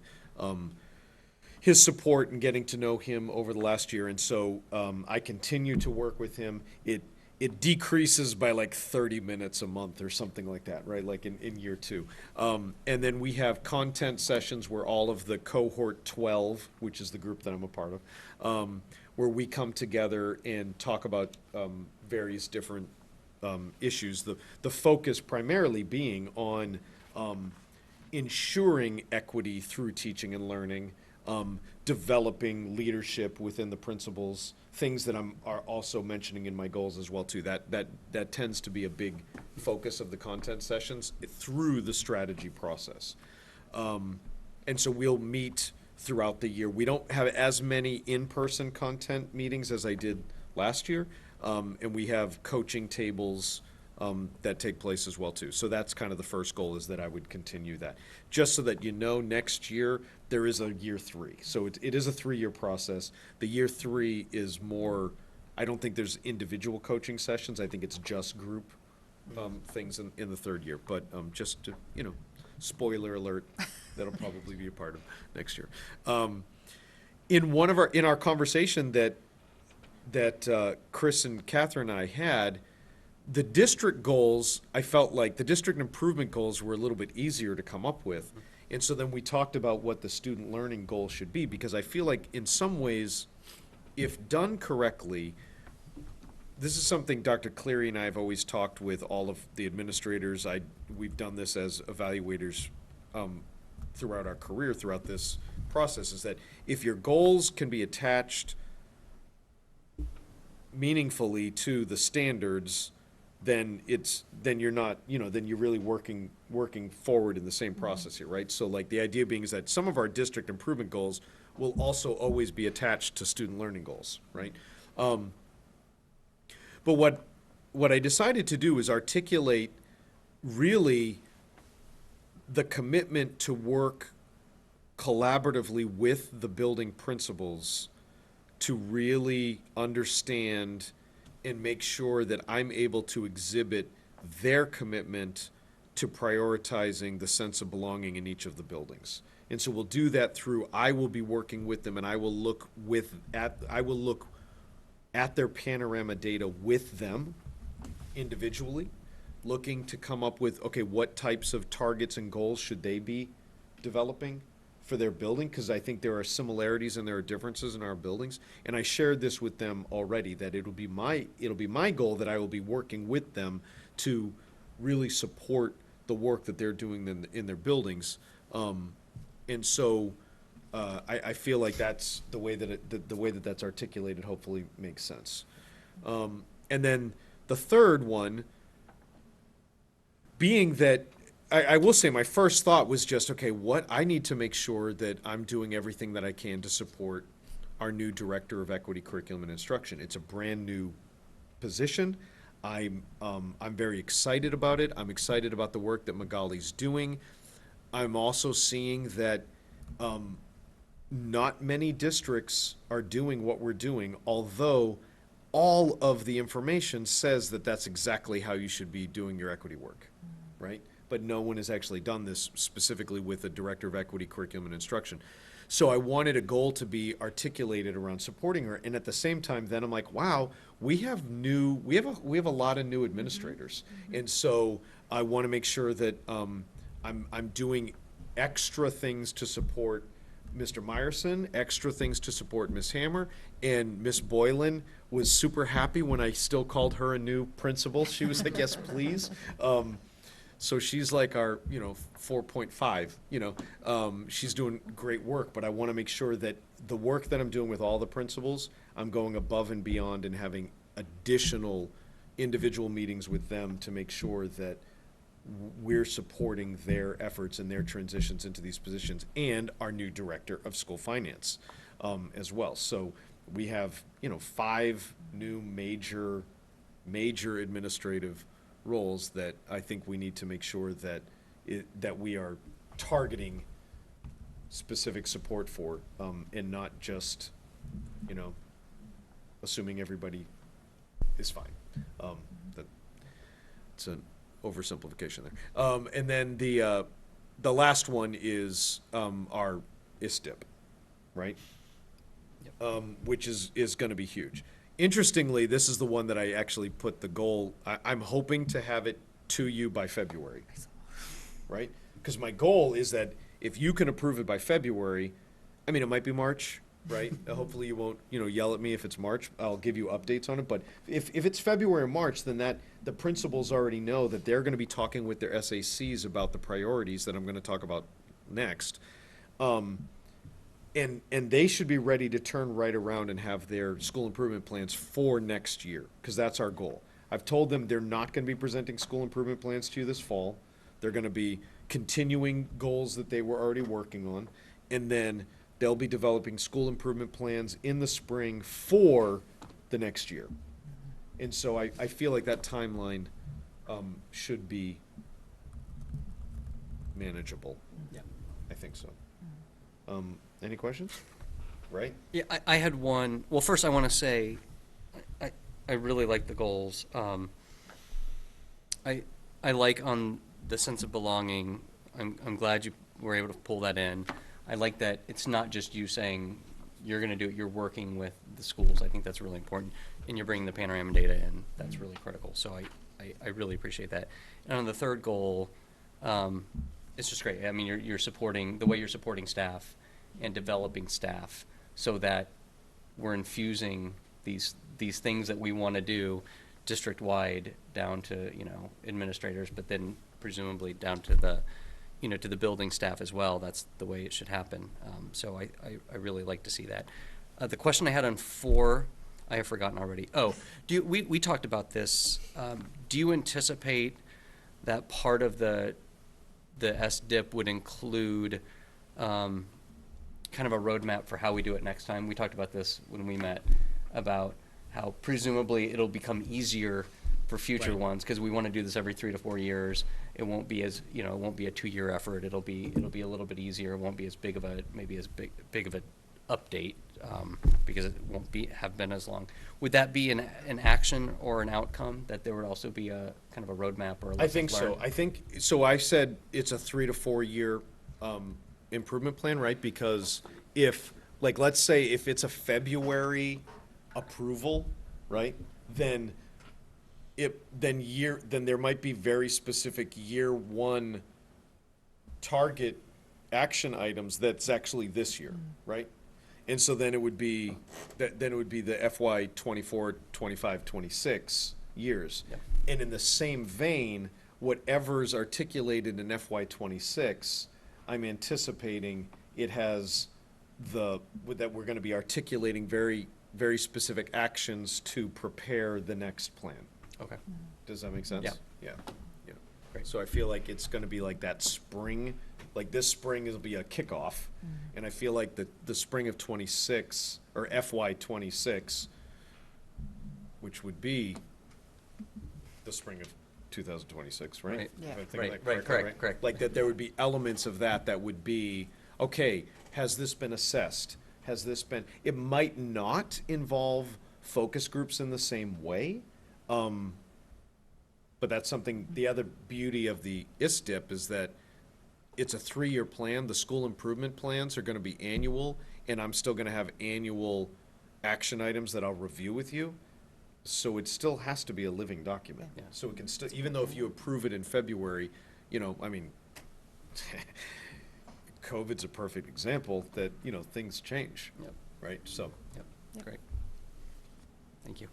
his support and getting to know him over the last year, and so I continue to work with him. It decreases by like 30 minutes a month or something like that, right? Like in year 2. And then we have content sessions where all of the cohort 12, which is the group that I'm a part of, where we come together and talk about various different issues. The focus primarily being on ensuring equity through teaching and learning, developing leadership within the principals, things that are also mentioning in my goals as well too. That tends to be a big focus of the content sessions through the strategy process. And so we'll meet throughout the year. We don't have as many in-person content meetings as I did last year, and we have coaching tables that take place as well too. So that's kind of the first goal, is that I would continue that. Just so that you know, next year there is a year 3. So it is a 3-year process. The year 3 is more, I don't think there's individual coaching sessions. I think it's just group things in the 3rd year. But just to, Spoiler alert, that'll probably be a part of next year. In our conversation that Chris and Catherine and I had, the district goals, I felt like the district improvement goals were a little bit easier to come up with. And so then we talked about what the student learning goal should be, because I feel like in some ways, if done correctly, this is something Dr. Cleary and I have always talked with all of the administrators. We've done this as evaluators throughout our career, throughout this process, is that if your goals can be attached meaningfully to the standards, then you're not, then you're really working forward in the same process here, right? So like the idea being is that some of our district improvement goals will also always be attached to student learning goals, right? But what I decided to do is articulate really the commitment to work collaboratively with the building principals to really understand and make sure that I'm able to exhibit their commitment to prioritizing the sense of belonging in each of the buildings. And so we'll do that through, I will be working with them, and I will look at their panorama data with them individually, looking to come up with, okay, what types of targets and goals should they be developing for their building? Because I think there are similarities and there are differences in our buildings. And I shared this with them already, that it'll be my goal that I will be working with them to really support the work that they're doing in their buildings. And so I feel like that's the way that that's articulated hopefully makes sense. And then the third one being that I will say my first thought was just, okay, what I need to make sure that I'm doing everything that I can to support our new Director of Equity Curriculum and Instruction. It's a brand new position. I'm very excited about it. I'm excited about the work that Magali's doing. I'm also seeing that not many districts are doing what we're doing, although all of the information says that that's exactly how you should be doing your equity work, right? But no one has actually done this specifically with a Director of Equity Curriculum and Instruction. So I wanted a goal to be articulated around supporting her, and at the same time, then I'm like, wow, we have a lot of new administrators, and so I want to make sure that I'm doing extra things to support Mr. Meyerson, extra things to support Miss Hammer, and Miss Boylan was super happy when I still called her a new principal. She was like, yes, please. So she's like our, 4.5, she's doing great work, but I want to make sure that the work that I'm doing with all the principals, I'm going above and beyond and having additional individual meetings with them to make sure that we're supporting their efforts and their transitions into these positions, and our new Director of School Finance as well. So we have, 5 new major administrative roles that I think we need to make sure that that we are targeting specific support for, and not just, assuming everybody is fine. It's an oversimplification there. And then the last one is our ISTIP, right? Yep. Which is going to be huge. Interestingly, this is the one that I actually put the goal, I'm hoping to have it to you by February, right? Because my goal is that if you can approve it by February, it might be March, right? Hopefully you won't, yell at me if it's March. I'll give you updates on it. But if it's February or March, then the principals already know that they're going to be talking with their SACs about the priorities that I'm going to talk about next. And they should be ready to turn right around and have their school improvement plans for next year, because that's our goal. I've told them they're not going to be presenting school improvement plans to you this fall. They're going to be continuing goals that they were already working on, and then they'll be developing school improvement plans in the spring for the next year. And so I feel like that timeline should be manageable. Yeah. I think so. Any questions? Right? Yeah, I had one. Well, first I want to say I really like the goals. I like on the sense of belonging, I'm glad you were able to pull that in. I like that it's not just you saying you're gonna do it, you're working with the schools. I think that's really important. And you're bringing the panorama data in, that's really critical. So I really appreciate that. And on the third goal, it's just great. I mean, you're supporting, the way you're supporting staff and developing staff so that we're infusing these things that we want to do district-wide down to, you know, administrators, but then presumably down to the, you know, to the building staff as well. That's the way it should happen. So I really like to see that. The question I had on 4, I have forgotten already. Oh, we talked about this. Do you anticipate that part of the SDIP would include kind of a roadmap for how we do it next time? We talked about this when we met, about how presumably it'll become easier for future ones, because we want to do this every 3 to 4 years. It won't be as, you know, it won't be a 2-year effort. It'll be a little bit easier. It won't be as big of a, maybe as big of an update, because it won't have been as long. Would that be an action or an outcome, that there would also be a kind of a roadmap or a lesson I think learned? so. I think, so I said it's a 3 to 4 year improvement plan, right? Because if, like, let's say if it's a February approval, right? Then then there might be very specific year 1 target action items that's actually this year, right? And so then it would be the FY 24, 25, 26 years. Yep. And in the same vein, whatever's articulated in FY 26, I'm anticipating it has that we're going to be articulating very, very specific actions to prepare the next plan. Okay. Does that make sense? Yeah. Yeah. Yeah. Great. So I feel like it's going to be like that spring, like this spring will be a kickoff. And I feel like the spring of 26, or FY 26, which would be the spring of 2026, right? Right. Yeah. Am I thinking Right, that right, correctly, correct. Like that there would be elements of that would be, okay, has this been assessed? Has this been, it might not involve focus groups in the same way. But that's something, the other beauty of the ISDIP is that it's a 3-year plan. The school improvement plans are going to be annual, and I'm still going to have annual action items that I'll review with you. So it still has to be a living document. Yeah. So it can still, even though if you approve it in February, you know, I mean, COVID's a perfect example that, you know, things change, Yep. right? So. Yep. Great. Thank you.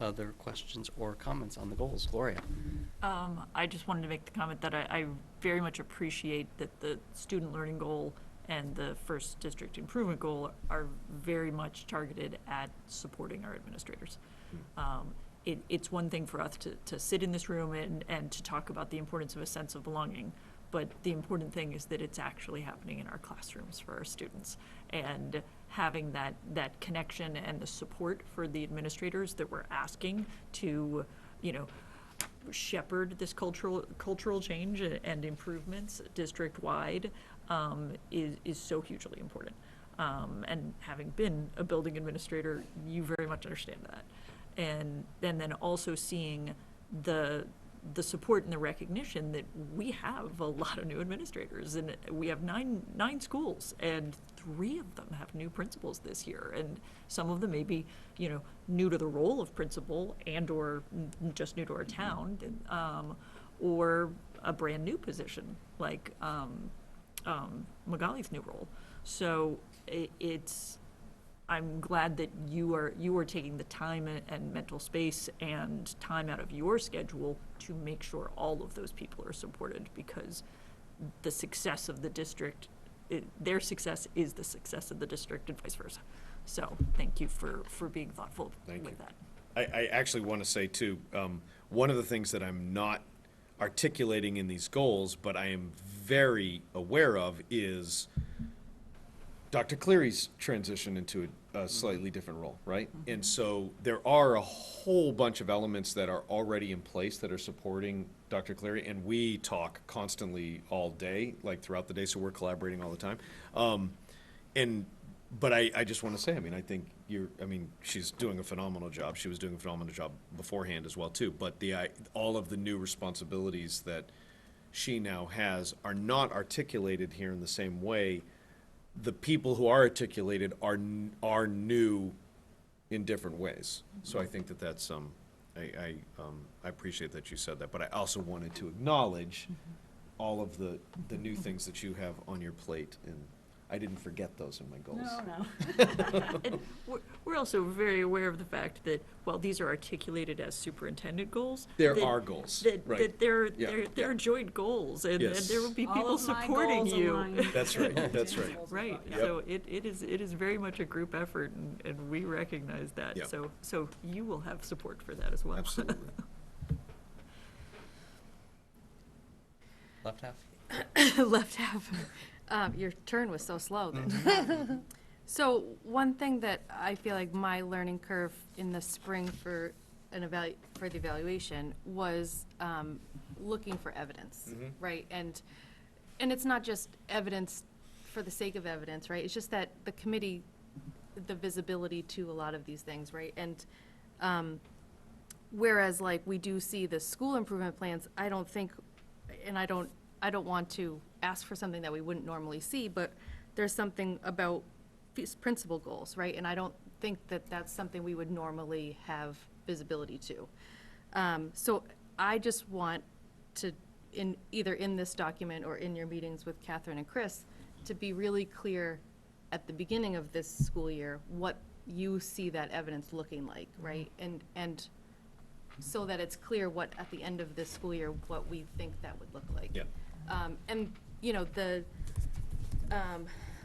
Other questions or comments on the goals? Gloria? I just wanted to make the comment that I very much appreciate that the student learning goal and the first district improvement goal are very much targeted at supporting our administrators. It's one thing for us to sit in this room and to talk about the importance of a sense of belonging, but the important thing is that it's actually happening in our classrooms for our students. And having that connection and the support for the administrators that we're asking to, you know, shepherd this cultural change and improvements district-wide is so hugely important. And having been a building administrator, you very much understand that. And then also seeing the support and the recognition that we have a lot of new administrators, and we have nine schools, and 3 of them have new principals this year, and some of them may be, you know, new to the role of principal and or just new to our town, or a brand new position like Magali's new role. So I'm glad that you are taking the time and mental space and time out of your schedule to make sure all of those people are supported, because the success of the district, their success is the success of the district and vice versa. So thank you for being thoughtful with that. I actually want to say too, one of the things that I'm not articulating in these goals, but I am very aware of, is Dr. Cleary's transition into a slightly different role, right? And so there are a whole bunch of elements that are already in place that are supporting Dr. Cleary, and we talk constantly all day, like throughout the day, so we're collaborating all the time. But I just want to say, I mean, I think she's doing a phenomenal job. She was doing a phenomenal job beforehand as well too. But all of the new responsibilities that she now has are not articulated here in the same way. The people who are articulated are new in different ways. So I think that that's, I appreciate that you said that, but I also wanted to acknowledge all of the new things that you have on your plate, and I didn't forget those in my goals. No. And we're also very aware of the fact that while these are articulated as superintendent goals, There that- are goals, that, right. that they're, Yeah, they're, yeah. they're joint goals, and Yes. there will be All people of my supporting goals you. align. That's right, that's right. Right, Yep. so it is very much a group effort, and we recognize that. Yep. So you will have support for that as well. Absolutely. Left half? Left half. Your turn was so slow then. So one thing that I feel like my learning curve in the spring for the evaluation was looking for evidence, right? And it's not just evidence for the sake of evidence, right? It's just that the committee, the visibility to a lot of these things, right? And whereas like we do see the school improvement plans, I don't think, and I don't want to ask for something that we wouldn't normally see, but there's something about these principal goals, right? And I don't think that that's something we would normally have visibility to. So I just want to, either in this document or in your meetings with Catherine and Chris, to be really clear at the beginning of this school year, what you see that evidence looking like, right? And so that it's clear what, at the end of this school year, what we think that would look like. Yeah. And, you know, the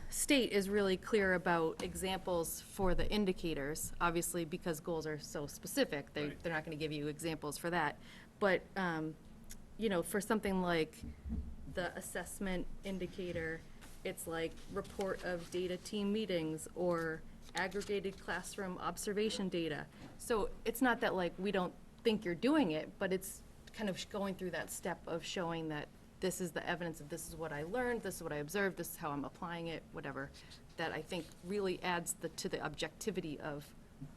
state is really clear about examples for the indicators, obviously, because goals are so specific, they're not gonna give you examples for that. But, you know, for something like the assessment indicator, it's like report of data team meetings or aggregated classroom observation data. So it's not that like we don't think you're doing it, but it's kind of going through that step of showing that this is the evidence of this is what I learned, this is what I observed, this is how I'm applying it, whatever, that I think really adds to the objectivity of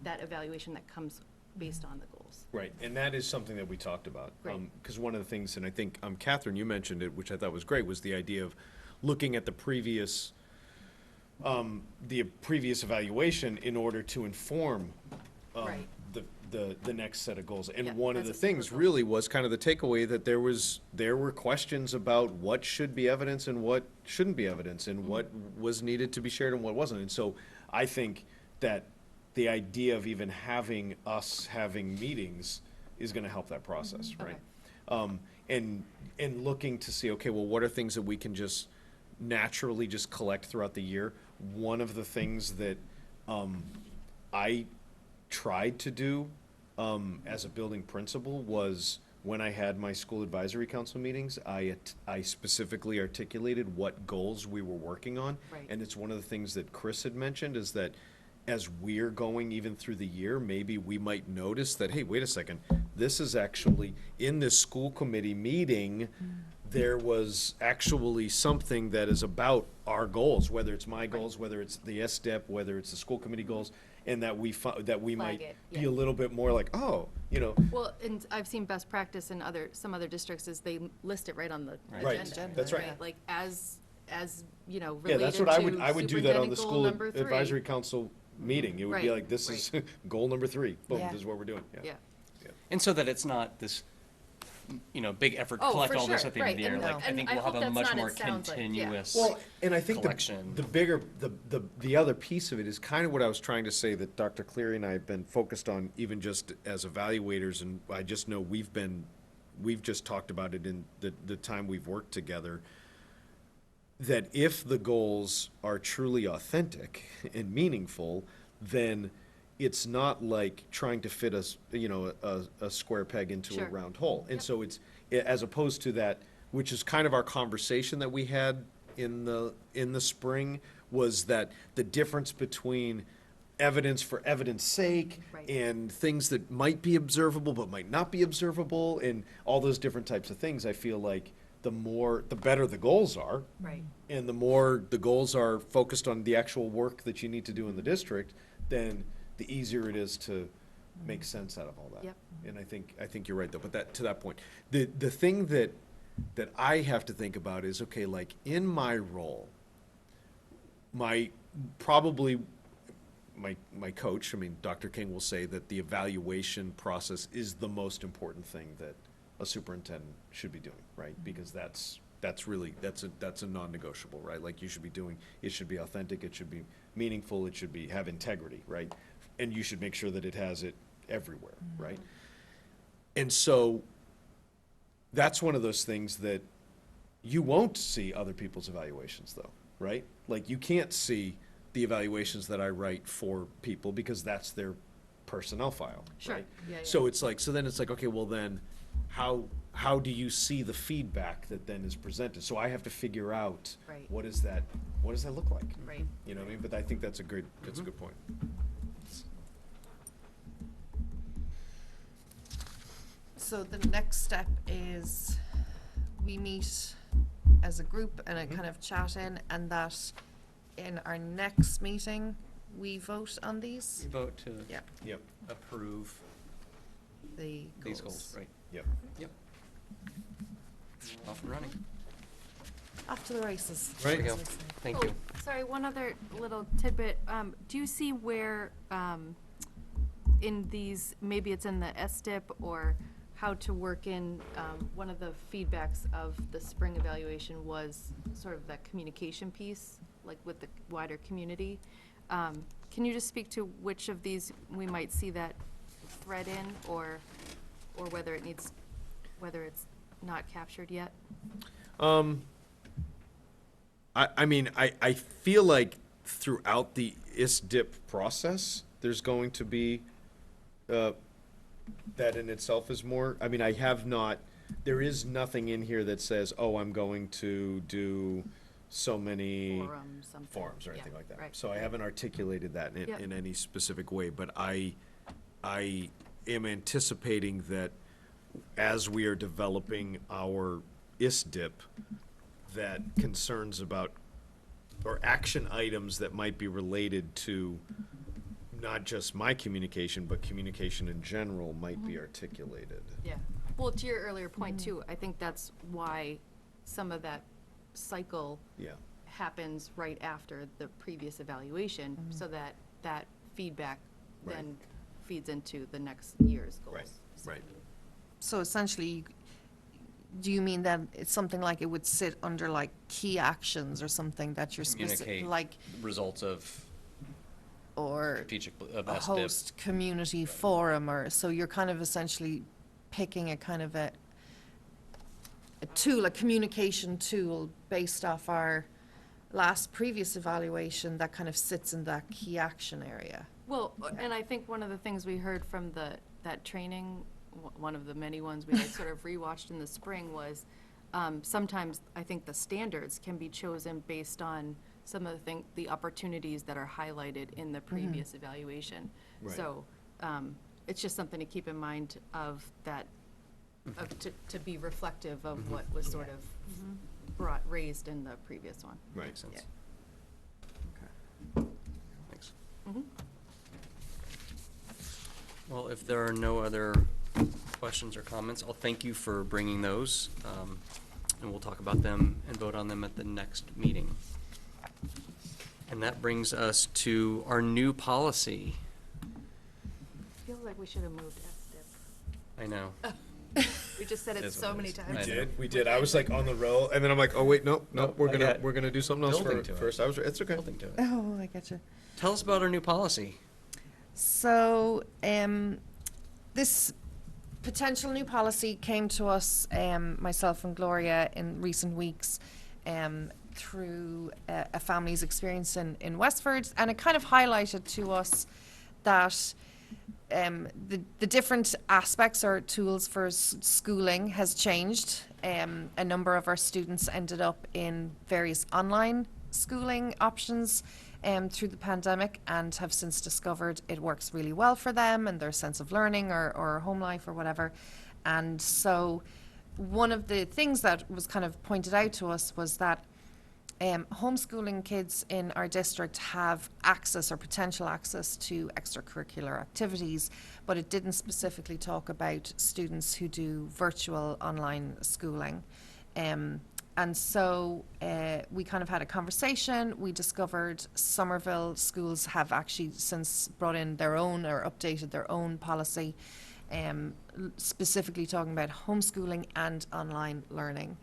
that evaluation that comes based on the goals. Right, and that is something that we talked about. Right. Because one of the things, and I think, Catherine, you mentioned it, which I thought was great, was the idea of looking at the previous evaluation in order to inform Right. the next set of goals. Yeah, And one of as the a separate things goal. really was kind of the takeaway that there were questions about what should be evidence and what shouldn't be evidence, and what was needed to be shared and what wasn't. And so I think that the idea of even having meetings is gonna help that process, right? And looking to see, okay, well, what are things that we can just naturally just collect throughout the year? One of the things that I tried to do as a building principal was when I had my school advisory council meetings, I specifically articulated what goals we were working on. Right. And it's one of the things that Chris had mentioned, is that as we're going even through the year, maybe we might notice that, hey, wait a second, this is actually, in this school committee meeting, there was actually something that is about our goals, whether it's my goals, whether it's the SDEP, whether it's the school committee goals, and that we might it, be yeah. a little bit more like, oh, you know, Well, and I've seen best practice in some other districts is they list it right on the Right. agenda. That's right. Like as, you know, yeah, related that's what I would do that on superintendent the goal school number 3. advisory council meeting. It would be Right, like, this is goal number 3, boom, Yeah. this is what we're doing, Yeah. And so that it's not this, you know, big effort to Oh, collect for all this sure, at the end of the right, year. and Like, I and think I we'll have hope a that's much not more it sounds like, yeah. continuous. Well, and I think collection. the bigger, the other piece of it is kind of what I was trying to say, that Dr. Cleary and I have been focused on, even just as evaluators, and I just know we've just talked about it in the time we've worked together, that if the goals are truly authentic and meaningful, then it's not like trying to fit a square peg into a Sure. round hole. And so it's, as opposed to that, which is kind of our conversation that we had in the spring, was that the difference between evidence for evidence sake Right. and things that might be observable but might not be observable, and all those different types of things, I feel like the better the goals are, Right. and the more the goals are focused on the actual work that you need to do in the district, then the easier it is to make sense out of all that. Yep. And I think you're right, though, but to that point, the thing that that I have to think about is, okay, like in my role, probably my coach, I mean, Dr. King will say that the evaluation process is the most important thing that a superintendent should be doing, right? Because that's a non-negotiable, right? Like you should be doing, it should be authentic, it should be meaningful, it should have integrity, right? And you should make sure that it has it everywhere, right? And so that's one of those things that you won't see other people's evaluations though, right? Like you can't see the evaluations that I write for people because that's their personnel file, Sure. right? Yeah, yeah. So it's like, so then it's like, okay, well then, how do you see the feedback that then is presented? So I have to figure out, Right. what does that look like? Right. You know what I mean? But I think that's a good point. So the next step is we meet as a group and a kind of chat in, and that in our next meeting, we vote on these, We vote to Yeah. Yep, approve the these goals, right? yep. Yep. Off and running. Off to the races. Right. There we go. as we say. Thank you. Sorry, one other little tidbit. Do you see where, in these, maybe it's in the SDIP or how to work in, one of the feedbacks of the spring evaluation was sort of that communication piece, like with the wider community. Can you just speak to which of these we might see that thread in, or whether it's not captured yet? I mean, I feel like throughout the ISDIP process, there's going to be, that in itself is more, I mean, there is nothing in here that says, oh, I'm going to do so many Forum, something. forums or Yeah, anything like that. right. So I haven't articulated that Yep. in any specific way, but I am anticipating that as we are developing our ISDIP, that concerns about, or action items that might be related to not just my communication, but communication in general might be articulated. Yeah. Well, to your earlier point too, I think that's why some of that cycle Yeah, happens right after the previous evaluation, so that that feedback Right. then feeds into the next year's goals. right, right. So essentially, do you mean that it's something like it would sit under like key actions or something that you're specific, Communicate like, results of or strategic, a SDIP. host community forum, or, so you're kind of essentially picking a kind of a tool, a communication tool based off our previous evaluation that kind of sits in that key action area. Well, and I think one of the things we heard from that training, one of the many ones we had sort of rewatched in the spring was, sometimes I think the standards can be chosen based on some of the opportunities that are highlighted in the previous evaluation. Right. So, it's just something to keep in mind of that, to be reflective of what was sort of raised in the previous one. Right. Makes sense. Yeah. Thanks. Mhm. Well, if there are no other questions or comments, I'll thank you for bringing those, and we'll talk about them and vote on them at the next meeting. And that brings us to our new policy. Feels like we should have moved SDIP. I know. We just said it Is so what it many is. times. I know. We did. I was like on the roll, and then I'm like, oh wait, nope, Nope, we're I gonna got do something else building to it. first. It's okay. Building to it. Oh, I get you. Tell us about our new policy. So, this potential new policy came to us, myself and Gloria, in recent weeks, through a family's experience in Westford, and it kind of highlighted to us that the different aspects or tools for schooling has changed. A number of our students ended up in various online schooling options through the pandemic, and have since discovered it works really well for them and their sense of learning or home life or whatever. And so one of the things that was kind of pointed out to us was that homeschooling kids in our district have access or potential access to extracurricular activities, but it didn't specifically talk about students who do virtual online schooling. And so we kind of had a conversation. We discovered Somerville schools have actually since brought in their own or updated their own policy, specifically talking about homeschooling and online learning.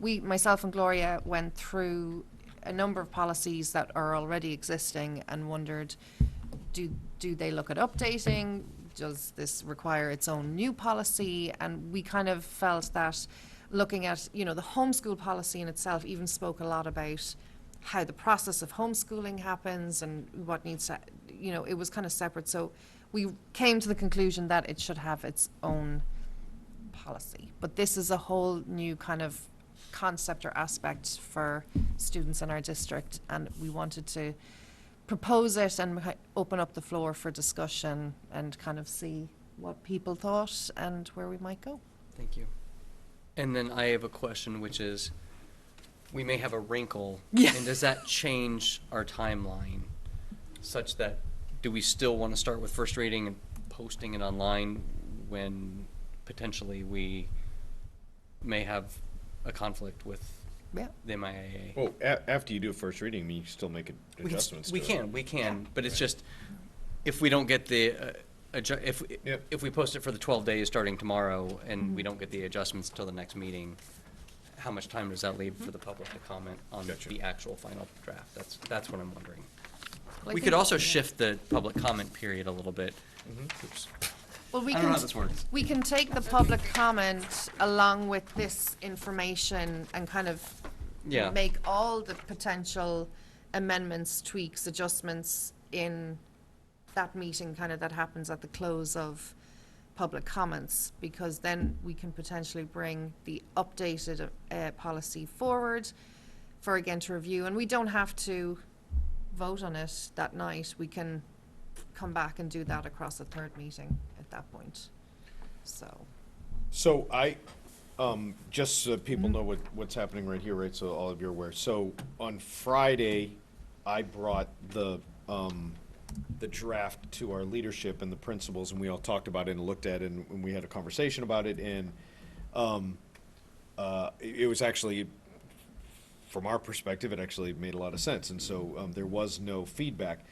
Myself and Gloria went through a number of policies that are already existing and wondered, do they look at updating? Does this require its own new policy? And we kind of felt that looking at, the homeschool policy in itself even spoke a lot about how the process of homeschooling happens and what needs to, it was kind of separate. So we came to the conclusion that it should have its own policy. But this is a whole new kind of concept or aspect for students in our district, and we wanted to propose it and open up the floor for discussion and kind of see what people thought and where we might go. Thank you. And then I have a question, which is, we may have a wrinkle. Yeah. And does that change our timeline such that, do we still want to start with first reading and posting it online when potentially we may have a conflict with Yeah. the MIAA? Well, after you do a first reading, I mean, you can still make adjustments We to it. can, but it's just, if we don't get the, if we post it for the 12 days starting tomorrow and we don't get the adjustments until the next meeting, how much time does that leave for the public to comment on Gotcha. the actual final draft? That's what I'm wondering. Well, I We think- could also shift the public comment period a little bit. Oops. Well, we I don't know can, how this works. we can take the public comment along with this information and kind of Yeah. make all the potential amendments, tweaks, adjustments in that meeting kind of that happens at the close of public comments, because then we can potentially bring the updated policy forward for again to review, and we don't have to vote on it that night. We can come back and do that across a third meeting at that point. So I, just so people know what's happening right here, right, so all of you are aware. So on Friday, I brought the draft to our leadership and the principals, and we all talked about it and looked at it, and we had a conversation about it, and it was actually, from our perspective, it actually made a lot of sense, and so there was no feedback.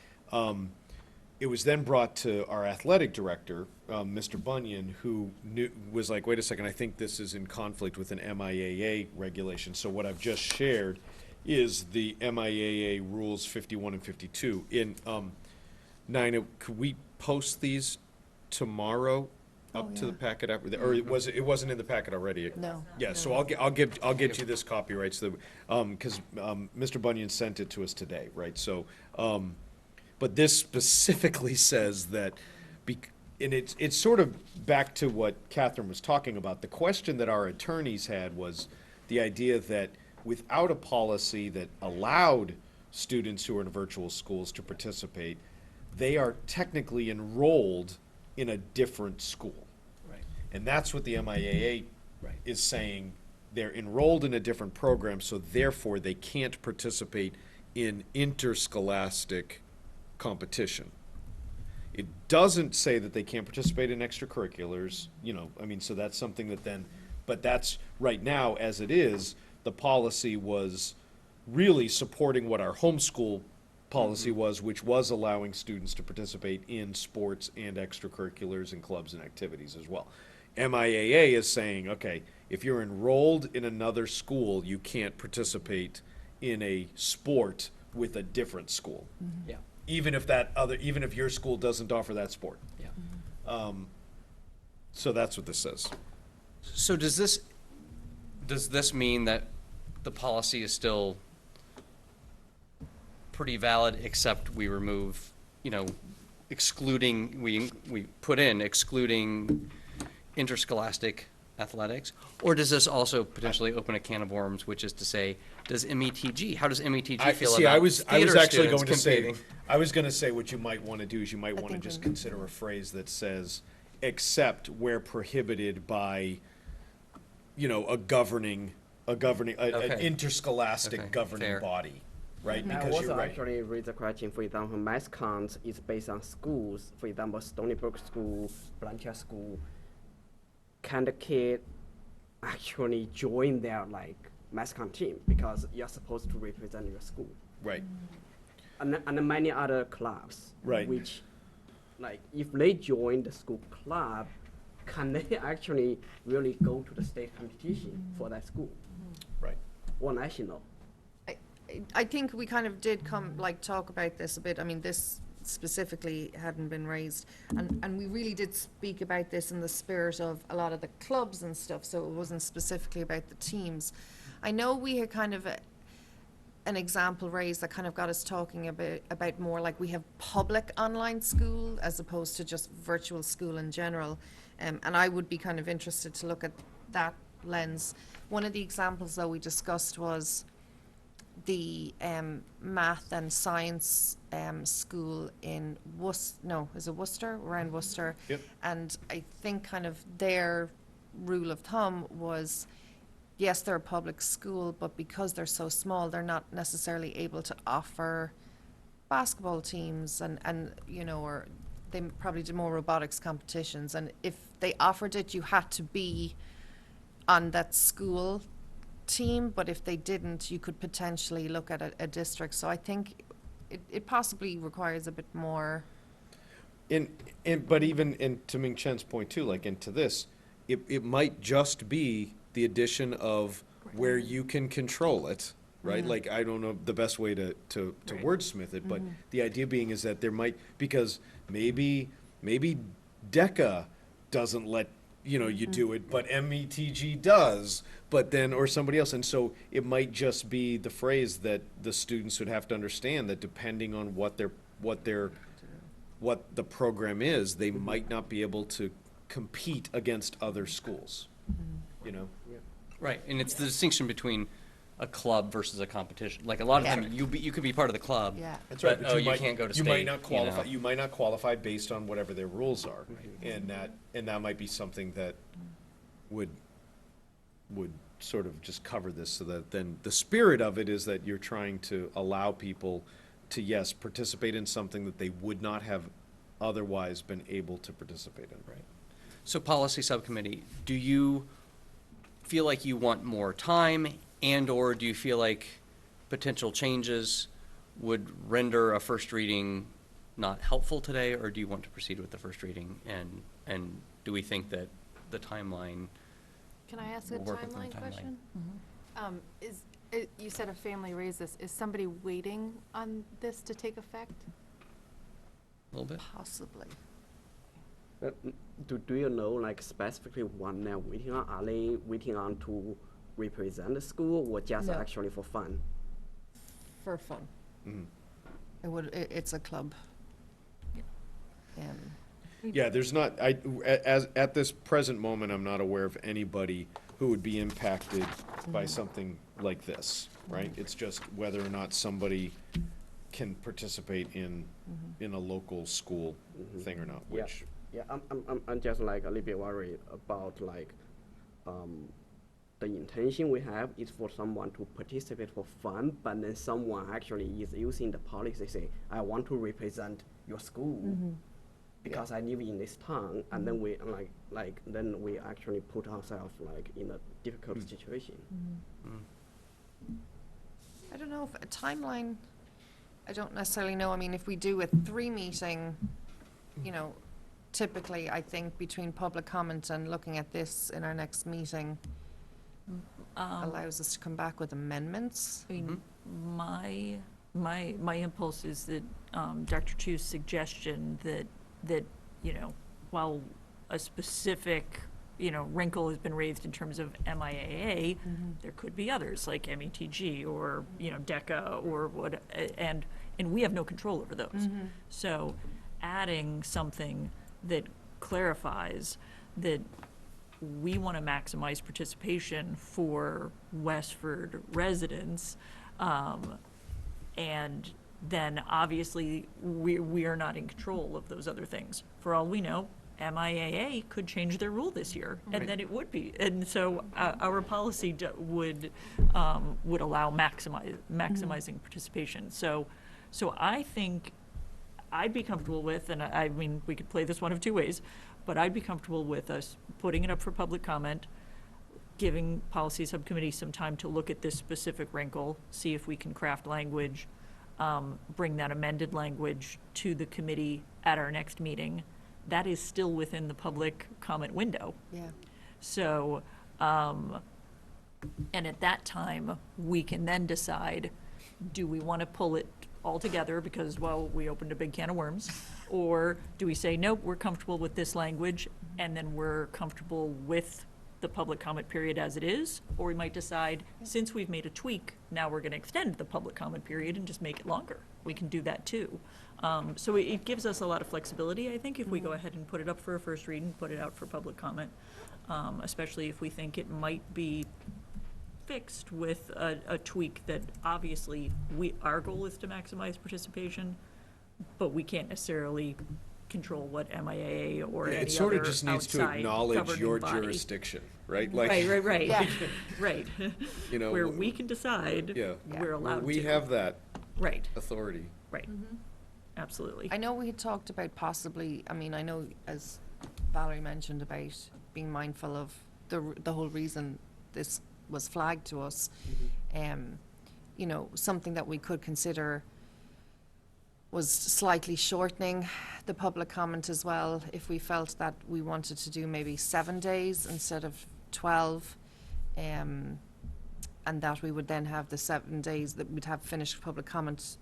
It was then brought to our athletic director, Mr. Bunyan, who was like, wait a second, I think this is in conflict with an MIAA regulation. So what I've just shared is the MIAA rules 51 and 52. Nina, could we post these tomorrow up to the packet, or it wasn't in the packet already? No. Yeah, so I'll get you this copy, right, so, because Mr. Bunyan sent it to us today, right, so, but this specifically says that, and it's sort of back to what Catherine was talking about. The question that our attorneys had was the idea that without a policy that allowed students who are in virtual schools to participate, they are technically enrolled in a different school. Right. And that's what the MIAA Right. is saying. They're enrolled in a different program, so therefore they can't participate in interscholastic competition. It doesn't say that they can't participate in extracurriculars, so that's something that then, but that's, right now, as it is, the policy was really supporting what our homeschool policy was, which was allowing students to participate in sports and extracurriculars and clubs and activities as well. MIAA is saying, okay, if you're enrolled in another school, you can't participate in a sport with a different school. Yeah. Even if your school doesn't offer that sport. Yeah. So that's what this says. So does this mean that the policy is still pretty valid, except we remove, excluding, we put in excluding interscholastic athletics? Or does this also potentially open a can of worms, which is to say, how does METG feel about I was theater actually students going to say, competing? I was going to say what you might want to do is you might want to think just we- consider a phrase that says, except where prohibited by, a governing, an Okay. interscholastic Okay, governing fair. body, right? I Because also you're right. actually raise the question, for example, mass count is based on schools, for example, Stony Brook School, Blanchard School. Can the kid actually join their like mascot team because you're supposed to represent your school. Right. And many other clubs, Right. which, like, if they join the school club, can they actually really go to the state competition for that school Right. or national? I think we kind of did talk about this a bit. I mean, this specifically hadn't been raised. And we really did speak about this in the spirit of a lot of the clubs and stuff, so it wasn't specifically about the teams. I know we had kind of an example raised that kind of got us talking about more like we have public online school as opposed to just virtual school in general. And I would be kind of interested to look at that lens. One of the examples though we discussed was the math and science school in Worcester, around Worcester. Yep. And I think kind of their rule of thumb was, yes, they're a public school, but because they're so small, they're not necessarily able to offer basketball teams and or they probably did more robotics competitions. And if they offered it, you had to be on that school team, but if they didn't, you could potentially look at a district. So I think it possibly requires a bit more. But even to Ming Chen's point too, like into this, it might just be the addition of where you can control it, right? Like, I don't know the best way to wordsmith it, but the idea being is that there might, because maybe DECA doesn't let, you do it, but METG does, but then, or somebody else. And so it might just be the phrase that the students would have to understand that depending on what the program is, they might not be able to compete against other schools, Right, and it's the distinction between a club versus a competition. Like, a lot of times, you could be part of the club. Yeah. That's right, But, you can't go to state. You might not qualify. know. You might not qualify based on whatever their rules are, and that might be something that would sort of just cover this, so that then the spirit of it is that you're trying to allow people to, yes, participate in something that they would not have otherwise been able to participate in. Right. So, policy subcommittee, do you feel like you want more time, and/or do you feel like potential changes would render a first reading not helpful today, or do you want to proceed with the first reading? And do we think that the timeline? Can I ask a We'll work within the timeline timeline. question? You said a family raised this. Is somebody waiting on this to take effect? A little bit? Possibly. Do you know, like, specifically what they're waiting on? Are they waiting on to represent the school or just No. actually for fun? For fun. It's a club. Yeah, there's not, at this present moment, I'm not aware of anybody who would be impacted by something like this, right? It's just whether or not somebody can participate in a local school thing or not, which. Yeah, I'm just like a little bit worried about like, the intention we have is for someone to participate for fun, but then someone actually is using the policy, say, I want to represent your school because I live in this town, and then we then we actually put ourselves like in a difficult situation. I don't know if a timeline, I don't necessarily know. I mean, if we do a 3 meeting, typically, I think between public comment and looking at this in our next meeting allows us to come back with amendments. I mean, my impulse is that Dr. Chu's suggestion that while a specific wrinkle has been raised in terms of MIAA, there could be others like METG or DECA or what, and we have no control over those. So adding something that clarifies that we want to maximize participation for Westford residents, and then obviously we are not in control of those other things. For all we know, MIAA could change their rule this year, and then it would be. And so our policy would allow maximizing participation. So I think I'd be comfortable with, and I mean, we could play this one of two ways, but I'd be comfortable with us putting it up for public comment, giving policy subcommittee some time to look at this specific wrinkle, see if we can craft language, bring that amended language to the committee at our next meeting. That is still within the public comment window. Yeah. So, and at that time, we can then decide, do we want to pull it all together because, well, we opened a big can of worms? Or do we say, nope, we're comfortable with this language, and then we're comfortable with the public comment period as it is? Or we might decide, since we've made a tweak, now we're going to extend the public comment period and just make it longer. We can do that too. So it gives us a lot of flexibility, I think, if we go ahead and put it up for a first read and put it out for public comment, especially if we think it might be fixed with a tweak that obviously our goal is to maximize participation, but we can't necessarily control what MIAA or any It sort of other just needs to outside acknowledge governing your body. jurisdiction, right? Like, Right. Yeah. Right. You know, Where we can decide, yeah, we're allowed to. we have that Right, authority. right. Absolutely. I know we had talked about possibly, I mean, I know as Valerie mentioned about being mindful of the whole reason this was flagged to us. You know, something that we could consider was slightly shortening the public comment as well, if we felt that we wanted to do maybe 7 days instead of 12. And that we would then have the 7 days that we'd have finished public comment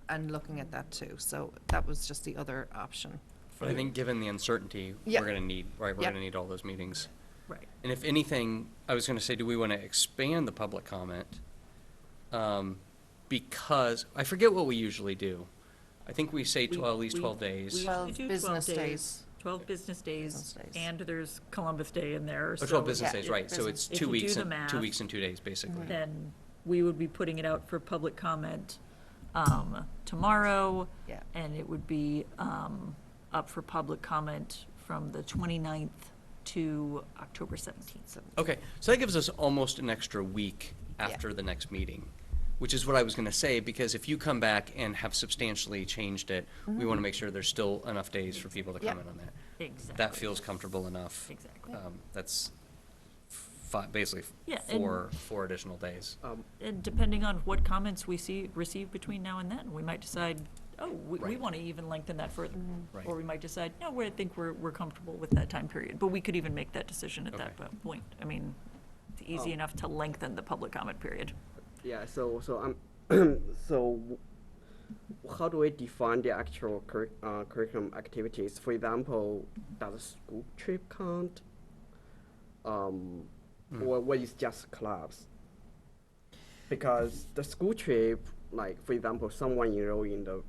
and looking at that too. So that was just the other option. But I think given the uncertainty, Yeah. we're gonna need, right, we're Yeah. gonna need all those meetings. Right. And if anything, I was gonna say, do we wanna expand the public comment? Because, I forget what we usually do. I think we say We- at least we- 12 days. we 12 usually do business days. 12 business days, Business days. and there's Columbus Day in there, Or so. 12 business Yeah. days, right, so Business. it's If 2 you do weeks, the and math, 2 weeks and 2 days, basically. Then we would be putting it out for public comment tomorrow. Yeah. And it would be up for public comment from the 29th to October 17th. Okay, so that gives us almost an extra week after the next meeting, which is what I was gonna say, because if you come back and have substantially changed it, we wanna make sure there's still enough days for people to Yep. comment on that. Exactly. That feels comfortable enough. Exactly. That's basically Yeah, and- four additional days. And depending on what comments we receive between now and then, we might decide, oh, we Right. want to even lengthen that further. Right. Or we might decide, no, I think we're comfortable with that time period. But we could even make that decision at that Okay. point. I mean, it's easy enough to lengthen the public comment period. Yeah, so so how do we define the actual curriculum activities? For example, does a school trip count? Or what is just clubs? Because the school trip, like for example, someone enroll in the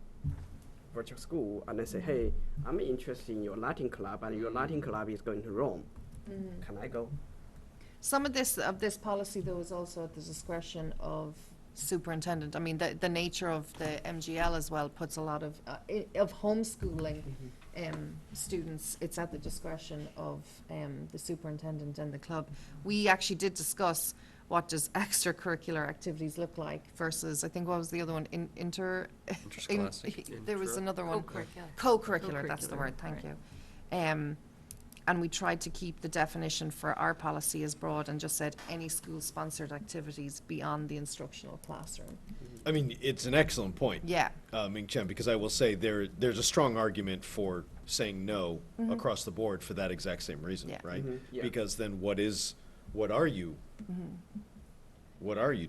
virtual school and they say, hey, I'm interested in your Latin club and your Latin club is going to Rome. Can I go? Some of this policy, though, is also at the discretion of superintendent. I mean, the nature of the MGL as well puts a lot of homeschooling students. It's at the discretion of the superintendent and the club. We actually did discuss what does extracurricular activities look like versus, I think, what was the other one? Interscholastic. There was another one. Co-curricular. Co-curricular, that's the Co-curricular, word, thank right. you. And we tried to keep the definition for our policy as broad and just said any school-sponsored activities beyond the instructional classroom. I mean, it's an excellent point. Yeah. Ming Chen, because I will say there's a strong argument for saying no across the board for that exact same reason, Yeah. right? Yeah. Because then what are you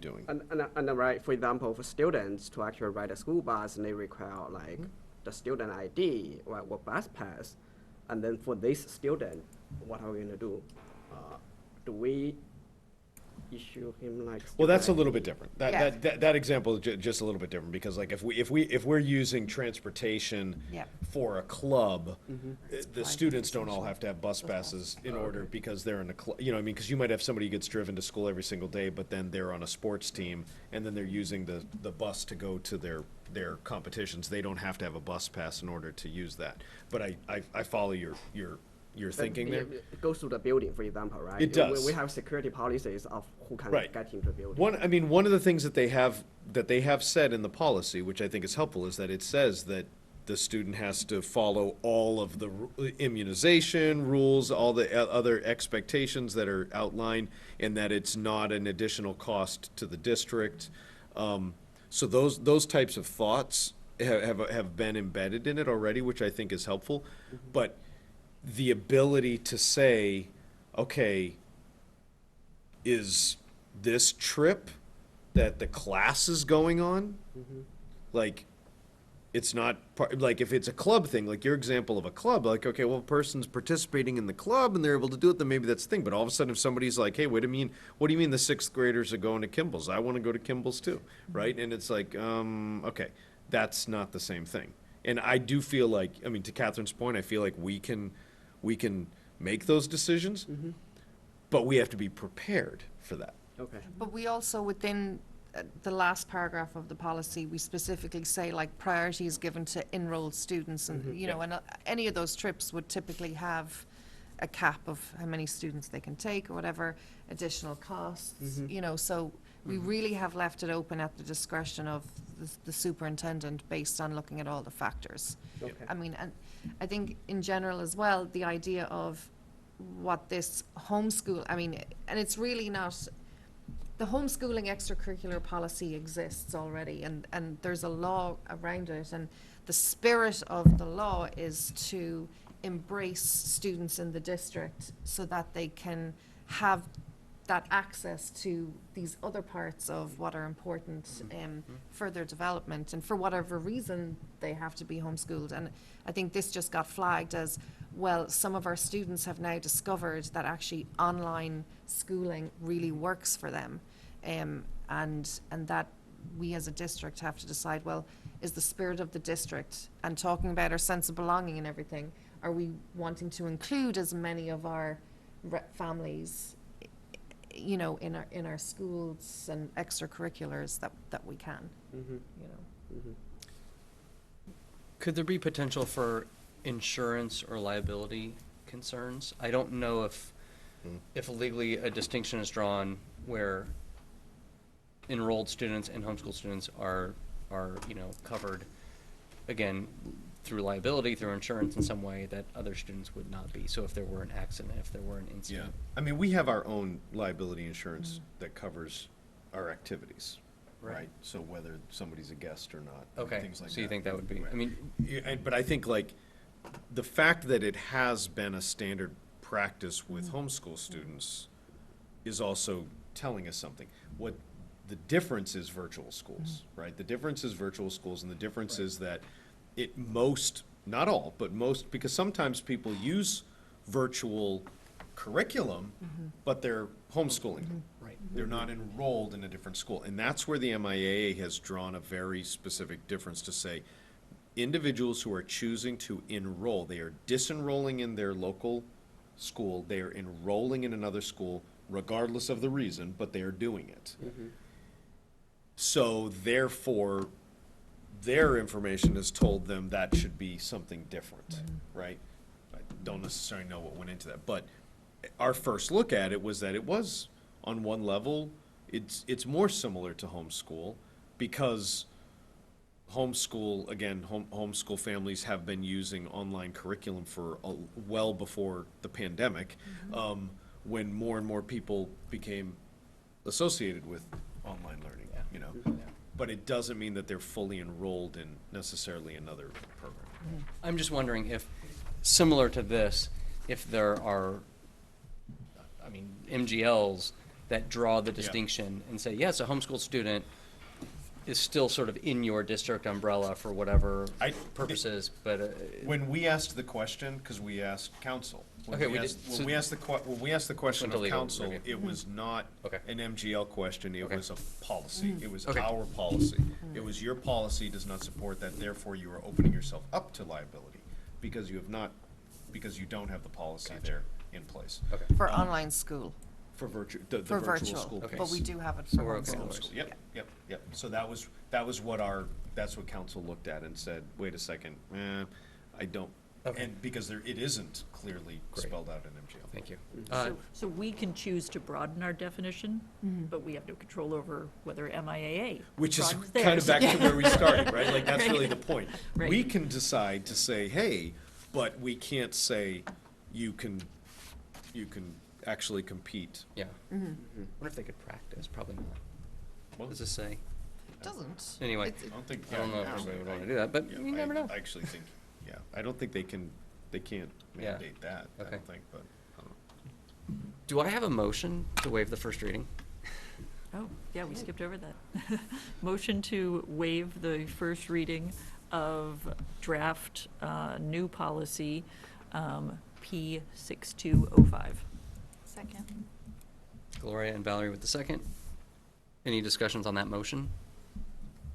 doing? And right, for example, for students to actually ride a school bus, they require like the student ID or bus pass. And then for this student, what are we going to do? Do we issue him like? Well, that's a student little ID? bit different. Yeah. That example is just a little bit different because like if we're using transportation Yeah. for a club, the private students don't all have to have bus passes in order because they're in a club. You know, what I mean, because you might have somebody who gets driven to school every single day, but then they're on a sports team and then they're using the bus to go to their competitions. They don't have to have a bus pass in order to use that. But I follow your thinking there. It goes to the building, for example, right? It does. We have security policies of who can Right. get into the building. One of the things that they have said in the policy, which I think is helpful, is that it says that the student has to follow all of the immunization rules, all the other expectations that are outlined, and that it's not an additional cost to the district. So those types of thoughts have been embedded in it already, which I think is helpful. But the ability to say, okay, is this trip that the class is going on, like, it's not like if it's a club thing, like your example of a club, like, okay, well, a person's participating in the club and they're able to do it, then maybe that's the thing. But all of a sudden, if somebody's like, hey, what do you mean the sixth graders are going to Kimball's? I want to go to Kimball's too, right? And it's like, okay, that's not the same thing. And I do feel like, I mean, to Catherine's point, I feel like we can make those decisions, but we have to be prepared for that. Okay. But we also, within the last paragraph of the policy, we specifically say, like, priority is given to enrolled students, and, you know, and any of those trips would typically have a cap of how many students they can take or whatever, additional costs, you know, so we really have left it open at the discretion of the superintendent based on looking at all the factors. Okay. I mean, and I think in general as well, the idea of what this homeschool, I mean, and it's really not, the homeschooling extracurricular policy exists already, and there's a law around it, and the spirit of the law is to embrace students in the district so that they can have that access to these other parts of what are important for their development, and for whatever reason they have to be homeschooled. And I think this just got flagged as, well, some of our students have now discovered that actually online schooling really works for them, and that we as a district have to decide, well, is the spirit of the district, and talking about our sense of belonging and everything, are we wanting to include as many of our families, you know, in our schools and extracurriculars that we can, you know. Could there be potential for insurance or liability concerns? I don't know if legally a distinction is drawn where enrolled students and homeschool students are, you know, covered, again, through liability, through insurance in some way that other students would not be. So if there were an accident, if there were an incident. I mean, we have our own liability insurance that covers our activities, right? So whether somebody's a guest or not, and Okay, things like that. so you think that would be, I mean, But I think, like, the fact that it has been a standard practice with homeschool students is also telling us something. What the difference is virtual schools, right? The difference is virtual schools, and the difference is that not all, but most, because sometimes people use virtual curriculum, but they're homeschooling. right. They're not enrolled in a different school. And that's where the MIAA has drawn a very specific difference to say, individuals who are choosing to enroll, they are disenrolling in their local school, they are enrolling in another school, regardless of the reason, but they are doing it. So therefore, their information has told them that should be something different, right? I don't necessarily know what went into that, but our first look at it was that it was, on one level, it's more similar to homeschool, because homeschool, again, homeschool families have been using online curriculum for well before the pandemic, when more and more people became associated with online learning, you know? But it doesn't mean that they're fully enrolled in necessarily another program. I'm just wondering if, similar to this, if there are, I mean, MGLs that draw the distinction and say, yes, a homeschool student is still sort of in your district umbrella for whatever purposes, but. When we asked the question, because we asked council. Okay, we did. When we asked the question Went to of legal council, review. it was not Okay. an MGL question, it Okay. was a policy. It was Okay. our policy. It was your policy does not support that, therefore you are opening yourself up to liability, because you have not, because you don't have the policy there in place. Okay. For online school, For the for virtual school virtual, piece. but we do have it So for we're okay homeschool. otherwise. Yep. So that was what council looked at and said, wait a second, Okay. And because it isn't clearly Great. spelled out in MGL. Thank you. So we can choose to broaden our definition, but we have no control over whether MIAA Which is broadens kind of theirs. back to where we started, right? Like, that's really Right. the point. Right. We can decide to say, hey, but we can't say you can actually compete. Yeah. Wonder if they could practice, probably not. What does this say? It doesn't. Anybody? It's- I don't think. I don't know if yeah, anybody would wanna do that, but yeah, you never know. I actually think, yeah, I don't think they can't Yeah. mandate that, I Okay. don't think, but, I don't know. Do I have a motion to waive the first reading? Oh, yeah, we skipped over that. Motion to waive the first reading of draft new policy P6205. Second. Gloria and Valerie with the second. Any discussions on that motion?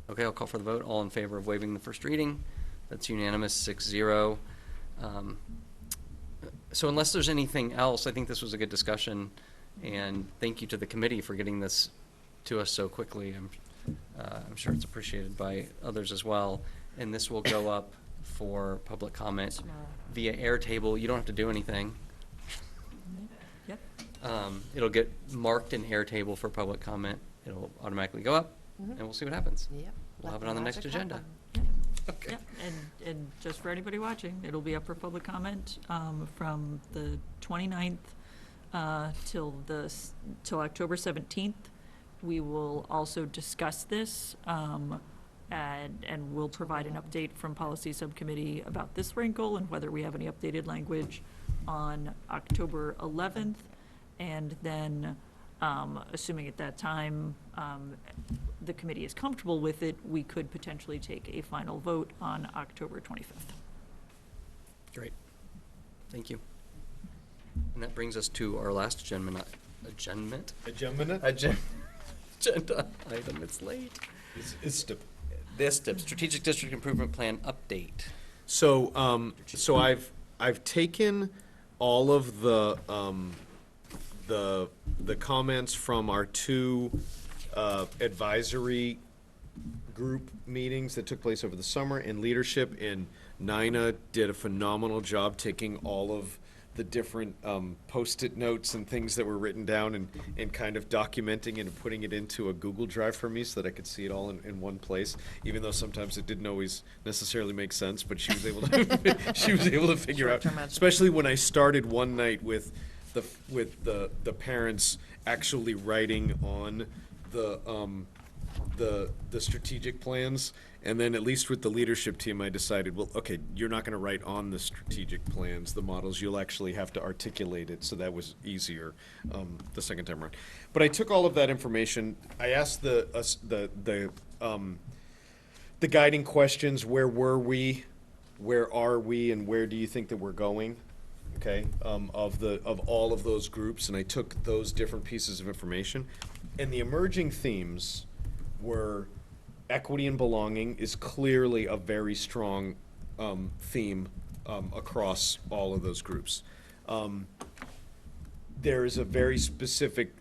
Okay, I'll call for the vote. All in favor of waiving the first reading? That's unanimous, 6-0. So unless there's anything else, I think this was a good discussion, and thank you to the committee for getting this to us so quickly. I'm sure it's appreciated by others as well. And this will go up for public comment via Airtable. You don't have to do anything. Yep. It'll get marked in Airtable for public comment. It'll automatically go up, and we'll see what happens. Yep. We'll Let have it on the next magic agenda. happen. Okay. Yeah, and just for anybody watching, it'll be up for public comment from the 29th till October 17th. We will also discuss this, and we'll provide an update from Policy Subcommittee about this wrinkle and whether we have any updated language on October 11th. And then, assuming at that time the committee is comfortable with it, we could potentially take a final vote on October 25th. Great. Thank you. And that brings us to our last agenda item. It's late. It's This Strategic District Improvement Plan update. So, so I've taken all of the comments from our two advisory group meetings that took place over the summer, and leadership, and Nina did a phenomenal job taking all of the different Post-it notes and things that were written down and kind of documenting and putting it into a Google Drive for me so that I could see it all in one place, even though sometimes it didn't always necessarily make sense, but she was able to she was able to figure out, Short-term especially when I started one night with the parents actually writing on the strategic plans. And then, at least with the leadership team, I decided, well, okay, you're not going to write on the strategic plans, the models. You'll actually have to articulate it. So that was easier the second time around. But I took all of that information. I asked the guiding questions: where were we, where are we, and where do you think that we're going? Okay, of all of those groups, and I took those different pieces of information, and the emerging themes were. Equity and belonging is clearly a very strong theme across all of those groups. There is a very specific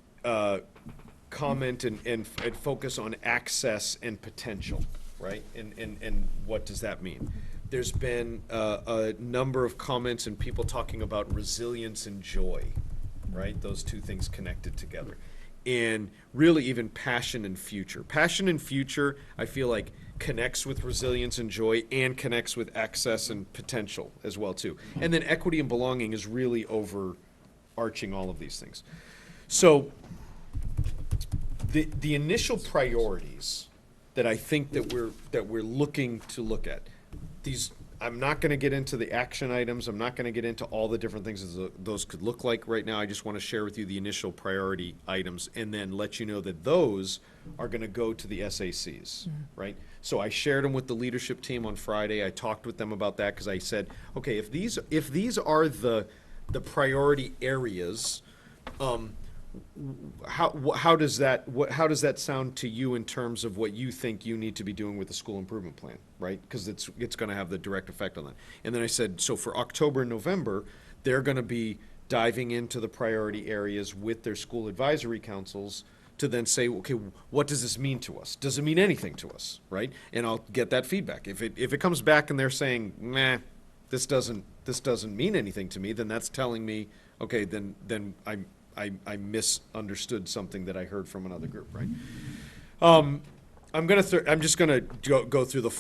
comment and focus on access and potential, right? And what does that mean? There's been a number of comments and people talking about resilience and joy, right? Those two things connected together. And really even passion and future. Passion and future, I feel like, connects with resilience and joy and connects with access and potential as well, too. And then equity and belonging is really overarching all of these things. So the initial priorities that I think that we're looking to look at, these, I'm not going to get into the action items. I'm not going to get into all the different things that those could look like right now. I just want to share with you the initial priority items and then let you know that those are going to go to the SACs, right? So I shared them with the leadership team on Friday. I talked with them about that because I said, okay, if these are the priority areas, how does that sound to you in terms of what you think you need to be doing with the school improvement plan, right? Because it's going to have the direct effect on that. And then I said, so for October and November, they're going to be diving into the priority areas with their school advisory councils to then say, okay, what does this mean to us? Does it mean anything to us, right? And I'll get that feedback. If it comes back and they're saying, nah, this doesn't mean anything to me, then that's telling me, okay, then I misunderstood something that I heard from another group, right? I'm just gonna go through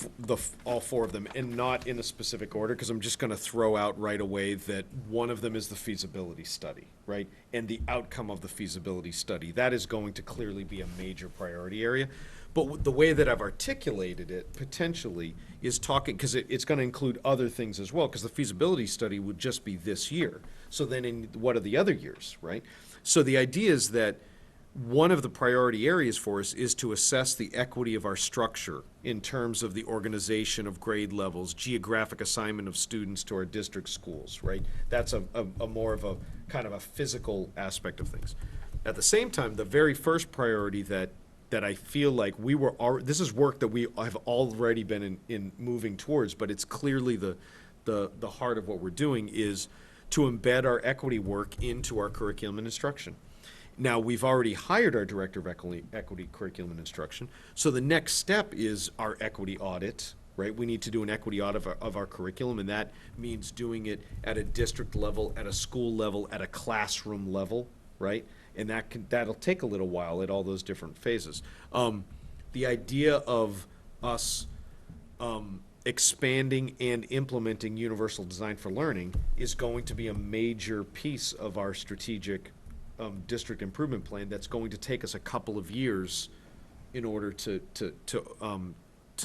all four of them, and not in a specific order, because I'm just gonna throw out right away that one of them is the feasibility study, right? And the outcome of the feasibility study, that is going to clearly be a major priority area. But the way that I've articulated it, potentially, is talking, because it's gonna include other things as well, because the feasibility study would just be this year. So then in, what are the other years, right? So the idea is that one of the priority areas for us is to assess the equity of our structure in terms of the organization of grade levels, geographic assignment of students to our district schools, right? That's a more of a kind of a physical aspect of things. At the same time, the very first priority that I feel like this is work that we have already been in moving towards, but it's clearly the heart of what we're doing, is to embed our equity work into our curriculum and instruction. Now, we've already hired our Director of Equity Curriculum and Instruction, so the next step is our equity audit, right? We need to do an equity audit of our curriculum, and that means doing it at a district level, at a school level, at a classroom level, right? And that'll take a little while at all those different phases. The idea of us expanding and implementing universal design for learning is going to be a major piece of our strategic district improvement plan that's going to take us a couple of years in order to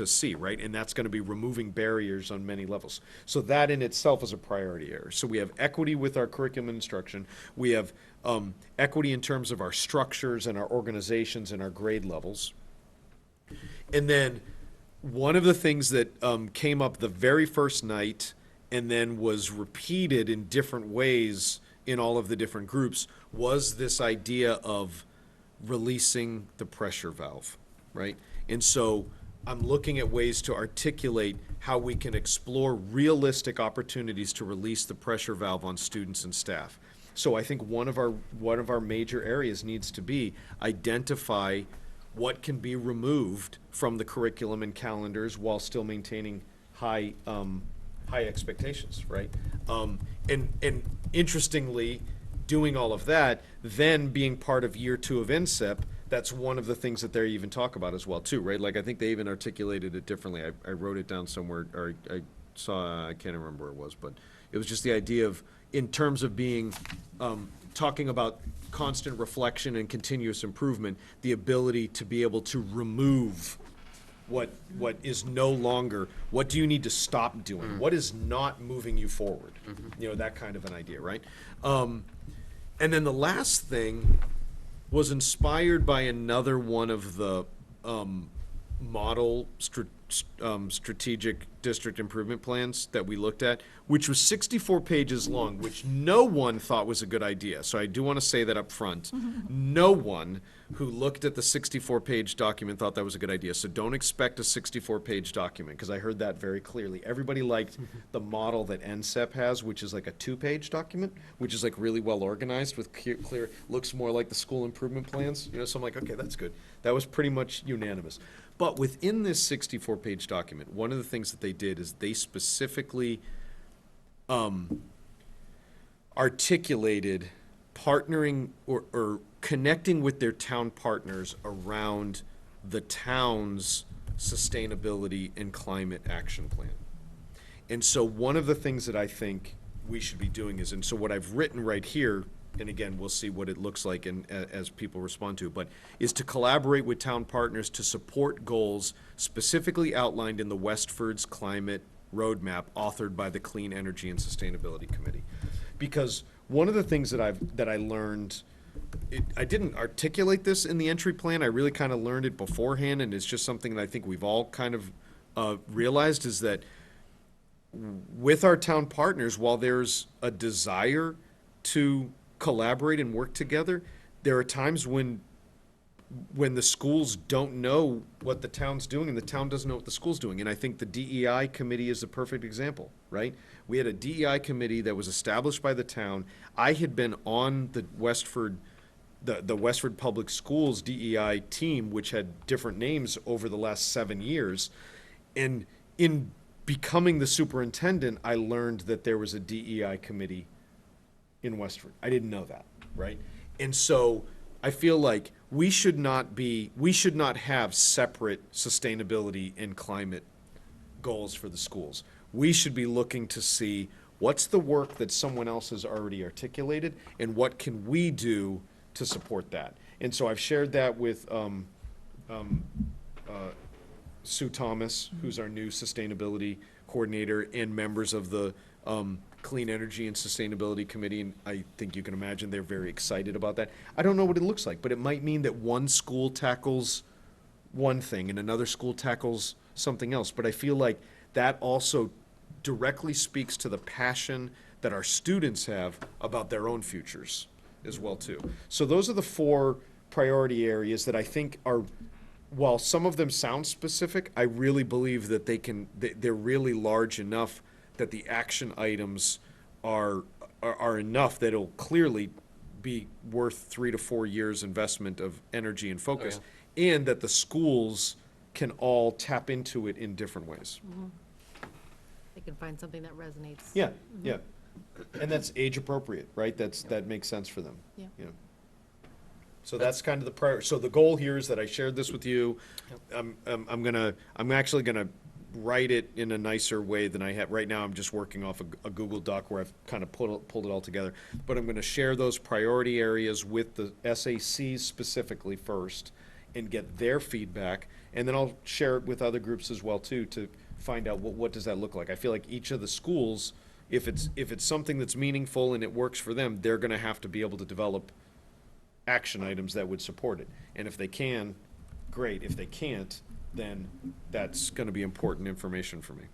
see, right? And that's going to be removing barriers on many levels. So that in itself is a priority area. So we have equity with our curriculum and instruction. We have equity in terms of our structures and our organizations and our grade levels. And then one of the things that came up the very first night and then was repeated in different ways in all of the different groups was this idea of releasing the pressure valve, right? And so I'm looking at ways to articulate how we can explore realistic opportunities to release the pressure valve on students and staff. So I think one of our major areas needs to be identify what can be removed from the curriculum and calendars while still maintaining high expectations, right? And interestingly, doing all of that, then being part of year 2 of NCEP, that's one of the things that they even talk about as well too, right? Like I think they even articulated it differently. I wrote it down somewhere, or I saw, I can't remember where it was, but it was just the idea of, in terms of being, talking about constant reflection and continuous improvement, the ability to be able to remove what is no longer, what do you need to stop doing? What is not moving you forward? You know, that kind of an idea, right? And then the last thing was inspired by another one of the model strategic district improvement plans that we looked at, which was 64 pages long, which no one thought was a good idea. So I do want to say that up front. No one who looked at the 64-page document thought that was a good idea. So don't expect a 64-page document, because I heard that very clearly. Everybody liked the model that NCEP has, which is like a 2-page document, which is like really well organized with clear, looks more like the school improvement plans. You know, so I'm like, okay, that's good. That was pretty much unanimous. But within this 64-page document, one of the things that they did is they specifically articulated partnering or connecting with their town partners around the town's sustainability and climate action plan. And so one of the things that I think we should be doing is, and so what I've written right here, and again, we'll see what it looks like and as people respond to it, but is to collaborate with town partners to support goals specifically outlined in the Westford's climate roadmap authored by the Clean Energy and Sustainability Committee. Because one of the things that I learned, I didn't articulate this in the entry plan, I really kind of learned it beforehand, and it's just something that I think we've all kind of realized, is that with our town partners, while there's a desire to collaborate and work together, there are times when the schools don't know what the town's doing and the town doesn't know what the school's doing. And I think the DEI committee is a perfect example, right? We had a DEI committee that was established by the town. I had been on the Westford Public Schools DEI team, which had different names over the last 7 years. And in becoming the superintendent, I learned that there was a DEI committee in Westford. I didn't know that, right? And so I feel like we should not have separate sustainability and climate goals for the schools. We should be looking to see what's the work that someone else has already articulated and what can we do to support that. And so I've shared that with Sue Thomas, who's our new sustainability coordinator, and members of the Clean Energy and Sustainability Committee, and I think you can imagine they're very excited about that. I don't know what it looks like, but it might mean that one school tackles one thing and another school tackles something else. But I feel like that also directly speaks to the passion that our students have about their own futures as well too. So those are the 4 priority areas that I think are, while some of them sound specific, I really believe that they're really large enough that the action items are enough that it'll clearly be worth 3 to 4 years investment of energy and focus, and that the schools can all tap into it in different ways. They can find something that resonates. Yeah, yeah. And that's age appropriate, right? That makes sense for them. Yeah. So that's kind of the prior, so the goal here is that I shared this with you. I'm actually gonna write it in a nicer way than I have. Right now, I'm just working off a Google Doc where I've kind of pulled it all together. But I'm gonna share those priority areas with the SACs specifically first and get their feedback. And then I'll share it with other groups as well too, to find out what does that look like. I feel like each of the schools, if it's something that's meaningful and it works for them, they're gonna have to be able to develop action items that would support it. And if they can, great. If they can't, then that's gonna be important information for me.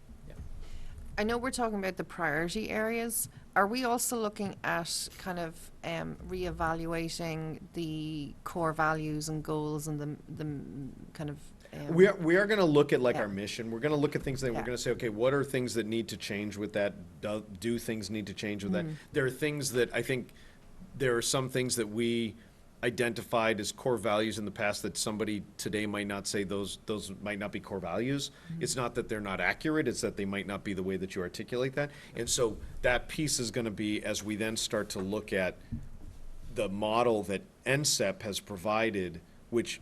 I know we're talking about the priority areas. Are we also looking at kind of reevaluating the core values and goals and the kind of We are going to look at like Yeah. our mission. We're going to look at things that we're Yeah. going to say, okay, what are things that need to change with that? Do things need to change with that? There are things that I think, there are some things that we identified as core values in the past that somebody today might not say those might not be core values. It's not that they're not accurate, it's that they might not be the way that you articulate that. And so that piece is going to be, as we then start to look at the model that NCEP has provided, which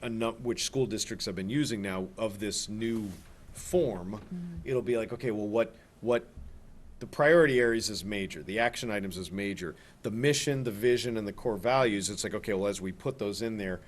school districts have been using now of this new form, it'll be like, okay, well, what the priority areas is major, the action items is major, the mission, the vision, and the core values, it's like, okay, well, as we put those in there,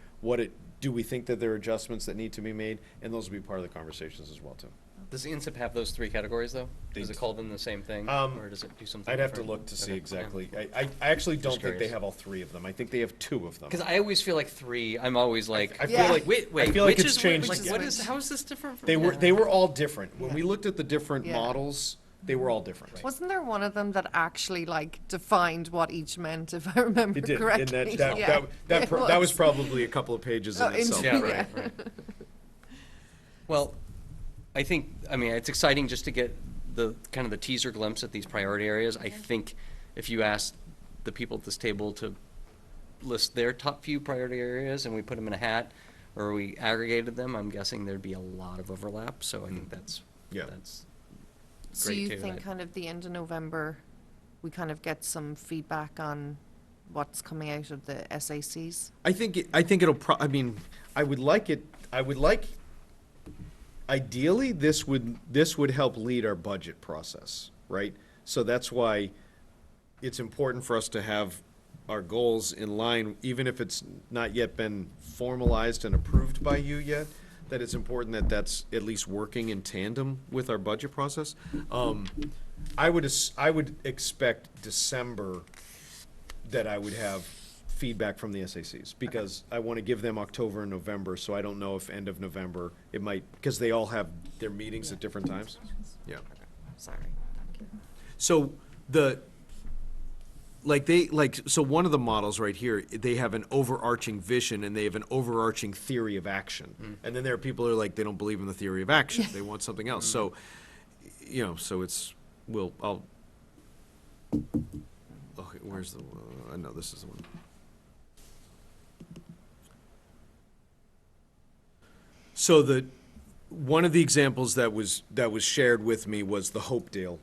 do we think that there are adjustments that need to be made? And those will be part of the conversations as well, too. Does the INSIP have those 3 categories, though? Does it call them the same thing, or does it do something I'd have to different? look to see Okay. exactly. I actually don't think they curious. have all 3 of them. I think they have 2 of them. Because I always feel like 3, I'm always like, I feel Yeah. like, wait, I feel like which it's is changed. Like, what is, how is this different from? They were all different. When we looked at the different Yeah. models, they were all different. Wasn't there one of them that actually like defined what each meant, if I remember It did, correctly? and Yeah, that it was probably a couple of pages in Oh, itself. into- Yeah, right. Well, I think, I mean, it's exciting just to get the kind of the teaser glimpse at these priority areas. I think if you asked the people at this table to list their top few priority areas and we put them in a hat, or we aggregated them, I'm guessing there'd be a lot of overlap. So I think that's Yeah. So great you too. think kind of the end of November, we kind of get some feedback on what's coming out of the SACs? I think it'll I mean, I would like, ideally, this would help lead our budget process, right? So that's why it's important for us to have our goals in line, even if it's not yet been formalized and approved by you yet, that it's important that that's at least working in tandem with our budget process. I would expect December that I would have feedback from the SACs, because I want to give them October and November, so I don't know if end of November, it might, because they all have their meetings at different times. Yeah. Sorry. So so one of the models right here, they have an overarching vision and they have an overarching theory of action. And then there are people who are like, they don't believe in the theory of action. They want something else. So, so it's, okay, where's the, I know this is the one. So one of the examples that was shared with me was the Hopedale,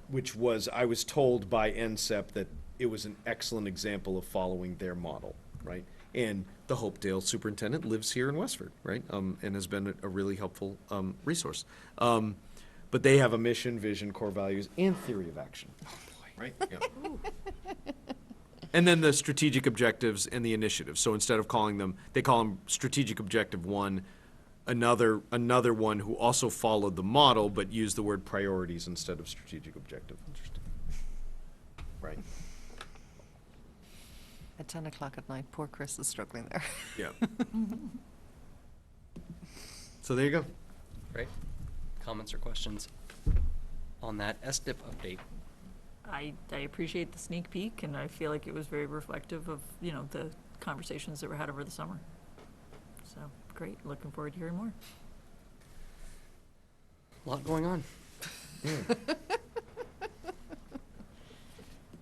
which was, I was told by NSEP that it was an excellent example of following their model, right? And the Hopedale superintendent lives here in Westford, right? And has been a really helpful resource. But they have a mission, vision, core values, and theory of action. Oh, boy. Right? Yeah. And then the strategic objectives and the initiatives. So instead of calling them, they call them strategic objective one, another one who also followed the model but used the word priorities instead of strategic objective. Interesting. Right. At 10 o'clock at night, poor Chris is struggling there. Yeah. So there you go. Great. Comments or questions on that SDIP update? I appreciate the sneak peek, and I feel like it was very reflective of, you know, the conversations that were had over the summer. So, great, looking forward to hearing more. A lot going on.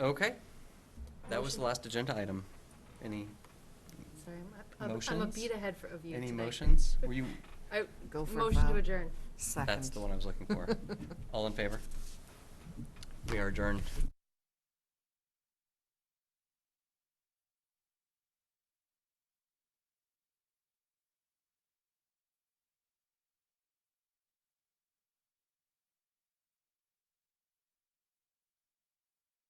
Okay. That was the last agenda item. Any Sorry, I'm a motions? beat ahead of you Any tonight. motions? Were you, Go for it, Motion to Val. adjourn. Second. that's the one I was looking for. All in favor? We are adjourned.